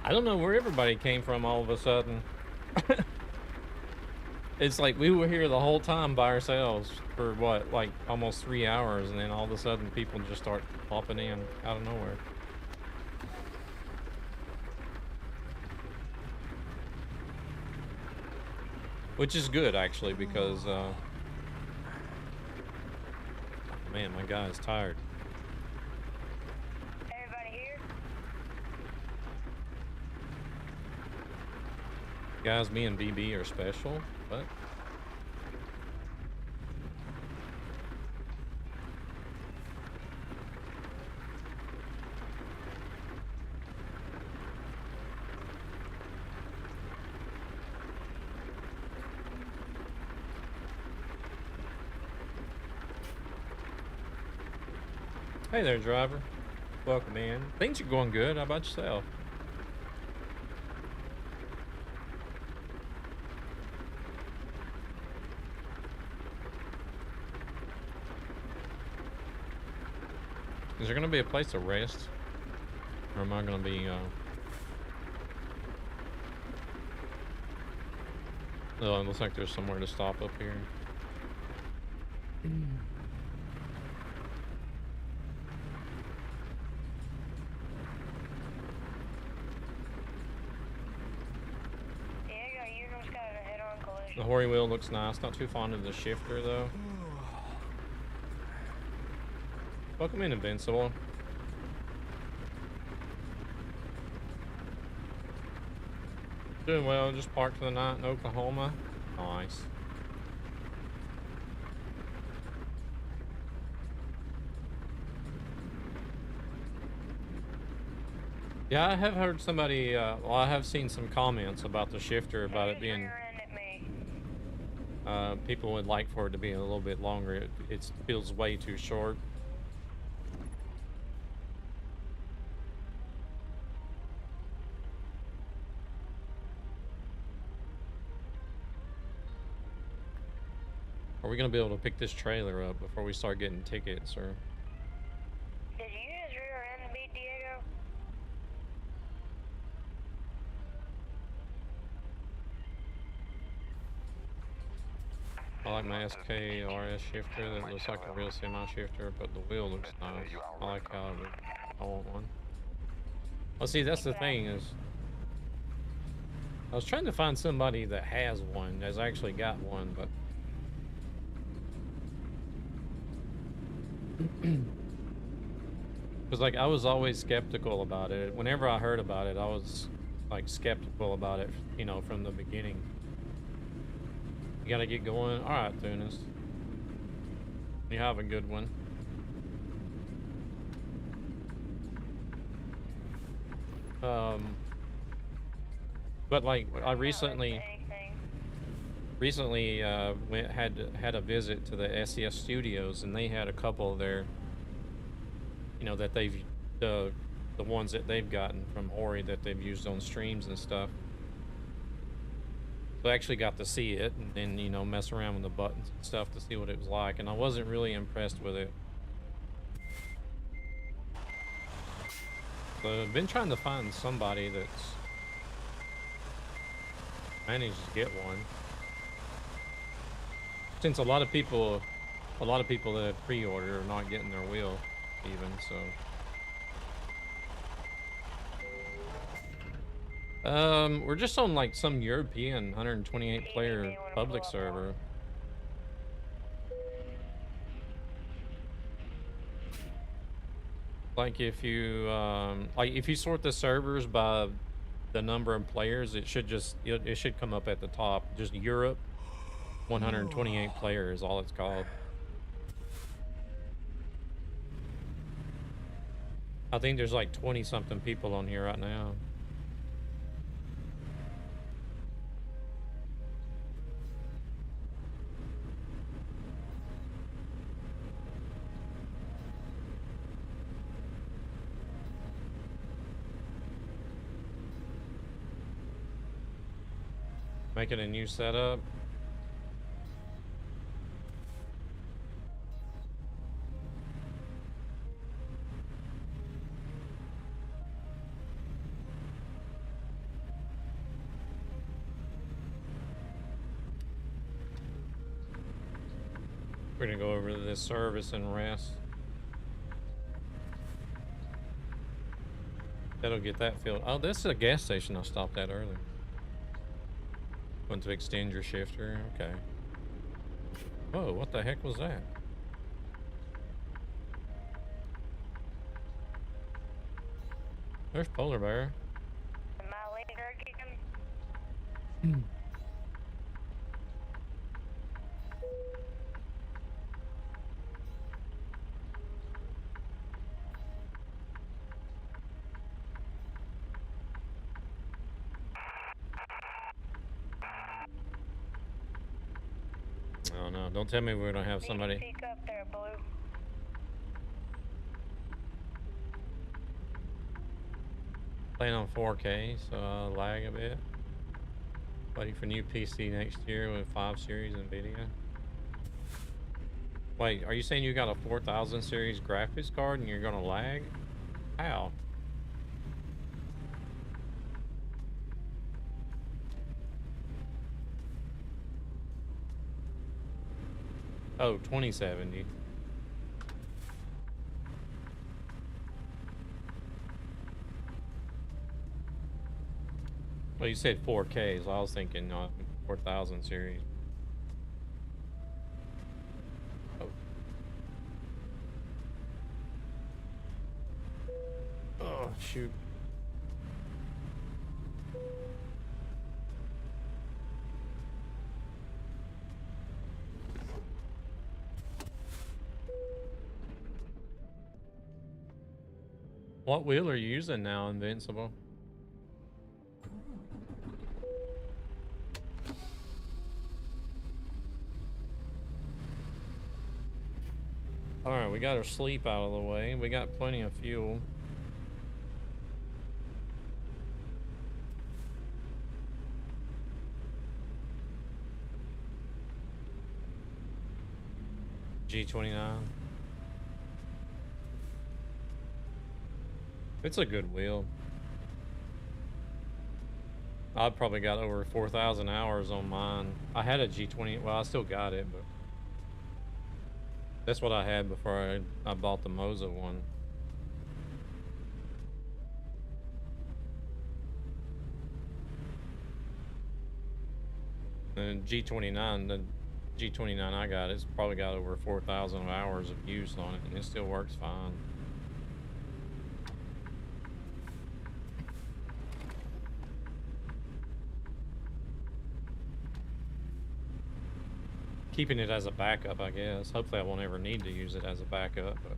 [SPEAKER 1] I don't know where everybody came from all of a sudden. It's like we were here the whole time by ourselves for what, like almost 3 hours, and then all of a sudden people just start popping in out of nowhere. Which is good, actually, because man, my guy is tired.
[SPEAKER 13] Everybody here?
[SPEAKER 1] Guys, me and BB are special, but hey there, driver. Welcome in. Things are going good. How about yourself? Is there gonna be a place to rest? Or am I gonna be, oh, it looks like there's somewhere to stop up here.
[SPEAKER 13] Diego, you just got a head-on collision.
[SPEAKER 1] The Hori wheel looks nice. Not too fond of the shifter, though. Welcome in, Invincible. Doing well. Just parked for the night in Oklahoma. Nice. Yeah, I have heard somebody, well, I have seen some comments about the shifter, about it being, people would like for it to be a little bit longer. It feels way too short. Are we gonna be able to pick this trailer up before we start getting tickets, or?
[SPEAKER 13] Did you just rear end me, Diego?
[SPEAKER 1] I like my SK RS shifter that looks like a real semi shifter, but the wheel looks nice. I like how I want one. Well, see, that's the thing is, I was trying to find somebody that has one, that's actually got one, but because like I was always skeptical about it. Whenever I heard about it, I was like skeptical about it, you know, from the beginning. You gotta get going. All right, Tunis. You have a good one. But like I recently, recently had a visit to the SES studios, and they had a couple there. You know that they've the ones that they've gotten from Hori that they've used on streams and stuff. So I actually got to see it and then, you know, mess around with the buttons and stuff to see what it was like, and I wasn't really impressed with it. So I've been trying to find somebody that's managed to get one. Since a lot of people that have pre-ordered are not getting their wheel even, so. We're just on like some European 128 player public server. Like if you sort the servers by the number of players, it should come up at the top. Just Europe 128 player is all it's called. I think there's like 20 something people on here right now. Making a new setup. We're gonna go over to this service and rest. That'll get that filled. Oh, this is a gas station I stopped at earlier. Want to extend your shifter? Okay. Whoa, what the heck was that? There's Polar Bear. Oh no, don't tell me we're gonna have somebody.
[SPEAKER 13] Peek up there, Blue.
[SPEAKER 1] Playing on 4K, so I'll lag a bit. Waiting for new PC next year with 5 series NVIDIA. Wait, are you saying you got a 4000 series graphics card and you're gonna lag? How? Oh, 2070. Well, you said 4K, so I was thinking 4000 series. Oh. Oh, shoot. What wheel are you using now, Invincible? Alright, we got our sleep out of the way. We got plenty of fuel. G29. It's a good wheel. I've probably got over 4,000 hours on mine. I had a G20, well, I still got it, but that's what I had before I bought the Moza one. And G29, the G29 I got, it's probably got over 4,000 hours of use on it, and it still works fine. Keeping it as a backup, I guess. Hopefully I won't ever need to use it as a backup, but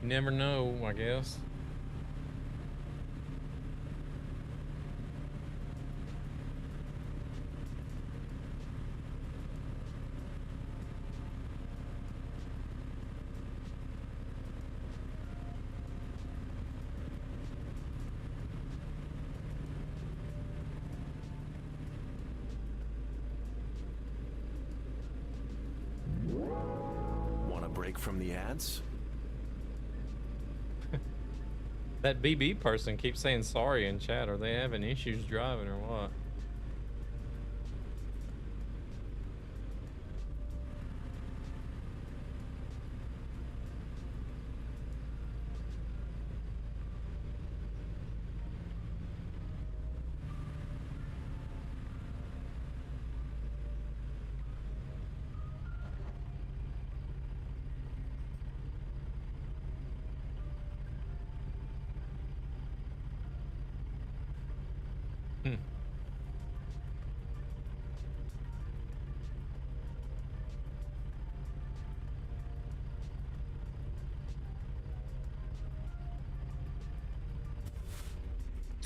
[SPEAKER 1] You never know, I guess.
[SPEAKER 5] Want a break from the ads?
[SPEAKER 1] That BB person keeps saying sorry in chat. Are they having issues driving or what?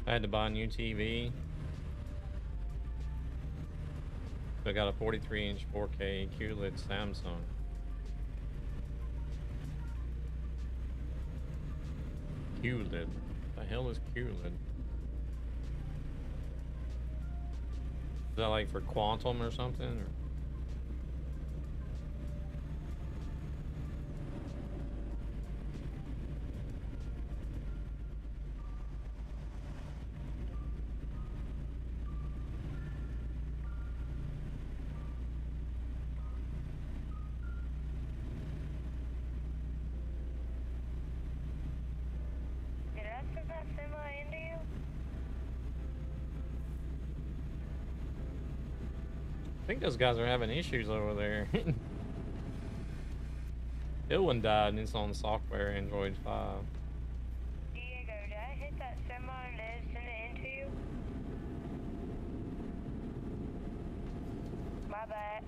[SPEAKER 1] I had to buy a new TV. So I got a 43-inch 4K QLED Samsung. QLED. The hell is QLED? Is that like for quantum or something? Or?
[SPEAKER 13] Did I send that semi into you?
[SPEAKER 1] I think those guys are having issues over there. That one died and it's on software Android 5.
[SPEAKER 13] Diego, did I hit that semi and then send it into you? My bad.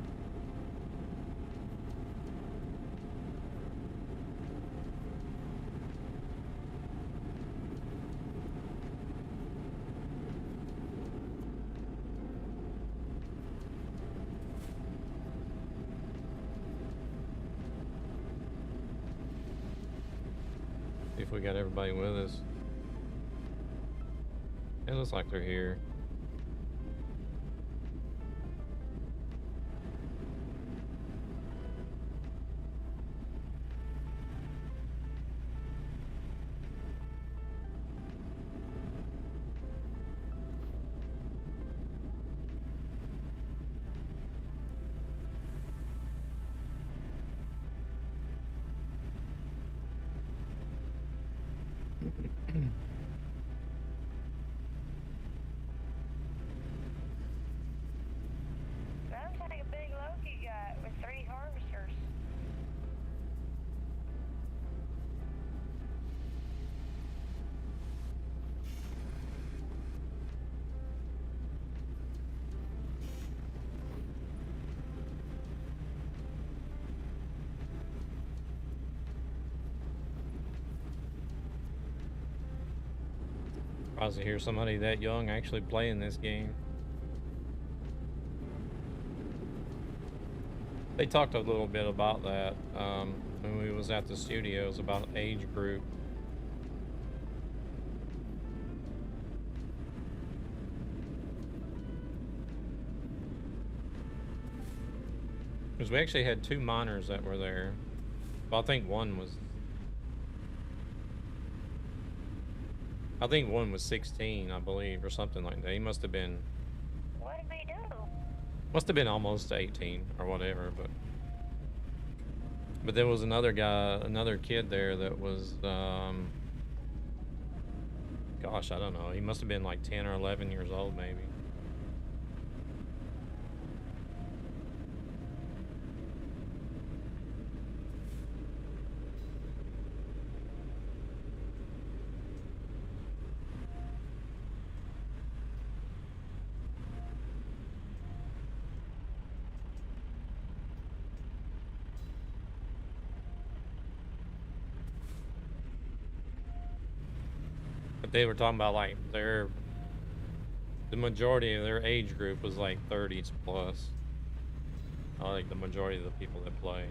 [SPEAKER 1] See if we got everybody with us. It looks like they're here.
[SPEAKER 13] Sounds like a big load you got with 3 harvesters.
[SPEAKER 1] Surprised to hear somebody that young actually playing this game. They talked a little bit about that when we was at the studios about age group. Because we actually had 2 minors that were there. Well, I think one was 16, I believe, or something like that. He must have been.
[SPEAKER 13] What did we do?
[SPEAKER 1] Must have been almost 18 or whatever, but there was another kid there that was, gosh, I don't know. He must have been like 10 or 11 years old, maybe. But they were talking about like the majority of their age group was like 30s plus. Like the majority of the people that play.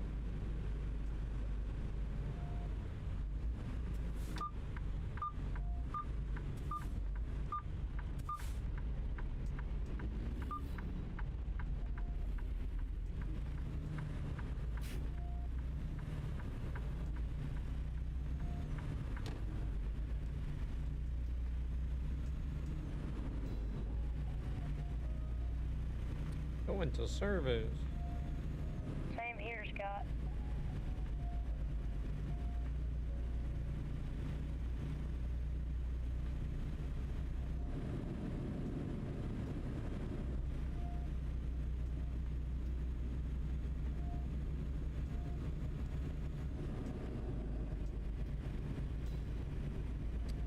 [SPEAKER 1] Going to service.
[SPEAKER 13] Same here, Scott.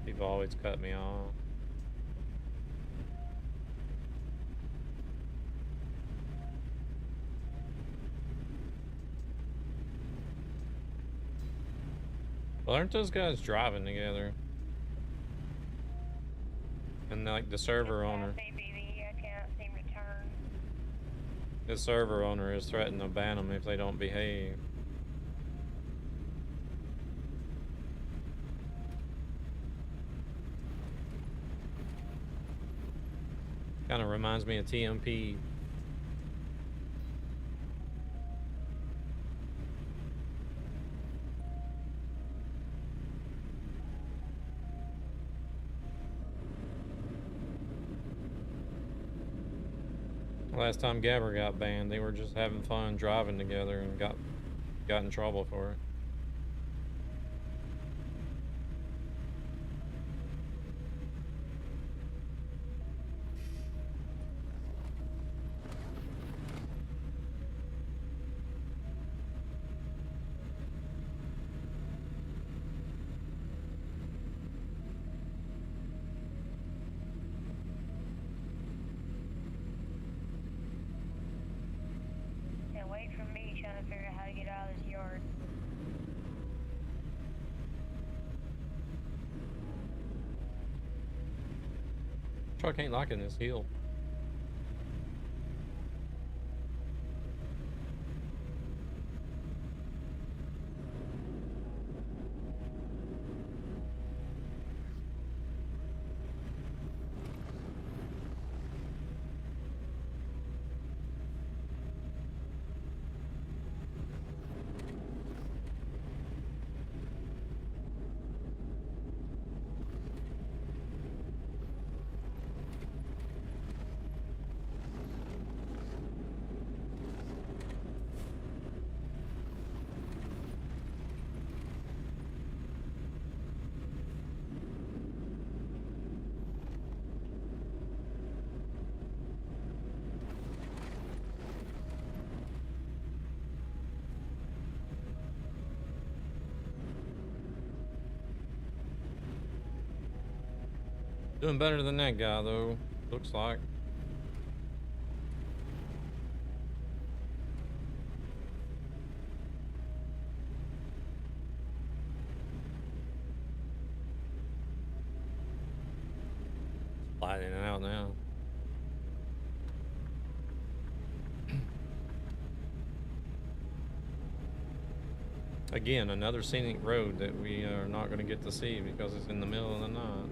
[SPEAKER 1] People always cut me off. Well, aren't those guys driving together? And like the server owner. The server owner is threatening to ban them if they don't behave. Kind of reminds me of TMP. Last time Gabber got banned, they were just having fun driving together and got in trouble for it. Truck ain't locking this hill. Doing better than that guy, though. Looks like. Sliding it out now. Again, another scenic road that we are not going to get to see because it's in the middle of the night.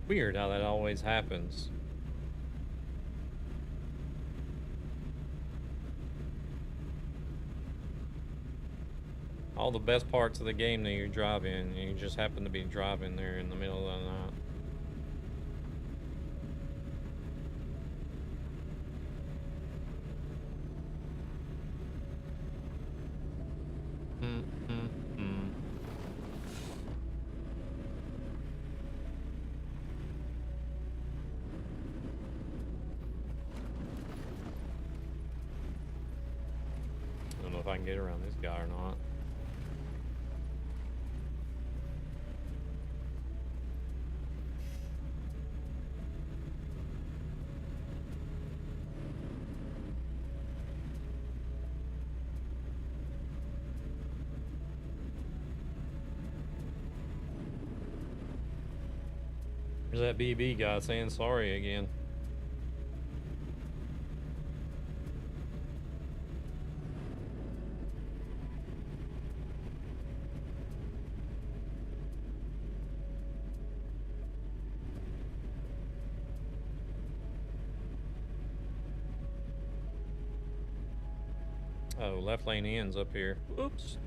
[SPEAKER 1] Weird how that always happens. All the best parts of the game that you drive in, and you just happen to be driving there in the middle of the night. Hmm. if I can get around this guy or not. There's that BB guy saying sorry again. Oh, left lane ends up here. Oops.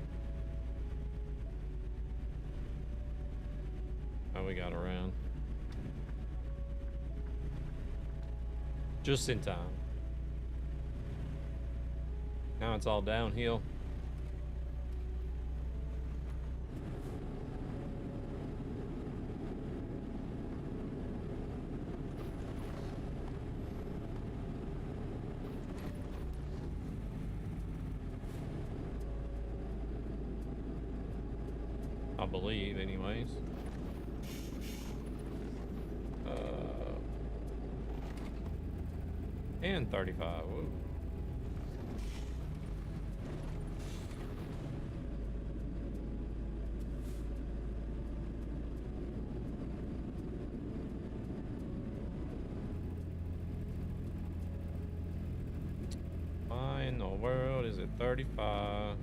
[SPEAKER 1] Oh, we got around. Just in time. Now it's all downhill. I believe, anyways. And 35. Whoa. Why in the world is it 35?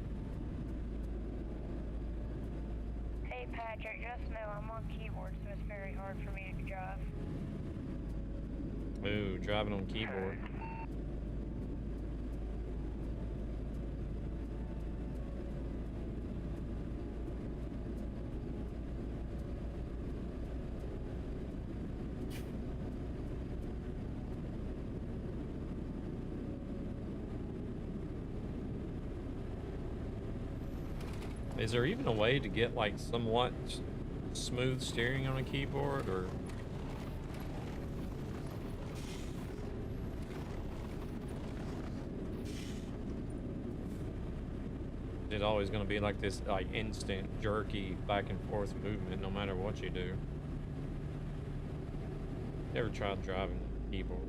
[SPEAKER 13] Hey Patrick, just know I'm on keyboard, so it's very hard for me to drive.
[SPEAKER 1] Ooh, driving on keyboard. Is there even a way to get like somewhat smooth steering on a keyboard, or? It's always going to be like this like instant jerky back and forth movement no matter what you do. Never tried driving a keyboard.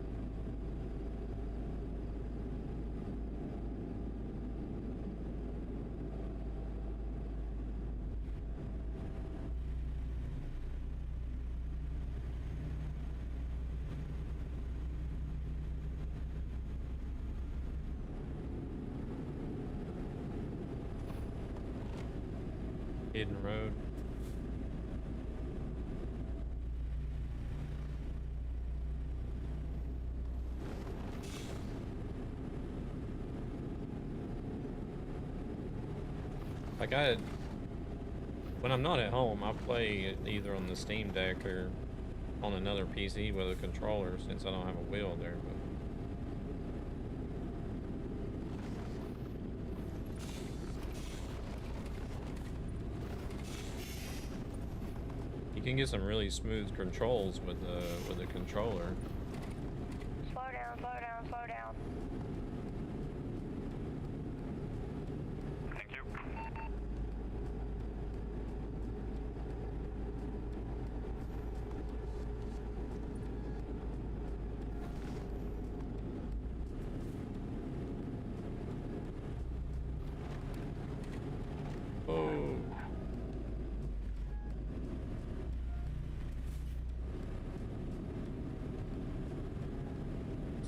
[SPEAKER 1] Hidden road. Like when I'm not at home, I play either on the Steam Deck or on another PC with a controller since I don't have a wheel there. But you can get some really smooth controls with a controller.
[SPEAKER 13] Slow down, slow down, slow down.
[SPEAKER 8] Thank you.
[SPEAKER 1] Oh.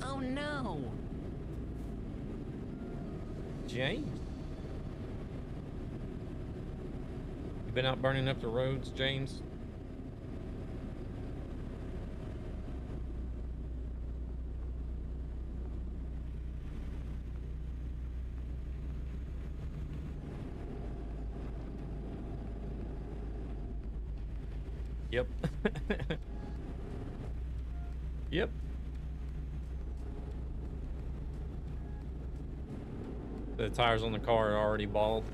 [SPEAKER 6] Oh no!
[SPEAKER 1] James, you been out burning up the roads, James? Yep. Yep. The tires on the car are already bald.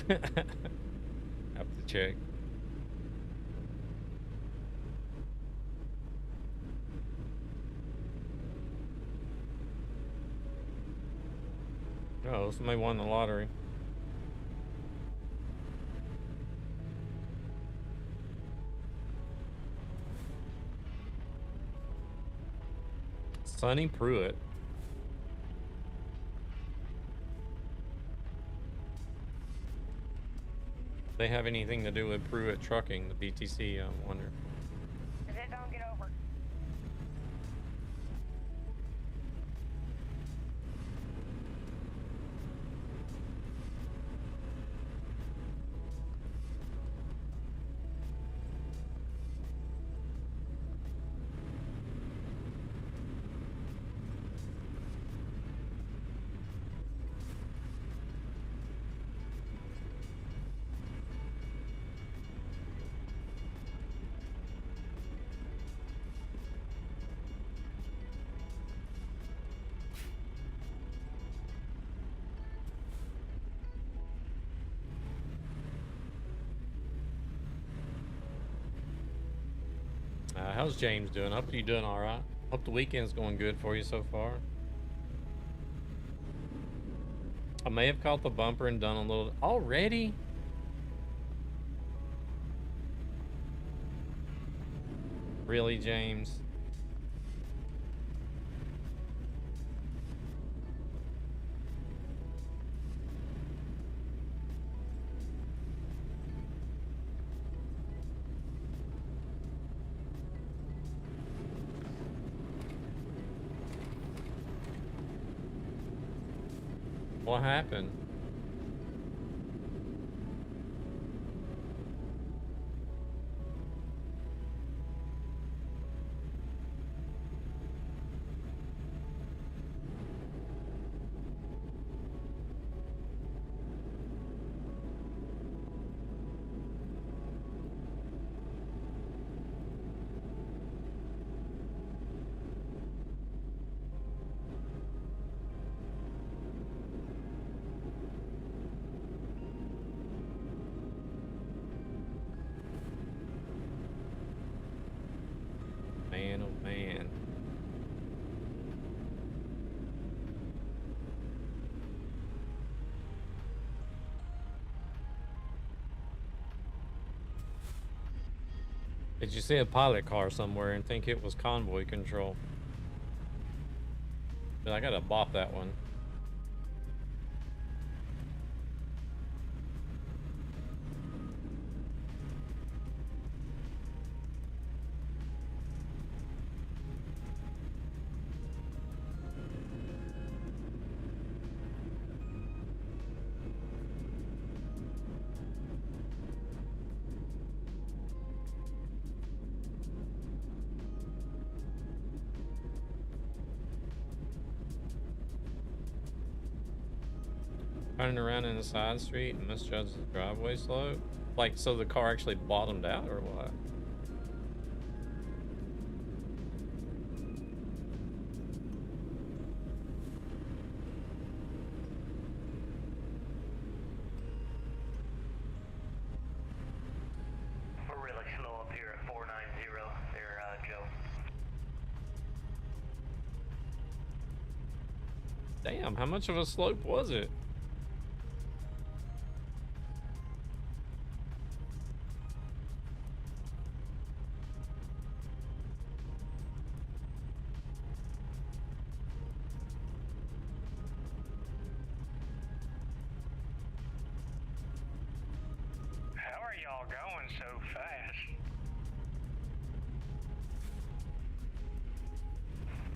[SPEAKER 1] Have to check. Oh, somebody won the lottery. Sonny Pruitt. They have anything to do with Pruitt Trucking, the BTC, I wonder.
[SPEAKER 13] Don't get over.
[SPEAKER 1] How's James doing? Hope you're doing all right. Hope the weekend's going good for you so far. I may have caught the bumper and done a little already. Really, James? What happened? Man, oh man. Did you see a pilot car somewhere and think it was convoy control? But I gotta bop that one. Turning around in the side street and misjudged the driveway slope? Like, so the car actually bottomed out or what?
[SPEAKER 14] We're really slow up here at 490 there, Joe.
[SPEAKER 1] Damn, how much of a slope was it?
[SPEAKER 14] How are y'all going so fast?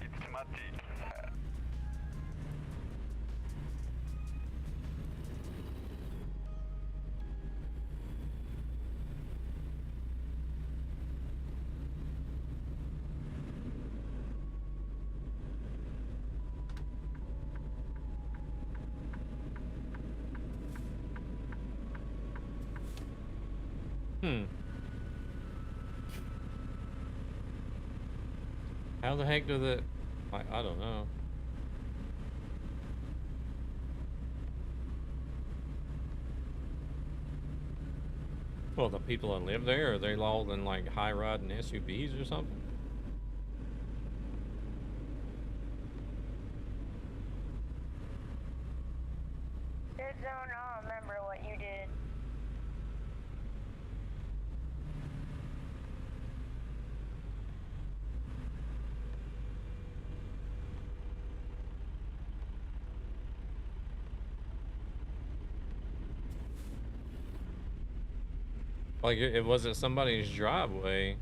[SPEAKER 14] It's my dick.
[SPEAKER 1] How the heck did it... I don't know. Well, the people that live there, are they all in like high riding SUVs or something?
[SPEAKER 13] Dead zone, I'll remember what you did.
[SPEAKER 1] Like it wasn't somebody's driveway.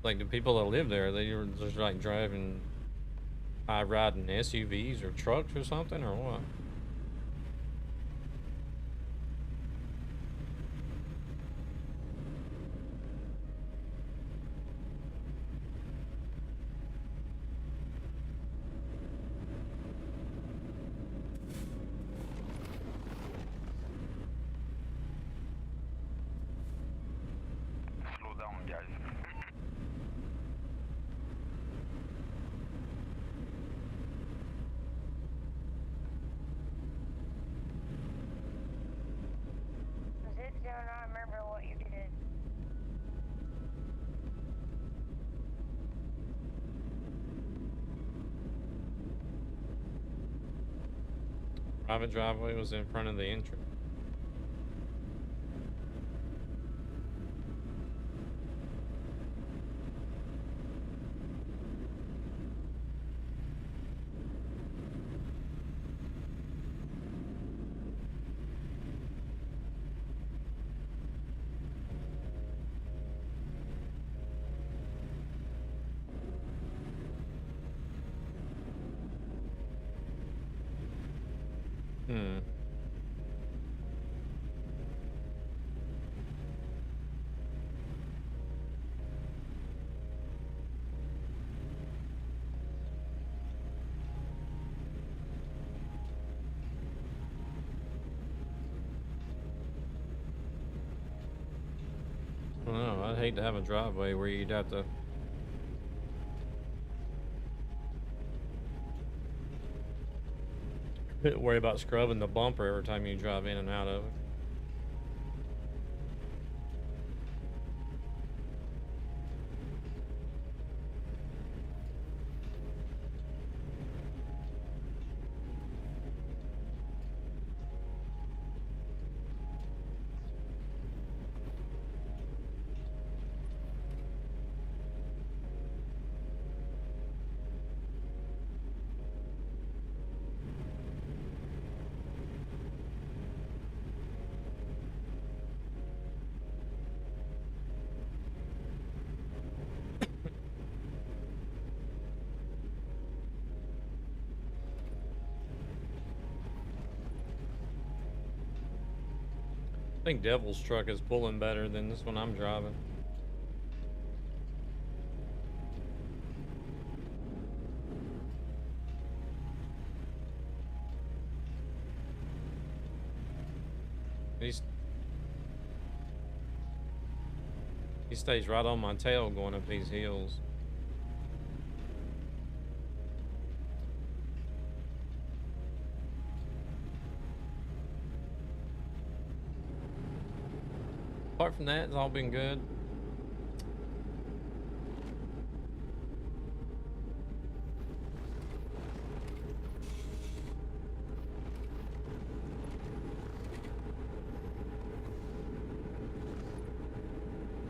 [SPEAKER 1] Like the people that live there, they were just like driving high riding SUVs or trucks or something, or what?
[SPEAKER 8] Slow down, guys.
[SPEAKER 13] Dead zone, I'll remember what you did.
[SPEAKER 1] Private driveway was in front of the entrance. Hmm. I don't know. I'd hate to have a driveway where you'd have to worry about scrubbing the bumper every time you drive in and out of it. I think Devil's truck is pulling better than this one I'm driving. He stays right on my tail going up these hills. Apart from that, it's all been good.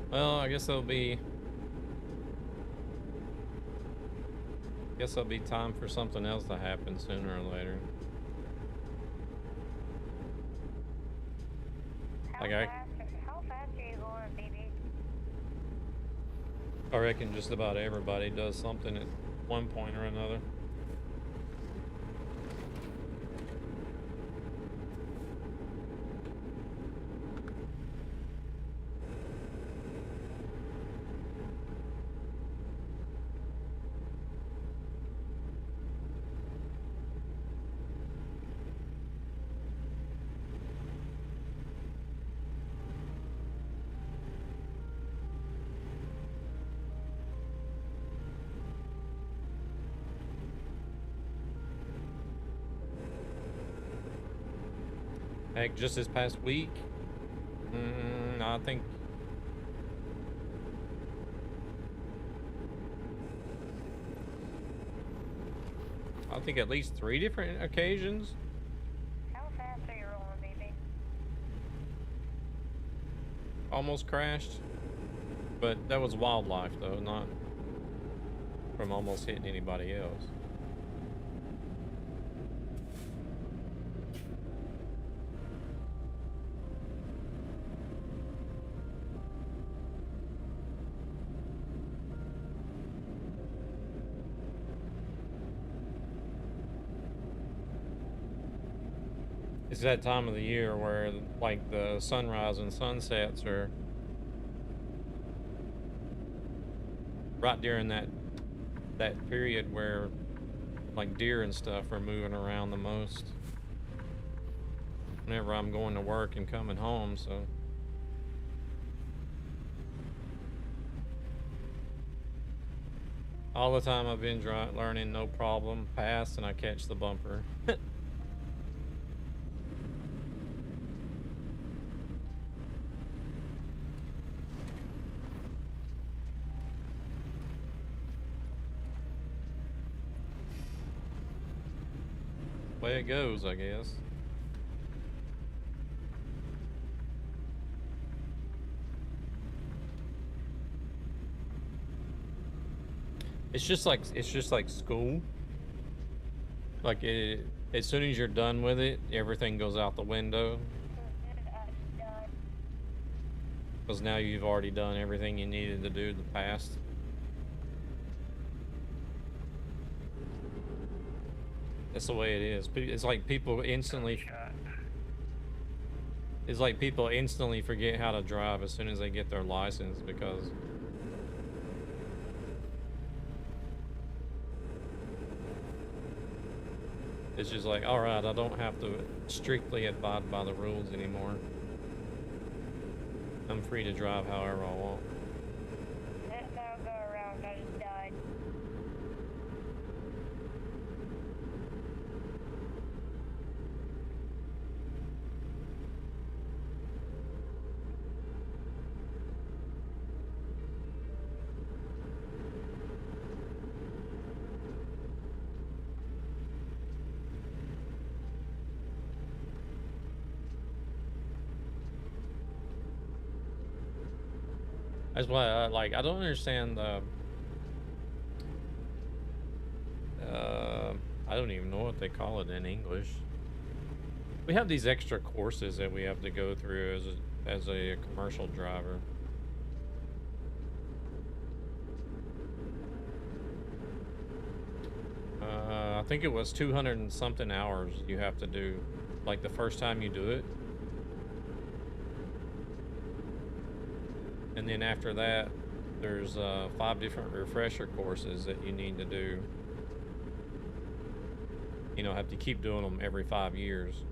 [SPEAKER 1] Well, I guess there'll be time for something else to happen sooner or later.
[SPEAKER 13] How fast are you going, BB?
[SPEAKER 1] I reckon just about everybody does something at one point or another. Heck, just this past week, I think at least 3 different occasions.
[SPEAKER 13] How fast are you rolling, baby?
[SPEAKER 1] Almost crashed, but that was wildlife though, not from almost hitting anybody else. It's that time of the year where like the sunrise and sunsets are right during that period where like deer and stuff are moving around the most whenever I'm going to work and coming home, so all the time I've been learning, no problem, pass, and I catch the bumper. Way it goes, I guess. It's just like school. Like as soon as you're done with it, everything goes out the window. Because now you've already done everything you needed to do in the past. That's the way it is. It's like people instantly forget how to drive as soon as they get their license, because it's just like, all right, I don't have to strictly abide by the rules anymore. I'm free to drive however I want.
[SPEAKER 13] Let that go around, I just died.
[SPEAKER 1] That's why I don't understand the I don't even know what they call it in English. We have these extra courses that we have to go through as a commercial driver. I think it was 200 and something hours you have to do, like the first time you do it. And then after that, there's 5 different refresher courses that you need to do. You know, have to keep doing them every 5 years.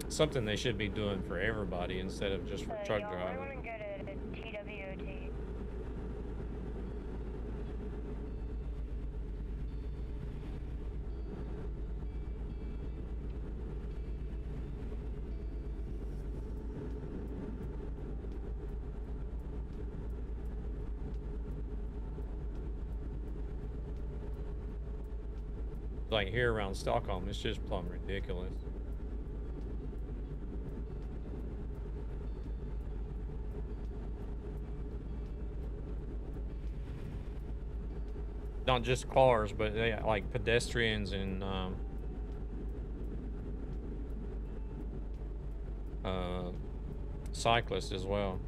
[SPEAKER 1] Something they should be doing for everybody instead of just for truck drivers.
[SPEAKER 13] I want to go to TWOT.
[SPEAKER 1] Like here around Stockholm, it's just plumb ridiculous. Not just cars, but like pedestrians and cyclists as well.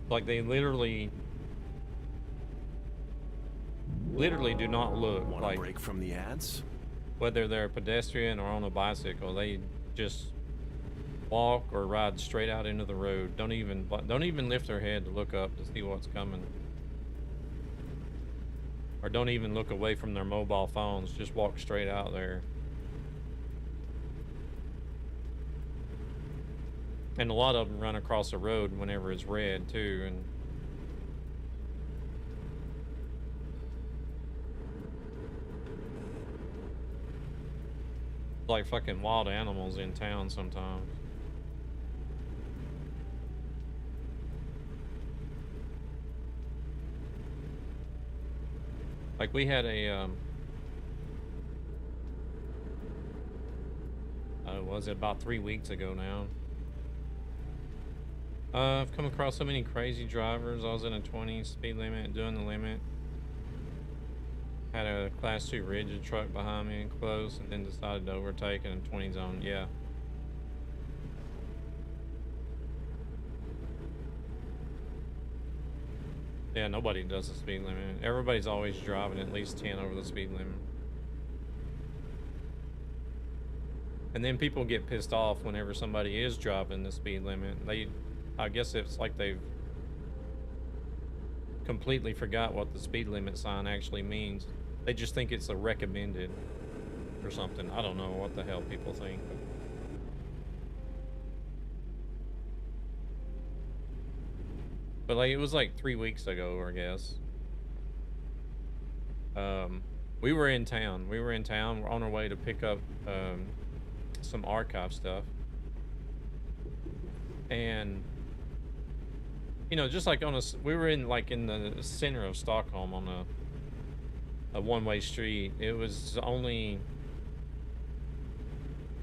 [SPEAKER 1] Like they literally do not look like
[SPEAKER 5] break from the ads.
[SPEAKER 1] Whether they're a pedestrian or on a bicycle, they just walk or ride straight out into the road. Don't even lift their head to look up to see what's coming. Or don't even look away from their mobile phones. Just walk straight out there. And a lot of them run across the road whenever it's red too. And like fucking wild animals in town sometimes. Like we had a was it about 3 weeks ago now? I've come across so many crazy drivers. I was in a 20 speed limit, doing the limit. Had a class 2 rigid truck behind me and close, and then decided to overtake in a 20 zone. Yeah. Yeah, nobody does the speed limit. Everybody's always driving at least 10 over the speed limit. And then people get pissed off whenever somebody is driving the speed limit. I guess it's like they've completely forgot what the speed limit sign actually means. They just think it's a recommended or something. I don't know what the hell people think. But like, it was like 3 weeks ago, I guess. We were in town. We're on our way to pick up some archive stuff. And you know, just like we were in the center of Stockholm on a one-way street. It was only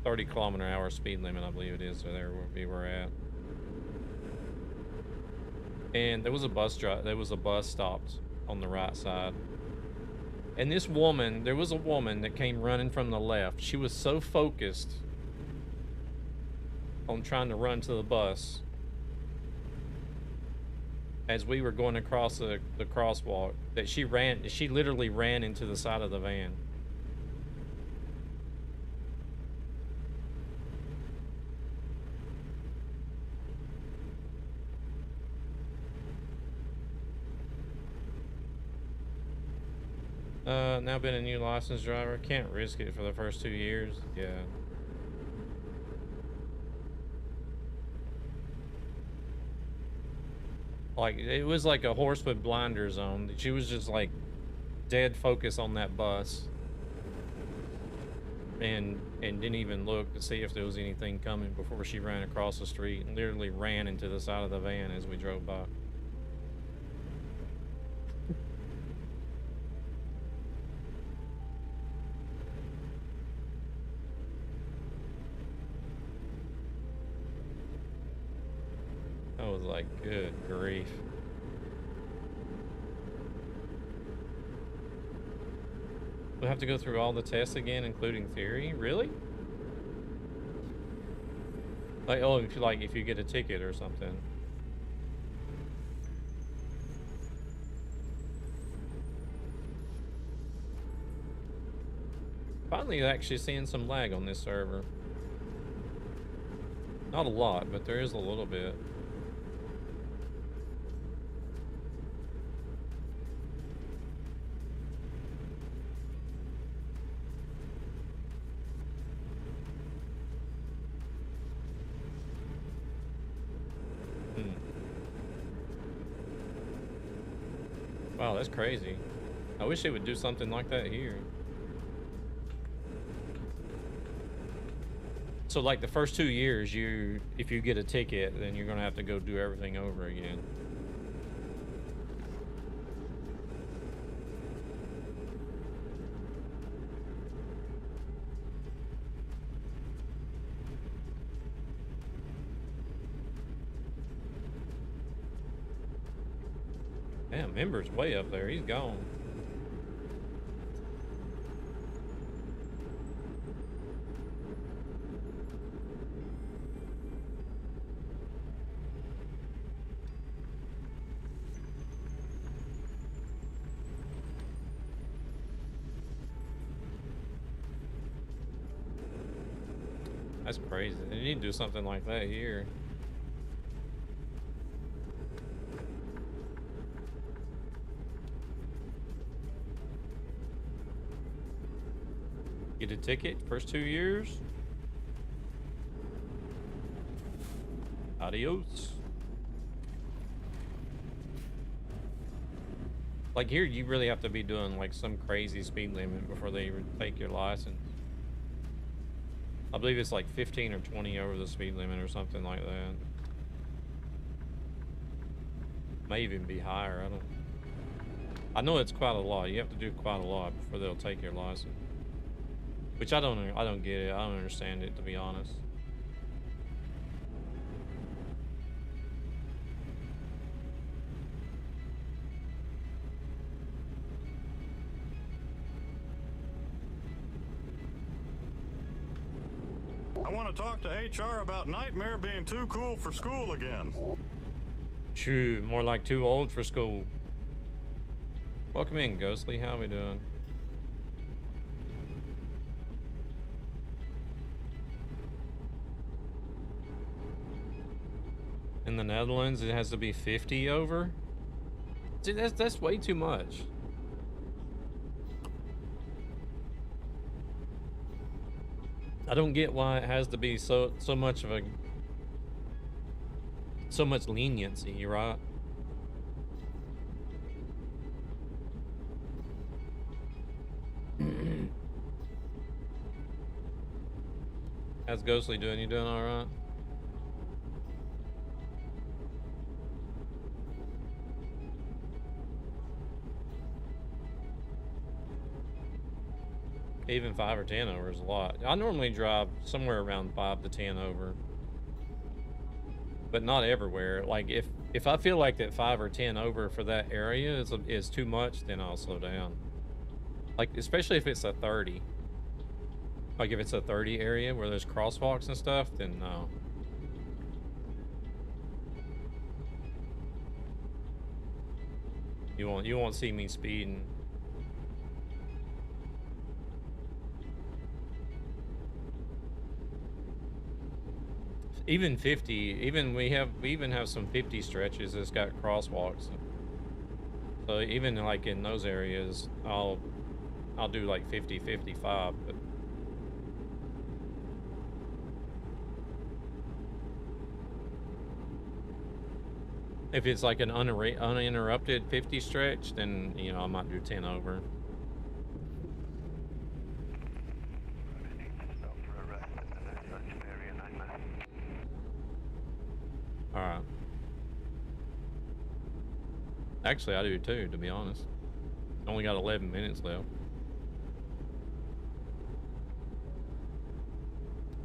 [SPEAKER 1] 30-kilometer-hour speed limit, I believe it is, so there where we were at. And there was a bus stopped on the right side. And there was a woman that came running from the left. She was so focused on trying to run to the bus as we were going across the crosswalk that she literally ran into the side of the van. Now been a new licensed driver. Can't risk it for the first 2 years. Yeah. Like, it was like a horse with blinders on. She was just like dead focus on that bus. And didn't even look to see if there was anything coming before she ran across the street and literally ran into the side of the van as we drove by. I was like, good grief. We'll have to go through all the tests again, including theory? Really? Like, oh, if you get a ticket or something. Finally actually seeing some lag on this server. Not a lot, but there is a little bit. Wow, that's crazy. I wish they would do something like that here. So like the first 2 years, if you get a ticket, then you're gonna have to go do everything over again. Damn, Ember's way up there. He's gone. That's crazy. They need to do something like that here. Get a ticket first 2 years. Adios. Like here, you really have to be doing like some crazy speed limit before they even take your license. I believe it's like 15 or 20 over the speed limit or something like that. May even be higher. I know it's quite a lot. You have to do quite a lot before they'll take your license. Which I don't get it. I don't understand it, to be honest.
[SPEAKER 15] I want to talk to HR about Nightmare being too cool for school again.
[SPEAKER 1] True, more like too old for school. Welcome in, Ghostly. How we doing? In the Netherlands, it has to be 50 over. See, that's way too much. I don't get why it has to be so much leniency, right? How's Ghostly doing? You doing all right? Even 5 or 10 over is a lot. I normally drive somewhere around 5 to 10 over, but not everywhere. Like if I feel like that 5 or 10 over for that area is too much, then I'll slow down. Like especially if it's a 30. Like if it's a 30 area where there's crosswalks and stuff, then no. You won't see me speeding. Even 50, we even have some 50 stretches that's got crosswalks. So even like in those areas, I'll do like 50, 55, but if it's like an uninterrupted 50 stretch, then you know I might do 10 over. Alright. Actually, I do too, to be honest. Only got 11 minutes left.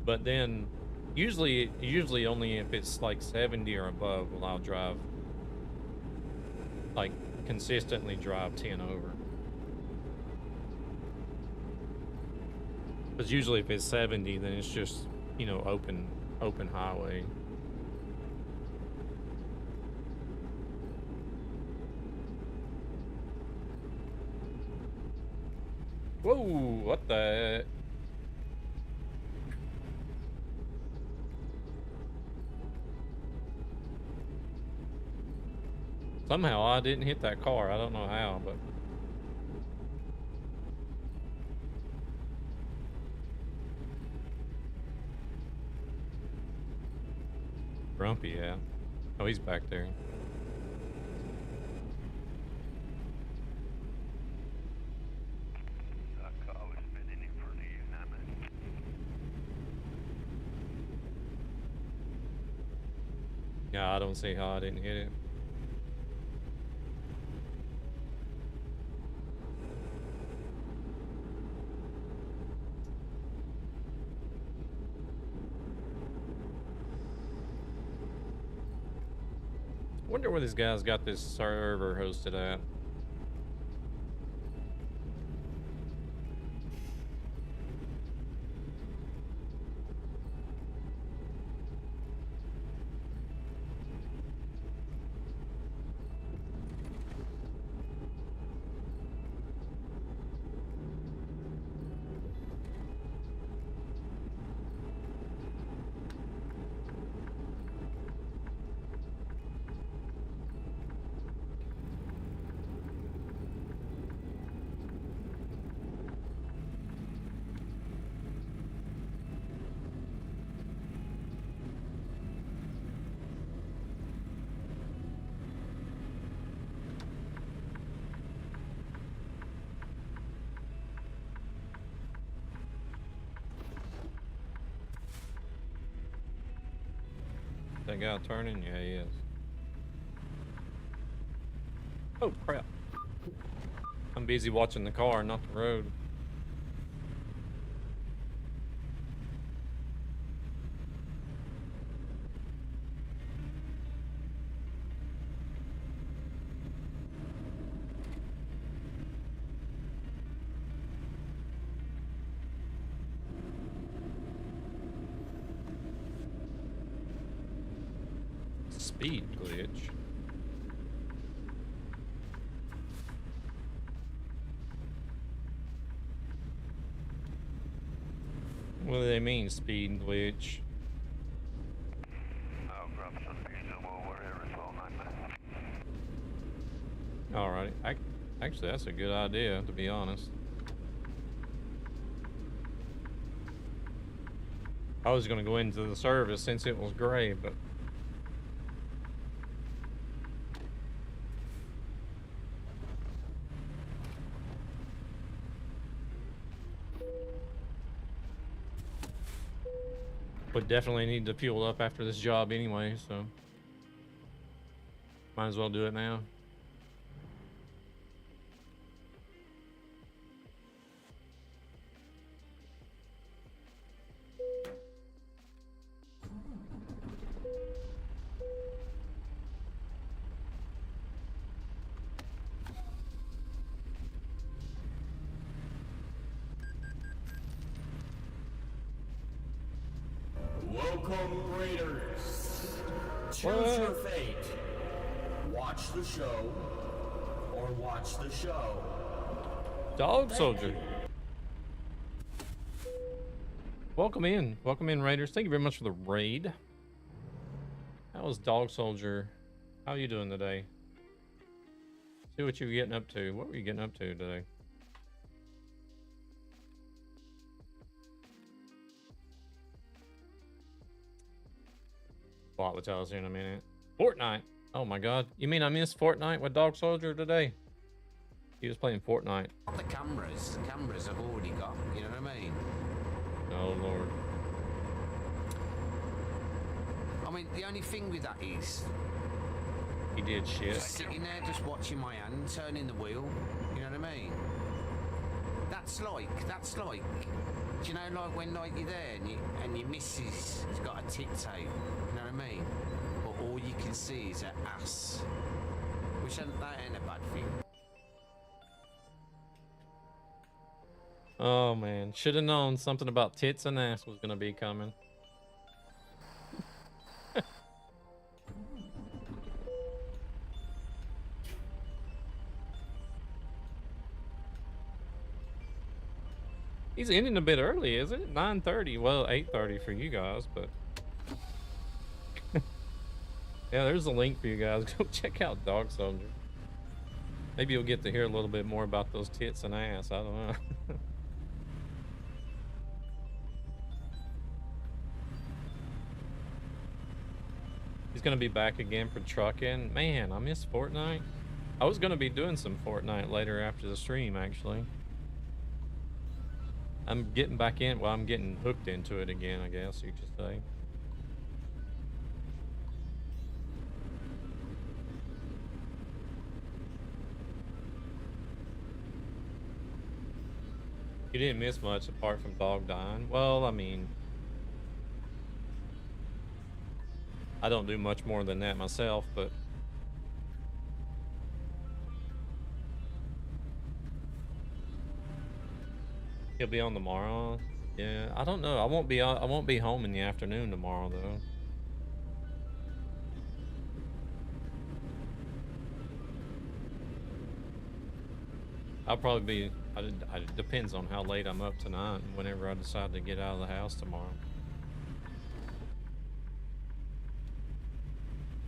[SPEAKER 1] But then, usually only if it's like 70 or above will I drive, like, consistently drive 10 over. Because usually if it's 70, then it's just, you know, open highway. Whoa, what the? Somehow I didn't hit that car. I don't know how, but. Grumpy, yeah. Oh, he's back there. Yeah, I don't see how I didn't hit it. Wonder where this guy's got this server hosted at. That guy turning? Yeah, he is. Oh, crap. I'm busy watching the car, not the road. Speed glitch. What do they mean, speed glitch?
[SPEAKER 8] I'll grab some pizza while we're here as well, Nightmare.
[SPEAKER 1] Alright. Actually, that's a good idea, to be honest. I was going to go into the service since it was gray, but... would definitely need to fuel up after this job anyway, so... might as well do it now.
[SPEAKER 16] Welcome, Raiders. Choose your fate. Watch the show or watch the show.
[SPEAKER 1] Dog Soldier. Welcome in, Raiders. Thank you very much for the raid. How was Dog Soldier? How are you doing today? See what you were getting up to. What were you getting up to today? Bot will tell us here in a minute. Fortnite. Oh my god. You mean I missed Fortnite with Dog Soldier today? He was playing Fortnite.
[SPEAKER 17] The cameras I've already got, you know what I mean?
[SPEAKER 1] Oh lord.
[SPEAKER 17] I mean, the only thing with that is...
[SPEAKER 1] he did shit.
[SPEAKER 17] sitting there just watching my hand, turning the wheel, you know what I mean? That's like, do you know, like when like you're there and your missus has got a tic tape, you know what I mean? But all you can see is her ass, which that ain't a bad thing.
[SPEAKER 1] Oh man, should have known something about tits and ass was gonna be coming. He's ending a bit early, is it? 9:30. Well, 8:30 for you guys, but yeah, there's a link for you guys. Go check out Dog Soldier. Maybe you'll get to hear a little bit more about those tits and ass. I don't know. He's gonna be back again for trucking. Man, I miss Fortnite. I was gonna be doing some Fortnite later after the stream, actually. I'm getting back in. Well, I'm getting hooked into it again, I guess you could say. You didn't miss much apart from dog dying. Well, I mean, I don't do much more than that myself, but he'll be on tomorrow. Yeah, I don't know. I won't be home in the afternoon tomorrow though. I'll probably be. It depends on how late I'm up tonight and whenever I decide to get out of the house tomorrow.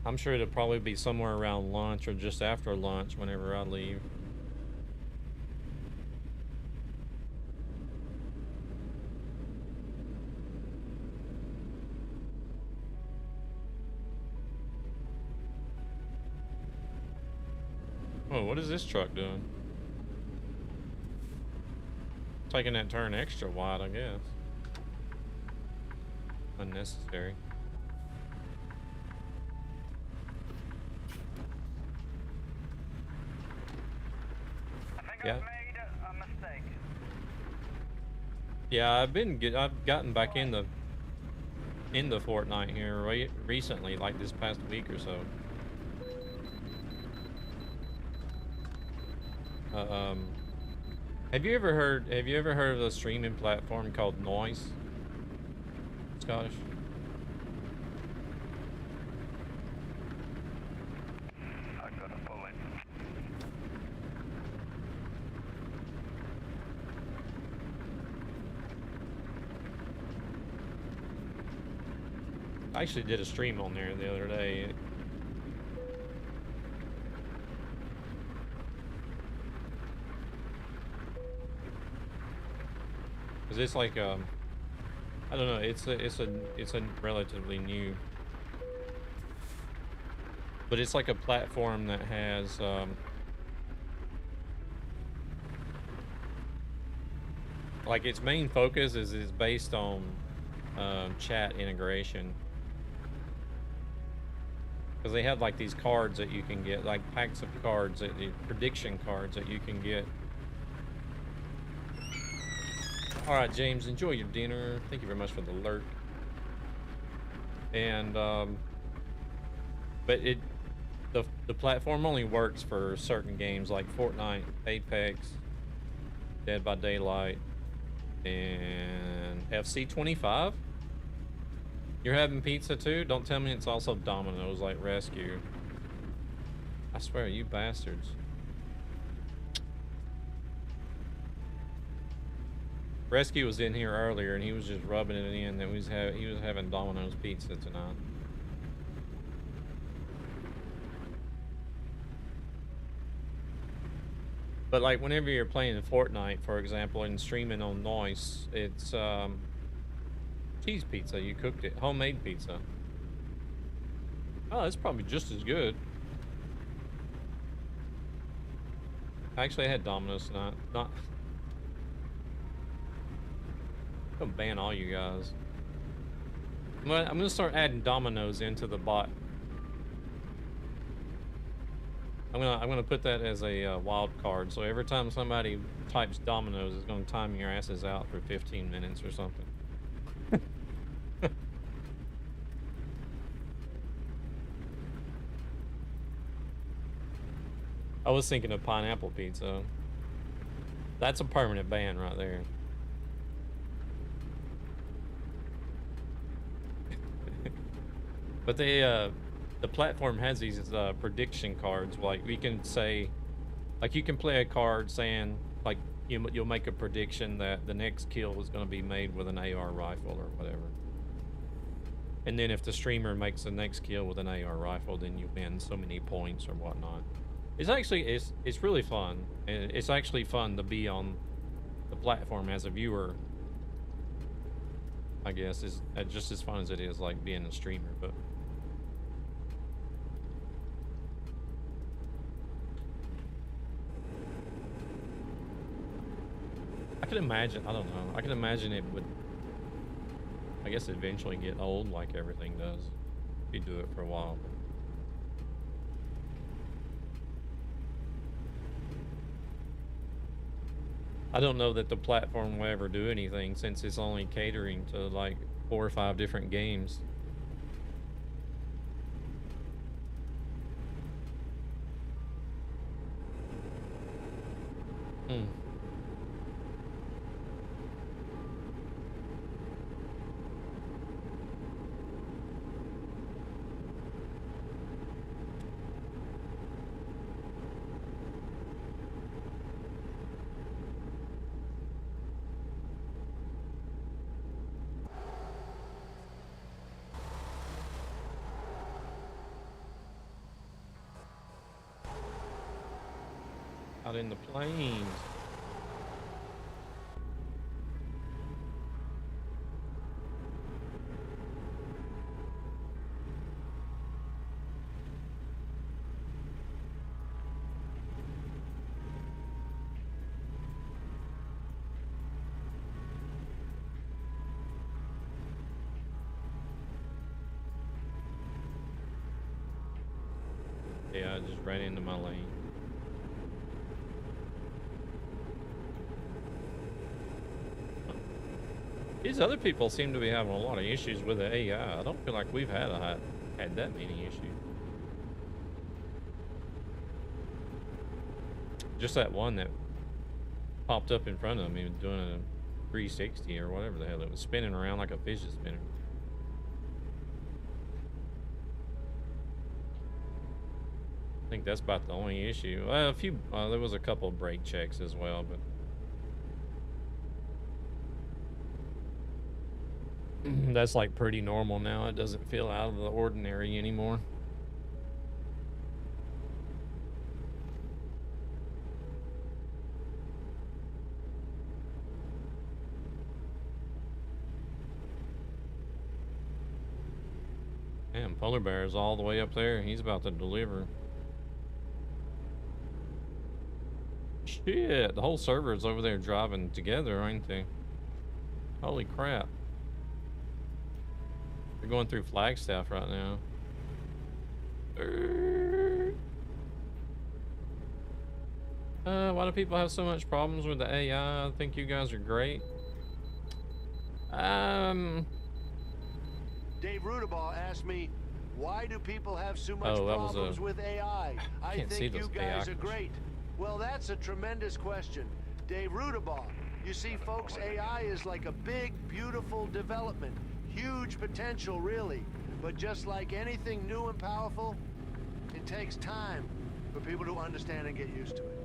[SPEAKER 1] I'm sure it'll probably be somewhere around lunch or just after lunch whenever I leave. Oh, what is this truck doing? Taking that turn extra wide, I guess. Unnecessary. Yeah.
[SPEAKER 8] made a mistake.
[SPEAKER 1] Yeah, I've gotten back into Fortnite here recently, like this past week or so. Have you ever heard of a streaming platform called Noise? Scottish?
[SPEAKER 8] I got a bullet.
[SPEAKER 1] I actually did a stream on there the other day. Cause it's like I don't know, it's a relatively new, but it's like a platform that has like its main focus is based on chat integration. Because they have like these cards that you can get, like packs of cards, prediction cards that you can get. All right, James, enjoy your dinner. Thank you very much for the alert. And but the platform only works for certain games like Fortnite, Apex, Dead by Daylight, and FC25. You're having pizza too? Don't tell me it's also Domino's like Rescue. I swear, you bastards. Rescue was in here earlier and he was just rubbing it in that he was having Domino's pizza tonight. But like whenever you're playing Fortnite, for example, and streaming on Noise, it's cheese pizza. You cooked it, homemade pizza. Oh, it's probably just as good. Actually, I had Domino's tonight. I'm gonna ban all you guys. I'm gonna start adding Domino's into the bot. I'm gonna put that as a wild card. So every time somebody types Domino's, it's gonna time your asses out for 15 minutes or something. I was thinking of pineapple pizza. That's a permanent ban right there. But the platform has these prediction cards. Like we can say, like you can play a card saying, like you'll make a prediction that the next kill is going to be made with an AR rifle or whatever. And then if the streamer makes the next kill with an AR rifle, then you win so many points or whatnot. It's actually it's really fun. It's actually fun to be on the platform as a viewer. I guess is just as fun as it is like being a streamer, but. I can imagine, I don't know, I can imagine it would, I guess, eventually get old like everything does, if you do it for a while. I don't know that the platform will ever do anything since it's only catering to like 4 or 5 different games. Out in the plains. Yeah, I just ran into my lane. These other people seem to be having a lot of issues with the AI. I don't feel like we've had that many issues. Just that one that popped up in front of me doing a 360 or whatever the hell. It was spinning around like a fidget spinner. I think that's about the only issue. Well, there was a couple of brake checks as well, but that's like pretty normal now. It doesn't feel out of the ordinary anymore. Damn, Polar Bear is all the way up there. He's about to deliver. Shit, the whole server is over there driving together, aren't they? Holy crap. They're going through Flagstaff right now. Why do people have so much problems with the AI? I think you guys are great.
[SPEAKER 9] Dave Rudaball asked me, why do people have so much
[SPEAKER 1] Oh, that was
[SPEAKER 9] problems with AI? I
[SPEAKER 1] can't see
[SPEAKER 9] think
[SPEAKER 1] those
[SPEAKER 9] you guys
[SPEAKER 1] AI
[SPEAKER 9] are great. Well, that's a tremendous question. Dave Rudaball, you see, folks, AI is like a big, beautiful development. Huge potential, really. But just like anything new and powerful, it takes time for people to understand and get used to it.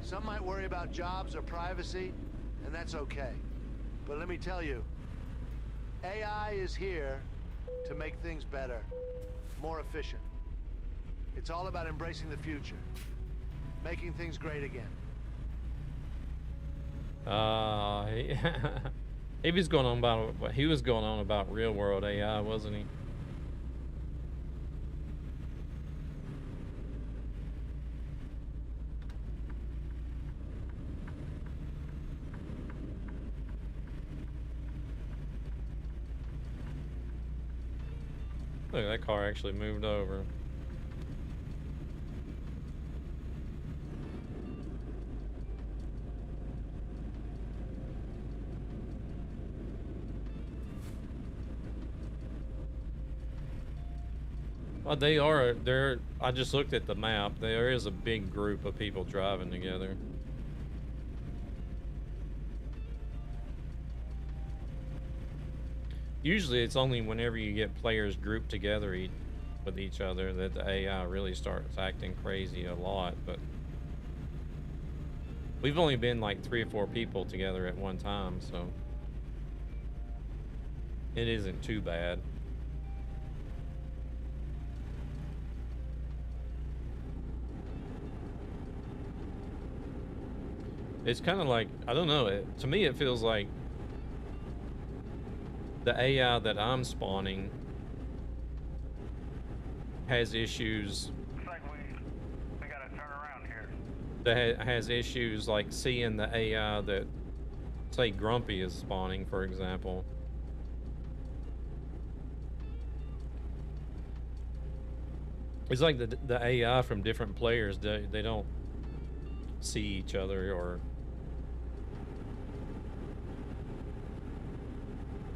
[SPEAKER 9] Some might worry about jobs or privacy, and that's okay. But let me tell you, AI is here to make things better, more efficient. It's all about embracing the future, making things great again.
[SPEAKER 1] He was going on about real world AI, wasn't he? Look, that car actually moved over. Well, I just looked at the map. There is a big group of people driving together. Usually it's only whenever you get players grouped together with each other that the AI really starts acting crazy a lot, but we've only been like 3 or 4 people together at one time, so it isn't too bad. It's kind of like, I don't know, to me it feels like the AI that I'm spawning has issues.
[SPEAKER 8] Looks like we gotta turn around here.
[SPEAKER 1] That has issues like seeing the AI that, say, Grumpy is spawning, for example. It's like the AI from different players, they don't see each other or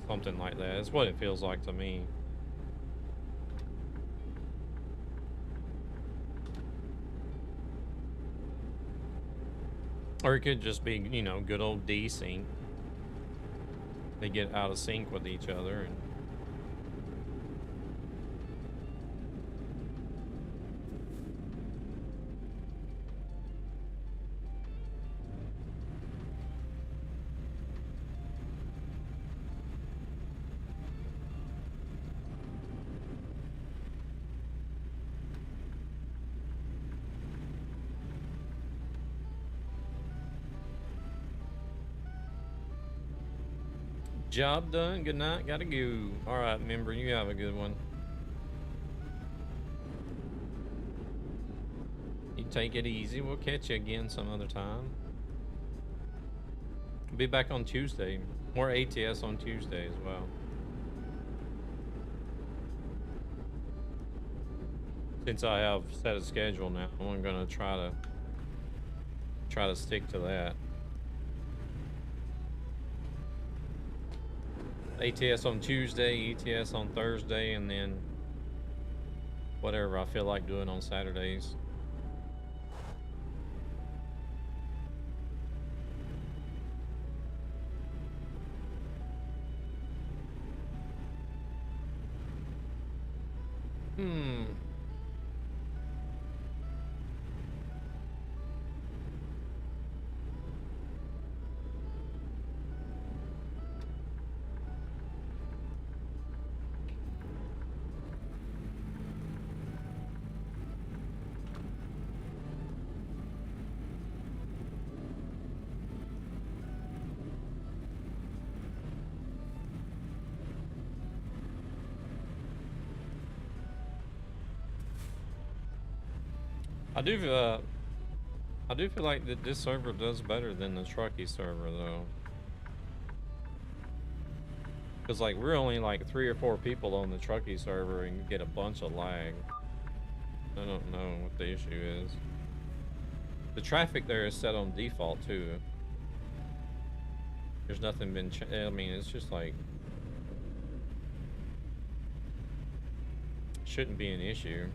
[SPEAKER 1] something like that. It's what it feels like to me. Or it could just be, you know, good old desync. They get out of sync with each other and job done. Good night. Gotta go. All right, member. You have a good one. You take it easy. We'll catch you again some other time. Be back on Tuesday. More ATS on Tuesday as well. Since I have set a schedule now, I'm gonna try to stick to that. ATS on Tuesday, ETS on Thursday, and then whatever I feel like doing on Saturdays. I do feel like that this server does better than the Trucky server though. Cause like we're only like 3 or 4 people on the Trucky server and you get a bunch of lag. I don't know what the issue is. The traffic there is set on default too. There's nothing been I mean, it's just like shouldn't be an issue.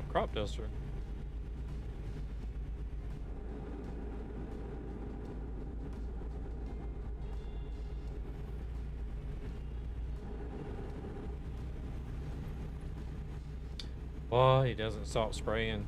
[SPEAKER 1] Crop duster. Well, he doesn't stop spraying.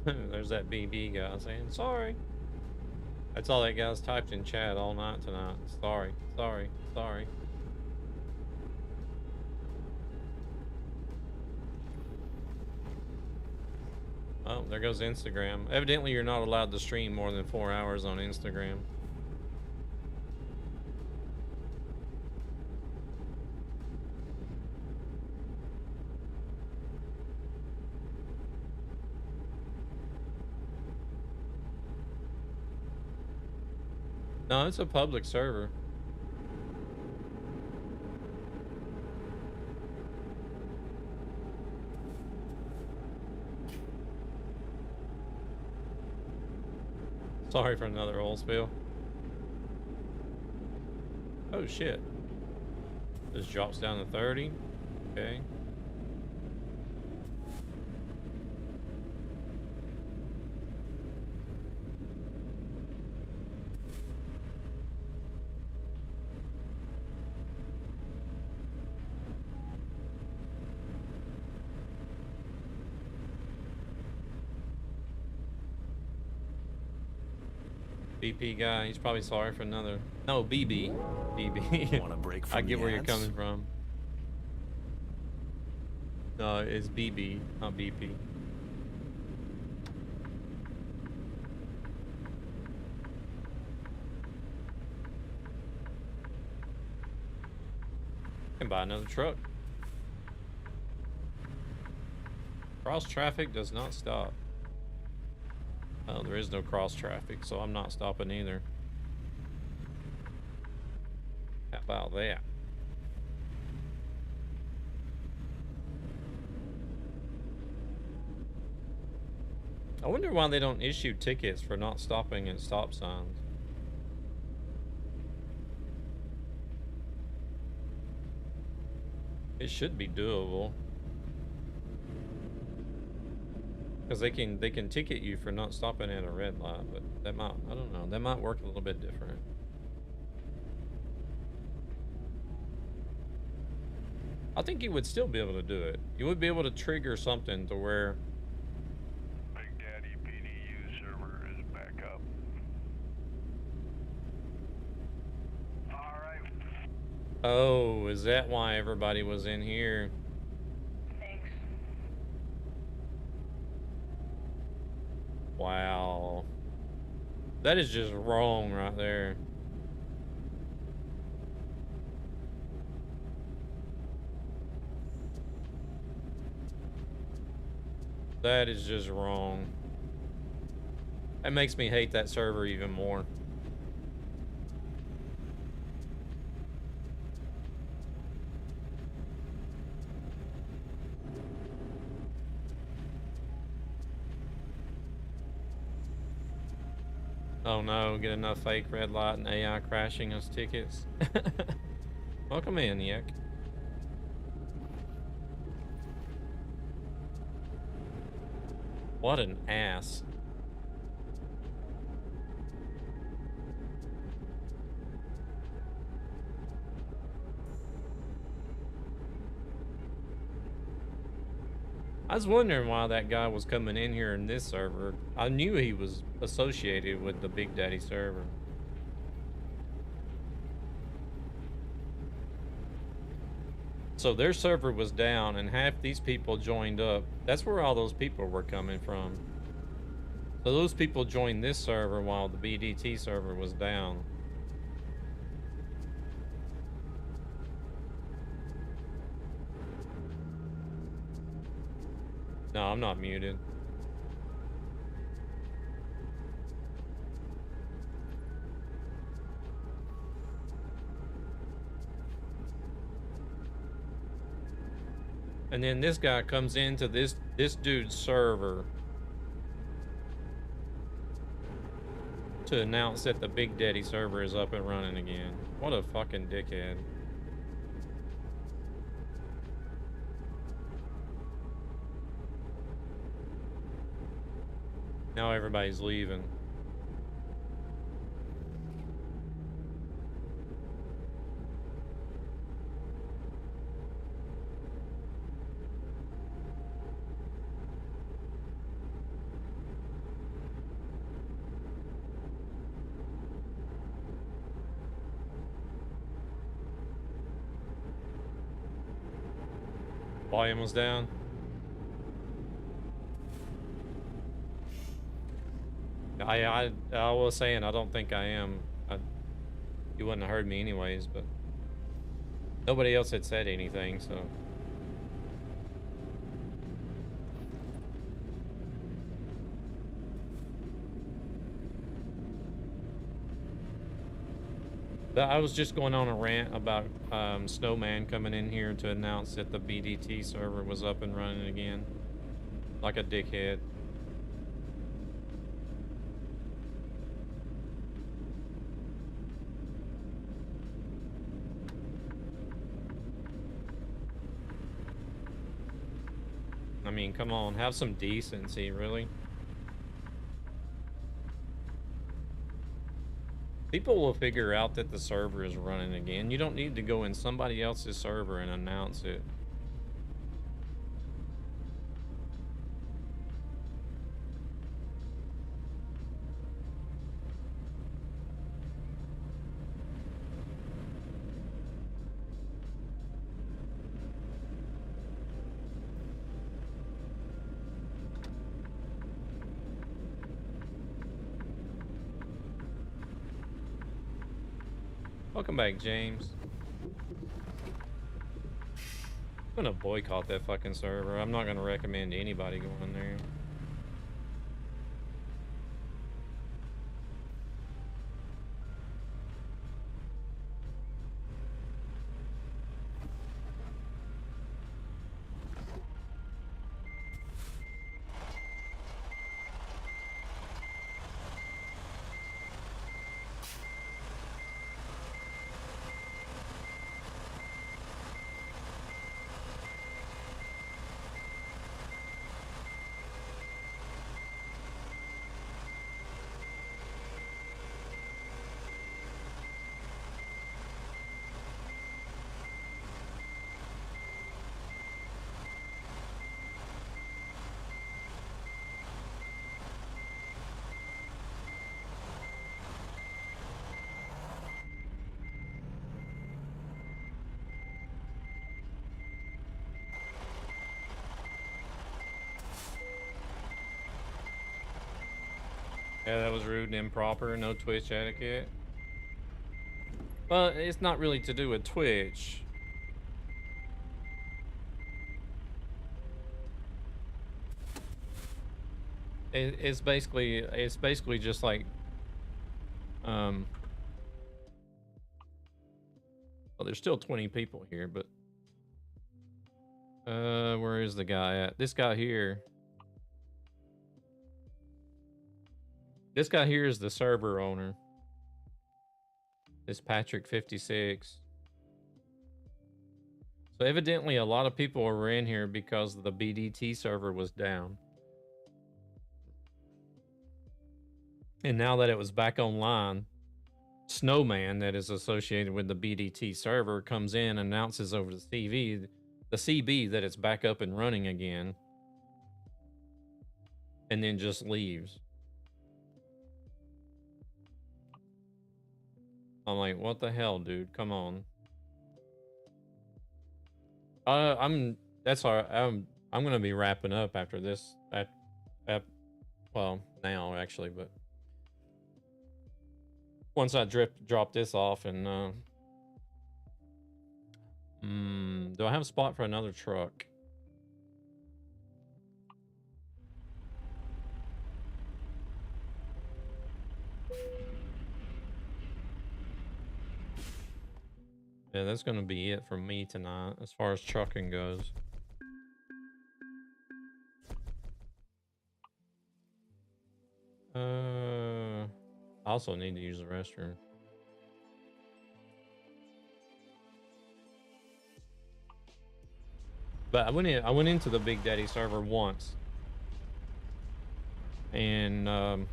[SPEAKER 1] There's that BB guy saying sorry. That's all that guy's typed in chat all night tonight. Sorry, sorry, sorry. Oh, there goes Instagram. Evidently you're not allowed to stream more than 4 hours on Instagram. No, it's a public server. Sorry for another oil spill. Oh shit. This drops down to 30. Okay. BP guy, he's probably sorry for another. No, BB. BB.
[SPEAKER 5] Want a break from
[SPEAKER 1] I get
[SPEAKER 5] the
[SPEAKER 1] where you're
[SPEAKER 5] ads?
[SPEAKER 1] coming from. No, it's BB, not BP. Can buy another truck. Cross traffic does not stop. Oh, there is no cross traffic, so I'm not stopping either. How about that? I wonder why they don't issue tickets for not stopping at stop signs. It should be doable. Because they can ticket you for not stopping at a red light, but that might, I don't know, that might work a little bit different. I think you would still be able to do it. You would be able to trigger something to where
[SPEAKER 8] Big Daddy PDU server is back up. Alright.
[SPEAKER 1] oh, is that why everybody was in here?
[SPEAKER 13] Thanks.
[SPEAKER 1] Wow. That is just wrong right there. That is just wrong. That makes me hate that server even more. Oh no, get enough fake red light and AI crashing us tickets. Welcome in, Yuck. What an ass. I was wondering why that guy was coming in here in this server. I knew he was associated with the Big Daddy server. So their server was down and half these people joined up. That's where all those people were coming from. So those people joined this server while the BDT server was down. No, I'm not muted. And then this guy comes into this dude's server to announce that the Big Daddy server is up and running again. What a fucking dickhead. Now everybody's leaving. Volume was down. I was saying I don't think I am. You wouldn't have heard me anyways, but nobody else had said anything, so. I was just going on a rant about Snowman coming in here to announce that the BDT server was up and running again. Like a dickhead. I mean, come on, have some decency, really. People will figure out that the server is running again. You don't need to go in somebody else's server and announce it. Welcome back, James. I'm gonna boycott that fucking server. I'm not gonna recommend anybody going there. Yeah, that was rude and improper. No Twitch etiquette. But it's not really to do with Twitch. It's basically just like, well, there's still 20 people here, but where is the guy at? This guy here. This guy here is the server owner. This Patrick 56. So evidently a lot of people were in here because the BDT server was down. And now that it was back online, Snowman, that is associated with the BDT server, comes in and announces over the CB that it's back up and running again, and then just leaves. I'm like, what the hell, dude? Come on. That's all right. I'm gonna be wrapping up after this. Well, now actually, but once I drop this off and do I have a spot for another truck? Yeah, that's gonna be it for me tonight as far as trucking goes. I also need to use the restroom. But I went into the Big Daddy server once, and the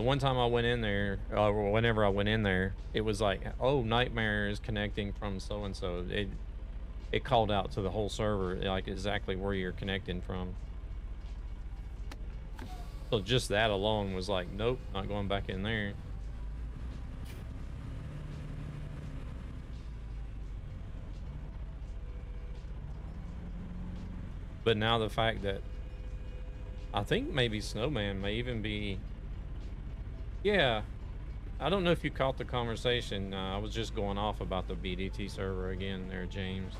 [SPEAKER 1] one time I went in there, or whenever I went in there, it was like, oh, Nightmare is connecting from so and so. It called out to the whole server, like exactly where you're connecting from. So just that alone was like, nope, not going back in there. But now the fact that I think maybe Snowman may even be, yeah, I don't know if you caught the conversation. I was just going off about the BDT server again there, James.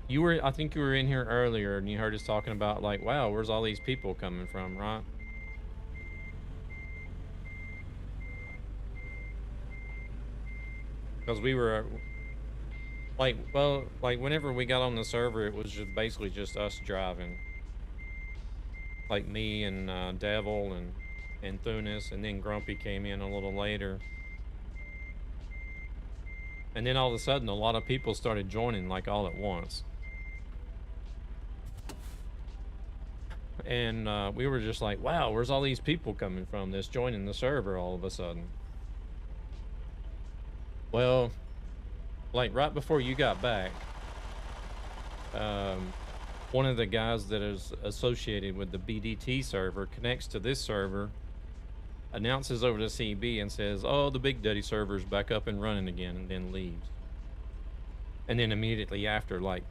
[SPEAKER 1] I think you were in here earlier and you heard us talking about like, wow, where's all these people coming from, right? Because we were like, well, like whenever we got on the server, it was just basically just us driving. Like me and Devil and Thunis, and then Grumpy came in a little later. And then all of a sudden, a lot of people started joining like all at once. And we were just like, wow, where's all these people coming from that's joining the server all of a sudden? Well, like right before you got back, one of the guys that is associated with the BDT server connects to this server, announces over to CB and says, oh, the Big Daddy server's back up and running again, and then leaves. And then immediately after, like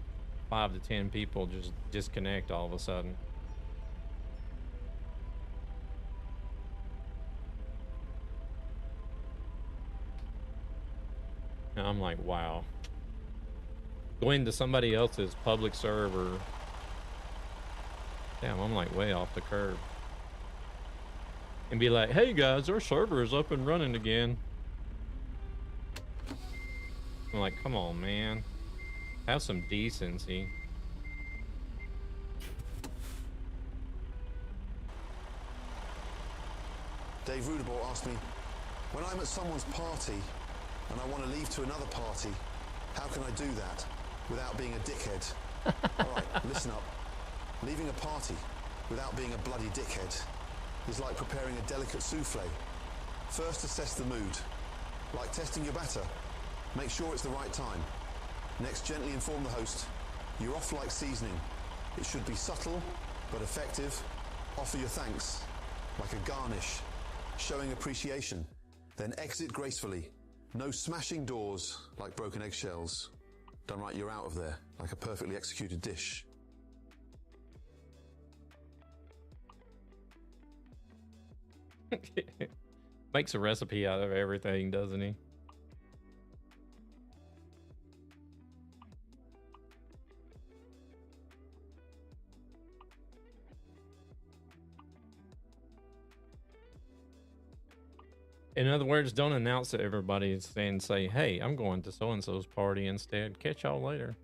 [SPEAKER 1] 5 to 10 people just disconnect all of a sudden. And I'm like, wow. Going to somebody else's public server. Damn, I'm like way off the curb. And be like, hey guys, our server is up and running again. I'm like, come on, man. Have some decency.
[SPEAKER 18] Dave Rudabort asked me, when I'm at someone's party and I want to leave to another party, how can I do that without being a dickhead? All right, listen up. Leaving a party without being a bloody dickhead is like preparing a delicate souffle. First, assess the mood. Like testing your batter. Make sure it's the right time. Next, gently inform the host. You're off like seasoning. It should be subtle, but effective. Offer your thanks, like a garnish, showing appreciation. Then exit gracefully. No smashing doors like broken eggshells. Done right, you're out of there, like a perfectly executed dish.
[SPEAKER 1] Makes a recipe out of everything, doesn't he? In other words, don't announce to everybody and say, hey, I'm going to so-and-so's party instead. Catch y'all later.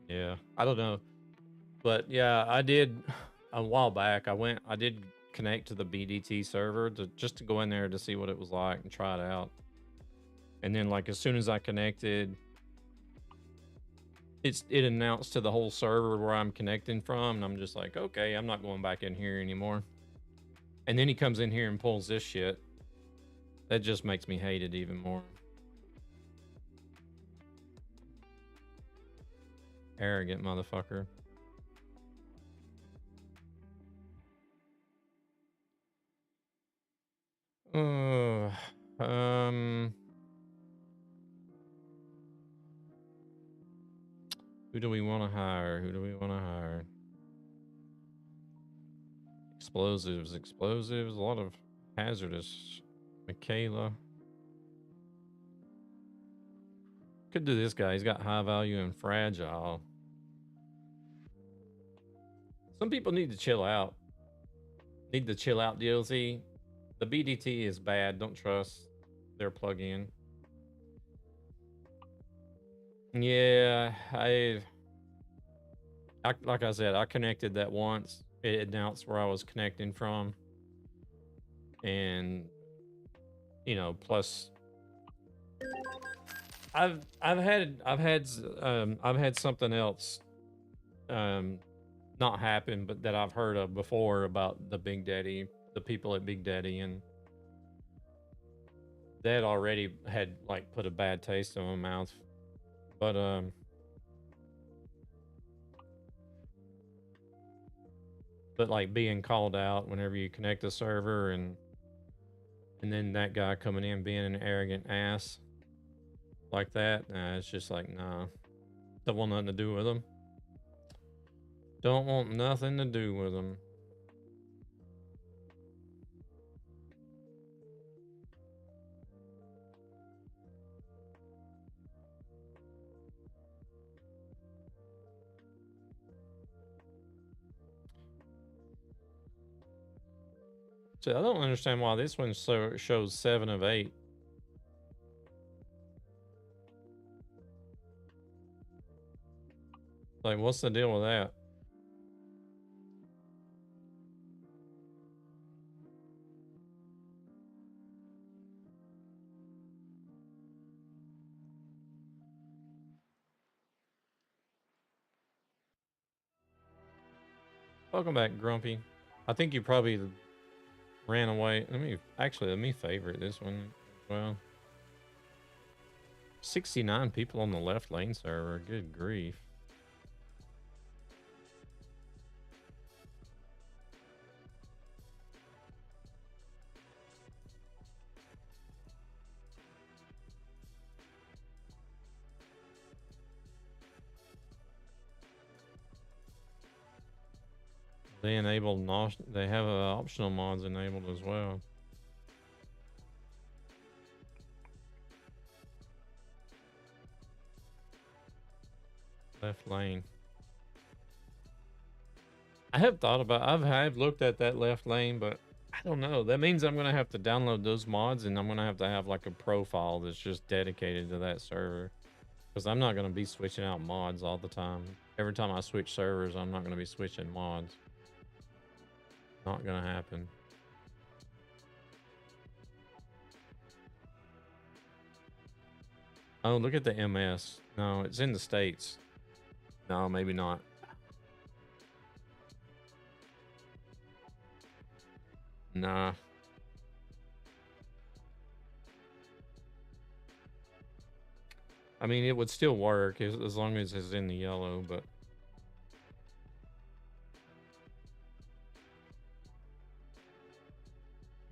[SPEAKER 1] Yeah, I don't know. But yeah, I did a while back. I did connect to the BDT server just to go in there to see what it was like and try it out. And then like as soon as I connected, it announced to the whole server where I'm connecting from, and I'm just like, okay, I'm not going back in here anymore. And then he comes in here and pulls this shit. That just makes me hate it even more. Arrogant motherfucker. Who do we want to hire? Who do we want to hire? Explosives, explosives, a lot of hazardous. Michaela. Could do this guy. He's got high value and fragile. Some people need to chill out. Need the chill out DLC. The BDT is bad. Don't trust their plugin. Yeah, like I said, I connected that once. It announced where I was connecting from, and you know, plus I've had something else not happen, but that I've heard of before about the Big Daddy, the people at Big Daddy, and that already had like put a bad taste in my mouth. But like being called out whenever you connect a server, and then that guy coming in being an arrogant ass like that, it's just like, nah, don't want nothing to do with him. Don't want nothing to do with him. So I don't understand why this one shows 7 of 8. Like, what's the deal with that? Welcome back, Grumpy. I think you probably ran away. Let me favorite this one as well. 69 people on the left lane server. Good grief. They enabled, they have optional mods enabled as well. Left lane. I have thought about, I've looked at that left lane, but I don't know. That means I'm going to have to download those mods, and I'm going to have like a profile that's just dedicated to that server. Because I'm not going to be switching out mods all the time. Every time I switch servers, I'm not going to be switching mods. Not going to happen. Oh, look at the MS. No, it's in the States. No, maybe not. Nah. I mean, it would still work as long as it's in the yellow, but...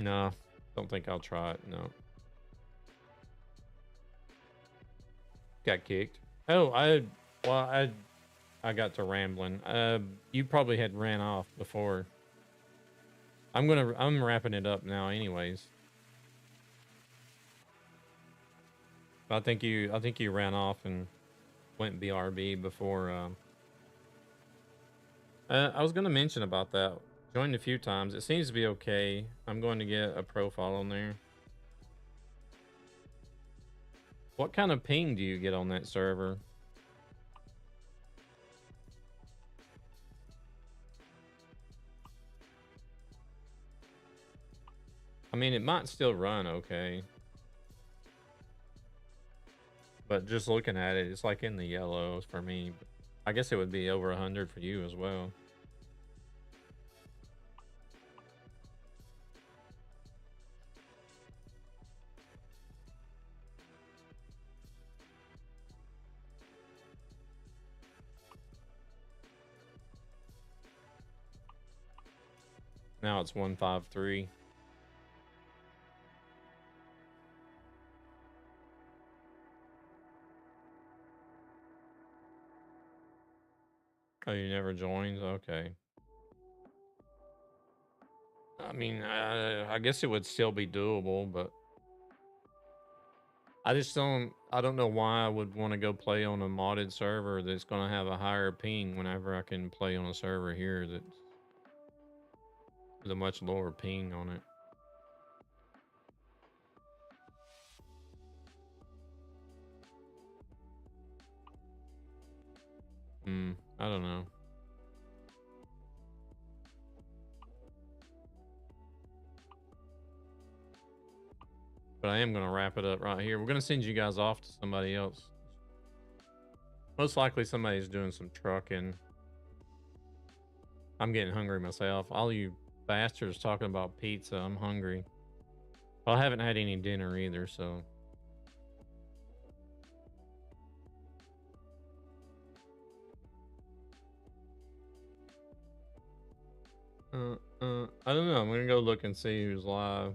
[SPEAKER 1] Nah. Don't think I'll try it, no. Got kicked. Oh, I got to rambling. You probably had ran off before. I'm wrapping it up now anyways. I think you ran off and went BRB before. I was gonna mention about that. Joined a few times. It seems to be okay. I'm going to get a profile on there. What kind of ping do you get on that server? I mean, it might still run okay. But just looking at it, it's like in the yellows for me. I guess it would be over 100 for you as well. Now it's 153. Oh, you never joined? Okay. I mean, I guess it would still be doable, but I don't know why I would want to go play on a modded server that's going to have a higher ping whenever I can play on a server here that's with a much lower ping on it. I don't know. But I am going to wrap it up right here. We're going to send you guys off to somebody else. Most likely somebody's doing some trucking. I'm getting hungry myself. All you bastards talking about pizza, I'm hungry. Well, I haven't had any dinner either, so. I don't know. I'm going to go look and see who's live.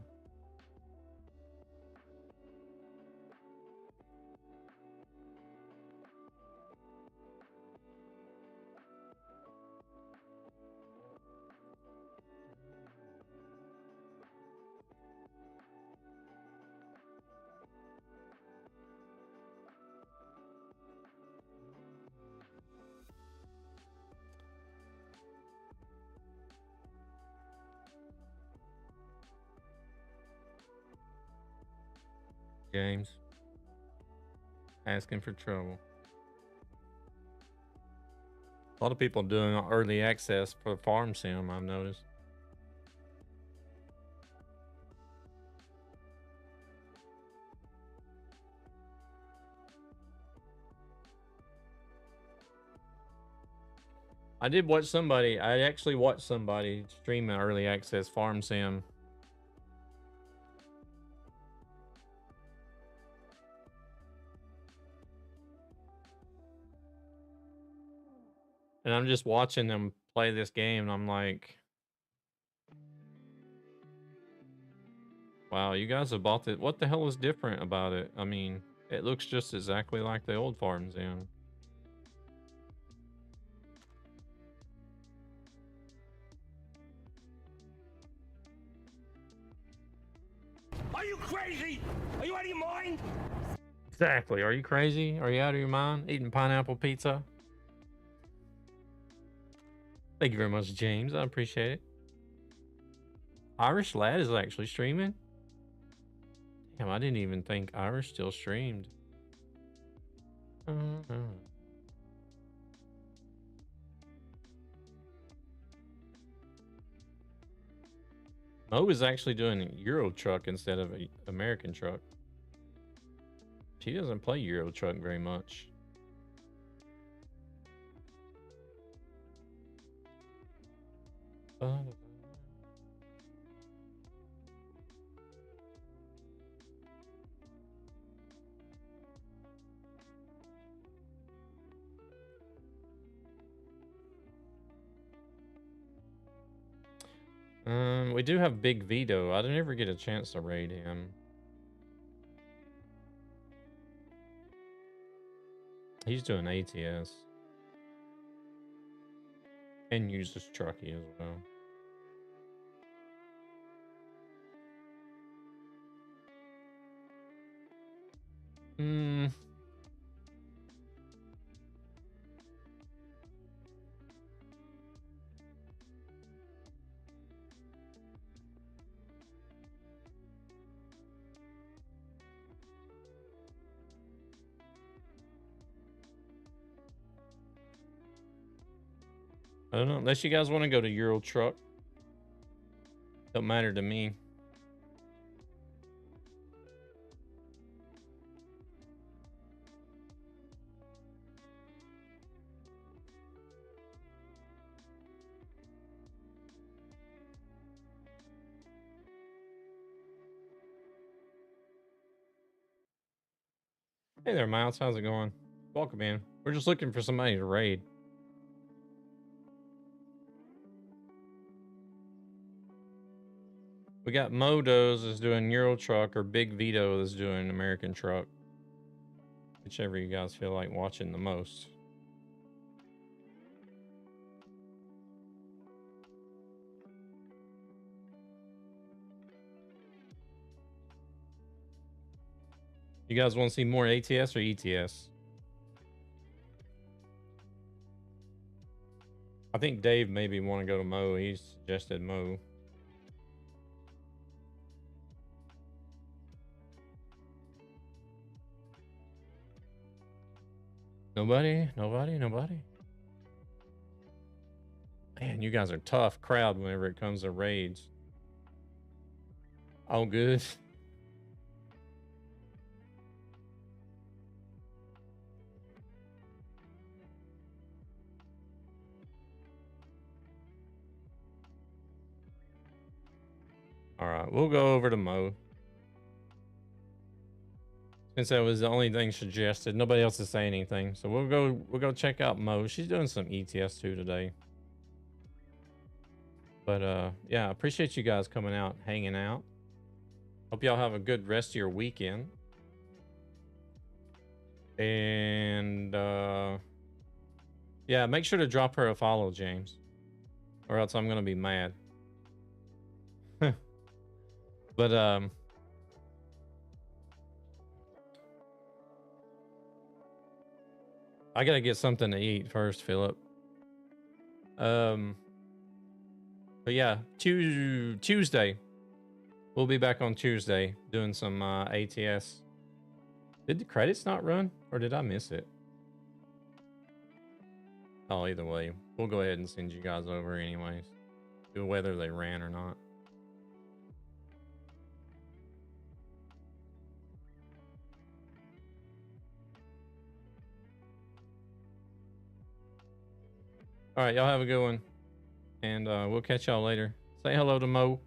[SPEAKER 1] James. Asking for trouble. A lot of people doing early access for Farm Sim, I've noticed. I actually watched somebody stream an early access Farm Sim. And I'm just watching them play this game and I'm like, wow, you guys have bought it. What the hell is different about it? I mean, it looks just exactly like the old Farm Sim.
[SPEAKER 2] Are you crazy? Are you out of your mind?
[SPEAKER 1] Exactly. Are you crazy? Are you out of your mind? Eating pineapple pizza? Thank you very much, James. I appreciate it. Irish Lad is actually streaming. Damn, I didn't even think Irish still streamed. Mo is actually doing a Euro Truck instead of an American truck. She doesn't play Euro Truck very much. We do have Big Vito. I didn't ever get a chance to raid him. He's doing ATS. And uses Trucky as well. I don't know. Unless you guys want to go to Euro Truck. Don't matter to me. Hey there, Miles. How's it going? Welcome in. We're just looking for somebody to raid. We got Modo's is doing Euro Truck or Big Vito is doing American Truck. Whichever you guys feel like watching the most. You guys want to see more ATS or ETS? I think Dave maybe want to go to Mo. He suggested Mo. Nobody? Man, you guys are a tough crowd whenever it comes to raids. Oh, good. All right, we'll go over to Mo. Since that was the only thing suggested, nobody else is saying anything, so we'll go check out Mo. She's doing some ETS too today. But yeah, I appreciate you guys coming out, hanging out. Hope y'all have a good rest of your weekend. And yeah, make sure to drop her a follow, James, or else I'm gonna be mad. But I gotta get something to eat first, Philip. But yeah, Tuesday. We'll be back on Tuesday doing some ATS. Did the credits not run, or did I miss it? Oh, either way, we'll go ahead and send you guys over anyways, whether they ran or not. All right, y'all have a good one, and we'll catch y'all later. Say hello to Mo.